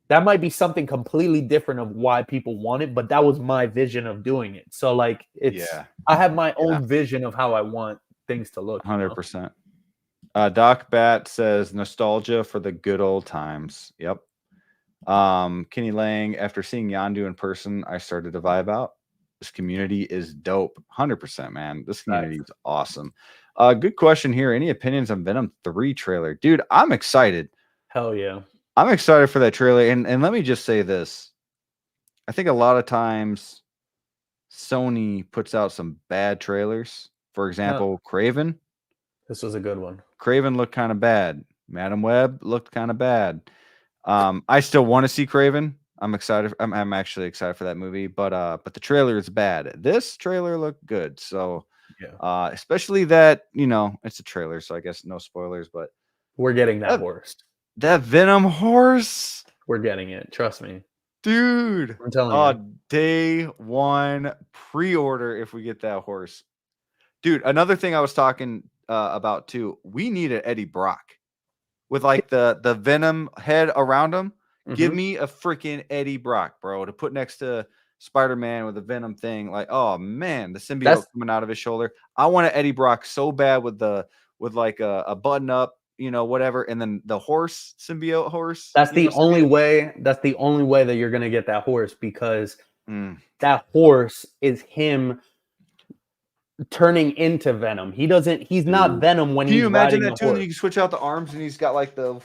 That might be something completely different of why people want it, but that was my vision of doing it. So like, I have my own vision of how I want things to look. 100%. Doc Bat says nostalgia for the good old times. Yep. Kenny Lang, after seeing Yondu in person, I started to vibe out. This community is dope. 100%, man. This community is awesome. Good question here. Any opinions on Venom 3 trailer? Dude, I'm excited. Hell yeah. I'm excited for that trailer. And let me just say this. I think a lot of times Sony puts out some bad trailers. For example, Kraven. This was a good one. Kraven looked kind of bad. Madam Web looked kind of bad. I still want to see Kraven. I'm excited. I'm actually excited for that movie, but the trailer is bad. This trailer looked good. So especially that, it's a trailer, so I guess no spoilers, but we're getting that horse. That Venom horse. We're getting it. Trust me. Dude. I'm telling you. Day one pre-order if we get that horse. Dude, another thing I was talking about too, we need an Eddie Brock with like the Venom head around him. Give me a freaking Eddie Brock, bro, to put next to Spider-Man with the Venom thing. Like, oh man, the symbiote coming out of his shoulder. I want an Eddie Brock so bad with like a button up, whatever, and then the horse, symbiote horse. That's the only way. That's the only way that you're gonna get that horse, because that horse is him turning into Venom. He's not Venom when Can he's you imagine riding that a too? And then horse. you can switch out the arms, and he's got like the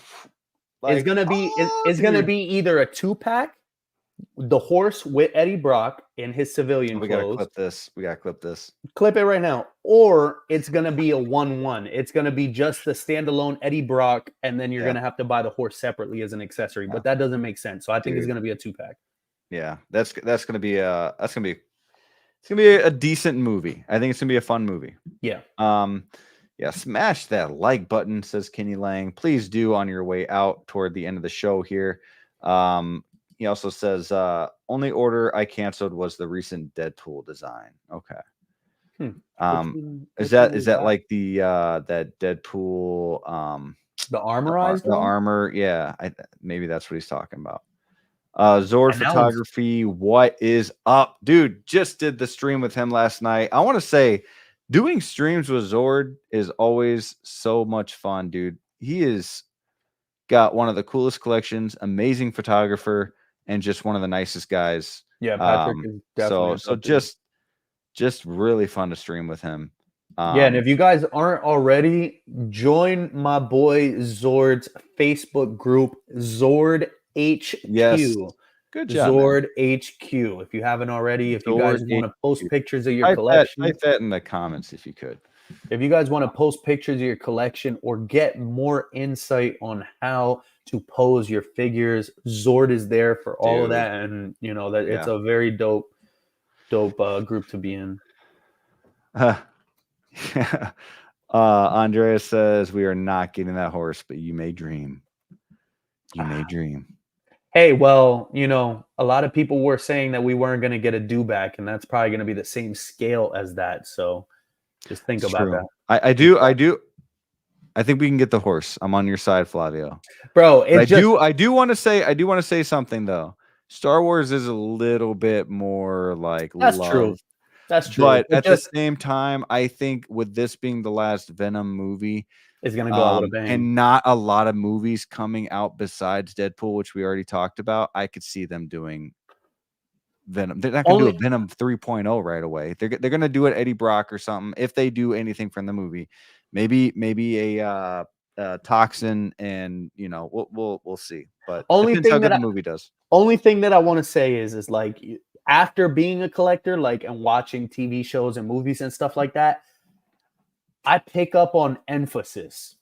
It's gonna be it's gonna dude. be either a 2-pack, the horse with Eddie Brock in his civilian We gotta clothes. clip this. We gotta clip this. Clip it right now. Or it's gonna be a 1-1. It's gonna be just the standalone Eddie Brock, and then you're gonna have to buy the horse separately as an accessory. But that doesn't make sense. So I think it's gonna be a 2-pack. Yeah, that's gonna be it's gonna be a decent movie. I think it's gonna be a fun movie. Yeah. Yeah, smash that like button, says Kenny Lang. Please do on your way out toward the end of the show here. He also says, only order I canceled was the recent Deadpool design. Okay. Is that like the that Deadpool the armorized the one? armor? Yeah, maybe that's what he's talking about. Zord Photography, what is up, dude? Just did the stream with him last night. I want to say doing streams with Zord is always so much fun, dude. He is got one of the coolest collections, amazing photographer, and just one of the nicest guys. Yeah, Patrick is definitely so just really fun to stream with him. Yeah, and if you guys aren't already, join my boy Zord's Facebook group, Zord HQ. Yes. Good job, Zord HQ. If you haven't already, if you guys want to post pictures of your collection, type that in the comments if you could. If you guys want to post pictures of your collection or get more insight on how to pose your figures, Zord is there for all of that, and you know that it's a very dope group to be in. Andrea says we are not getting that horse, but you may dream. You may dream. Hey, well, you know, a lot of people were saying that we weren't going to get a do-back, and that's probably going to be the same scale as that. So just think about that. I think we can get the horse. I'm on your side, Flavio. Bro, I do want to say something though. Star Wars is a little bit more like That's true. That's true. But at the same time, I think with this being the last Venom movie, it's gonna go out with a bang. And not a lot of movies coming out besides Deadpool, which we already talked about. I could see them doing Venom. They're not gonna do a Venom 3.0 right away. They're gonna do it Eddie Brock or something. If they do anything from the movie, maybe a Toxin, and you know we'll see. But only thing that the movie does. Only thing that I want to say is like, after being a collector, like, and watching TV shows and movies and stuff like that, I pick up on emphasis.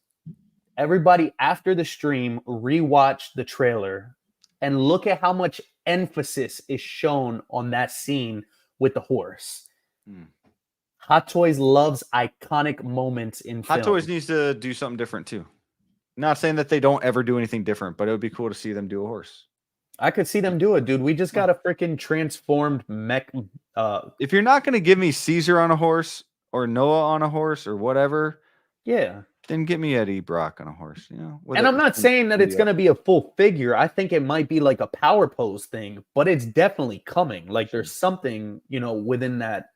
Everybody after the stream, rewatch the trailer and look at how much emphasis is shown on that scene with the horse. Hot Toys loves iconic moments in film. Hot Toys needs to do something different too. Not saying that they don't ever do anything different, but it would be cool to see them do a horse. I could see them do it, dude. We just got a freaking transformed mech. If you're not going to give me Caesar on a horse or Noah on a horse or whatever, then get me Eddie Brock on a horse. You know, and I'm not saying that it's going to be a full figure. I think it might be like a power pose thing, but it's definitely coming. Like, there's something, you know, within that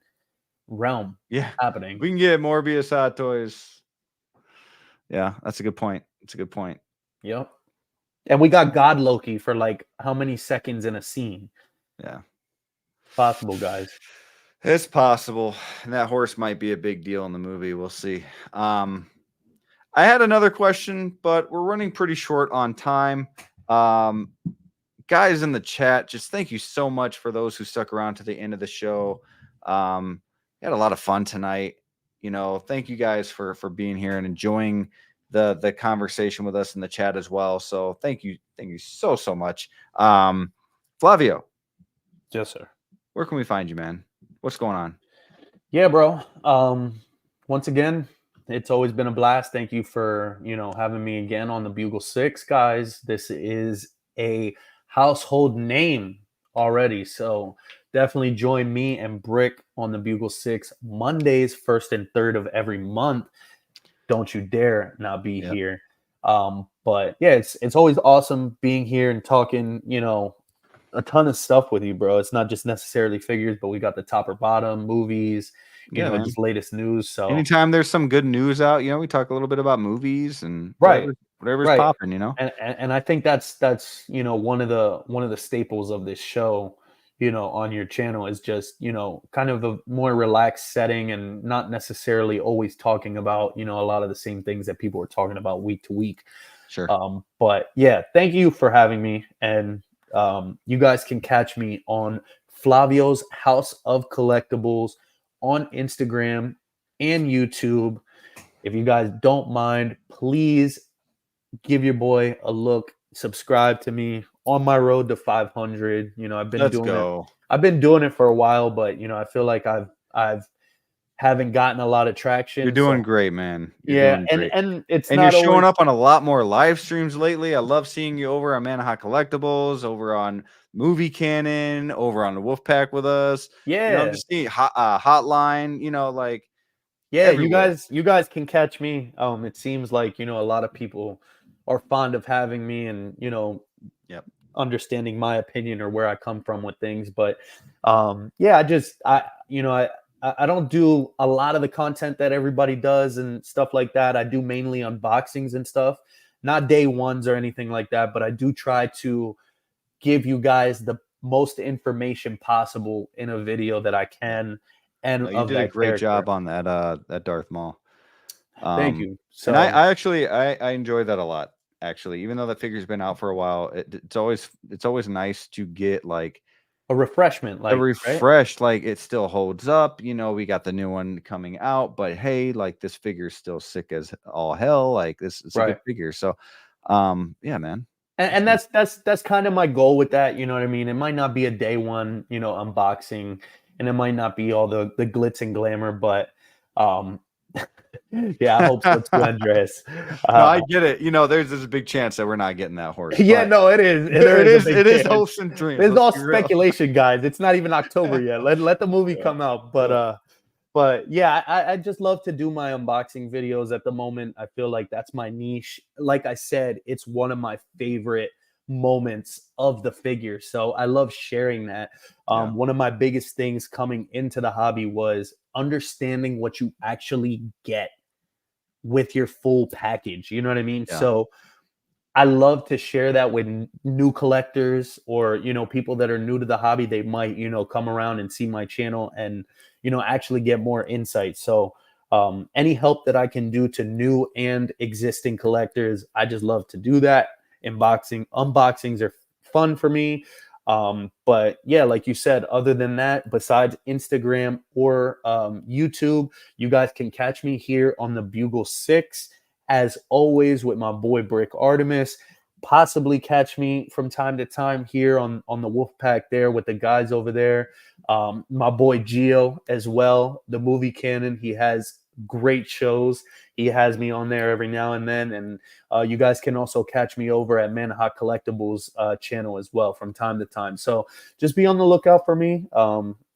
realm happening. We can get Morbius Hot Toys. Yeah, that's a good point. It's a good point. Yep. And we got God Loki for like how many seconds in a scene? Yeah. Possible, guys. It's possible. And that horse might be a big deal in the movie. We'll see. I had another question, but we're running pretty short on time. Guys in the chat, just thank you so much for those who stuck around to the end of the show. We had a lot of fun tonight. You know, thank you guys for being here and enjoying the conversation with us in the chat as well. So thank you so much. Flavio. Yes, sir. Where can we find you, man? What's going on? Yeah, bro. Once again, it's always been a blast. Thank you for, you know, having me again on the Bugle 6, guys. This is a household name already. So definitely join me and Brick on the Bugle 6 Mondays, 1st and 3rd of every month. Don't you dare not be here. But yeah, it's always awesome being here and talking, you know, a ton of stuff with you, bro. It's not just necessarily figures, but we got the top or bottom, movies, you know, just latest news. So anytime there's some good news out, you know, we talk a little bit about movies and whatever's popping, you know. And I think that's you know, one of the staples of this show. on your channel is just, kind of a more relaxed setting and not necessarily always talking about, a lot of the same things that people are talking about week to week. Sure. But yeah, thank you for having me. And you guys can catch me on Flavio's House of Collectibles on Instagram and YouTube. If you guys don't mind, please give your boy a look. Subscribe to me on my road to 500. I've been Let's doing go. it. I've been doing it for a while, but I feel like I've haven't gotten a lot of traction. You're doing great, man. You're doing great. And it's and not you're showing always, up on a lot more live streams lately. I love seeing you over on Manaha Collectibles, over on Movie Cannon, over on the Wolfpack with us. yeah. I'm just seeing Hotline. Like Yeah, everywhere. you guys can catch me. It seems like, a lot of people are fond of having me and, Yep. understanding my opinion or where I come from with things. But yeah, I don't do a lot of the content that everybody does and stuff like that. I do mainly unboxings and stuff, not day ones or anything like that, but I do try to give you guys the most information possible in a video that I can and No, you of did a that great character. job on that Darth Maul. Thank you. And I actually I enjoy that a lot. Actually, even though that figure's been out for a while, it's always nice to get like a refreshment, a right? refresh. Like it still holds up. We got the new one coming out, but hey, like this figure's still sick as all hell. Like this is a good figure. So, yeah, man. And that's kind of my goal with that. You know what I mean? It might not be a day one, unboxing, and it might not be all the glitz and glamour, but yeah, I hope so too, Andres. No, I get it. There's this big chance that we're not getting that horse. Yeah, no, it is. It is hopes and dreams. It's all speculation, guys. It's not even October yet. Let the movie come out. But yeah, I just love to do my unboxing videos at the moment. I feel like that's my niche. Like I said, it's one of my favorite moments of the figure. So I love sharing that. One of my biggest things coming into the hobby was understanding what you actually get with your full package. You know what I mean? Yeah. So I love to share that with new collectors or, people that are new to the hobby. They might, come around and see my channel and, actually get more insight. So any help that I can do to new and existing collectors, I just love to do that. Unboxings are fun for me. But yeah, like you said, other than that, besides Instagram or YouTube, you guys can catch me here on the Bugle 6. As always, with my boy Brick Artemis, possibly catch me from time to time here on the Wolfpack there with the guys over there. My boy Gio as well, the Movie Canon. He has great shows. He has me on there every now and then. And you guys can also catch me over at Manaha Collectibles channel as well from time to time. So just be on the lookout for me.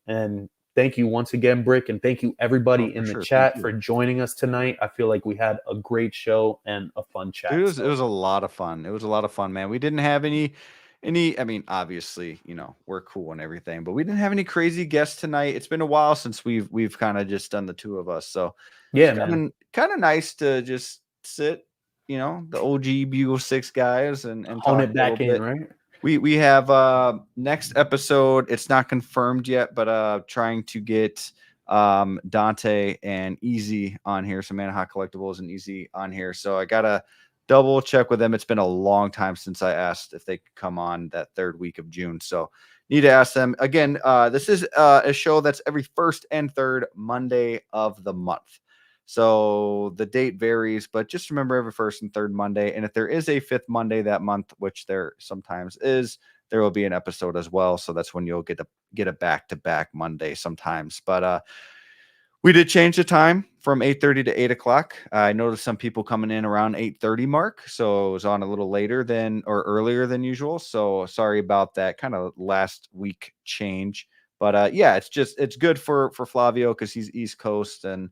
And thank you once again, Brick, and thank you everybody in the chat for joining us tonight. I feel like we had a great show and a fun chat. It was a lot of fun. It was a lot of fun, man. We didn't have any. I mean, obviously, we're cool and everything, but we didn't have any crazy guests tonight. It's been a while since we've kind of just done the two of us. So yeah, man, kind of nice to just sit, the OG Bugle 6 guys and hone talk it back a little in, bit. right? We have next episode. It's not confirmed yet, but trying to get Dante and Easy on here. So Manaha Collectibles and Easy on here. So I gotta double check with them. It's been a long time since I asked if they could come on that third week of June. So need to ask them again. This is a show that's every first and third Monday of the month. So the date varies, but just remember every first and third Monday. And if there is a fifth Monday that month, which there sometimes is, there will be an episode as well. So that's when you'll get a back-to-back Monday sometimes. But we did change the time from 8:30 to 8 o'clock. I noticed some people coming in around 8:30 mark. So it was on a little later than or earlier than usual. So sorry about that kind of last week change. But yeah, it's good for Flavio because he's East Coast and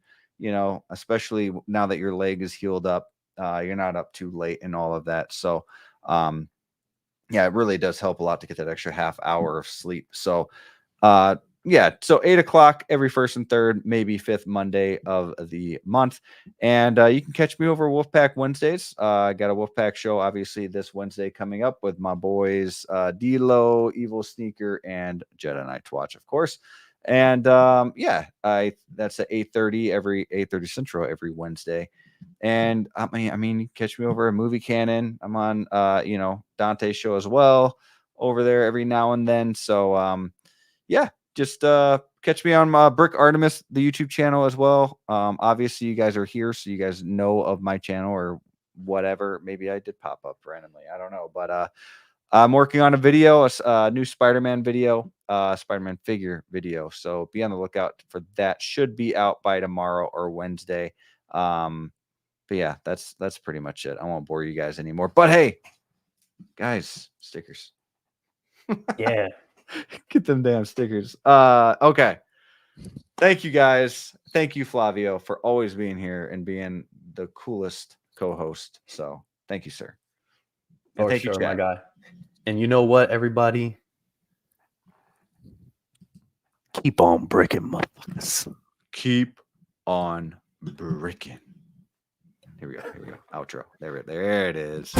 especially now that your leg is healed up, you're not up too late and all of that. So, yeah, it really does help a lot to get that extra half hour of sleep. So, yeah, so 8 o'clock every first and third, maybe fifth Monday of the month. And you can catch me over Wolfpack Wednesdays. I got a Wolfpack show, obviously, this Wednesday coming up with my boys D-Lo, Evil Sneaker, and Jedi Knight to watch, of course. And yeah, that's at 8:30 Central every Wednesday. And I mean, you can catch me over at Movie Canon. I'm on Dante's show as well over there every now and then. So yeah, just catch me on Brick Artemis, the YouTube channel as well. Obviously you guys are here, so you guys know of my channel or whatever. Maybe I did pop up randomly, I don't know, but I'm working on a video, a new Spider-Man video, Spider-Man figure video. So be on the lookout for that. Should be out by tomorrow or Wednesday. But yeah, that's pretty much it. I won't bore you guys anymore. But hey, guys, stickers. Yeah. Get them damn stickers. Okay. Thank you guys. Thank you, Flavio, for always being here and being the coolest co-host. So thank you, sir. And For sure, my guy. And you know what, everybody? Keep on bricking, motherfuckers. Keep on bricking. Here we go. Outro. There it is.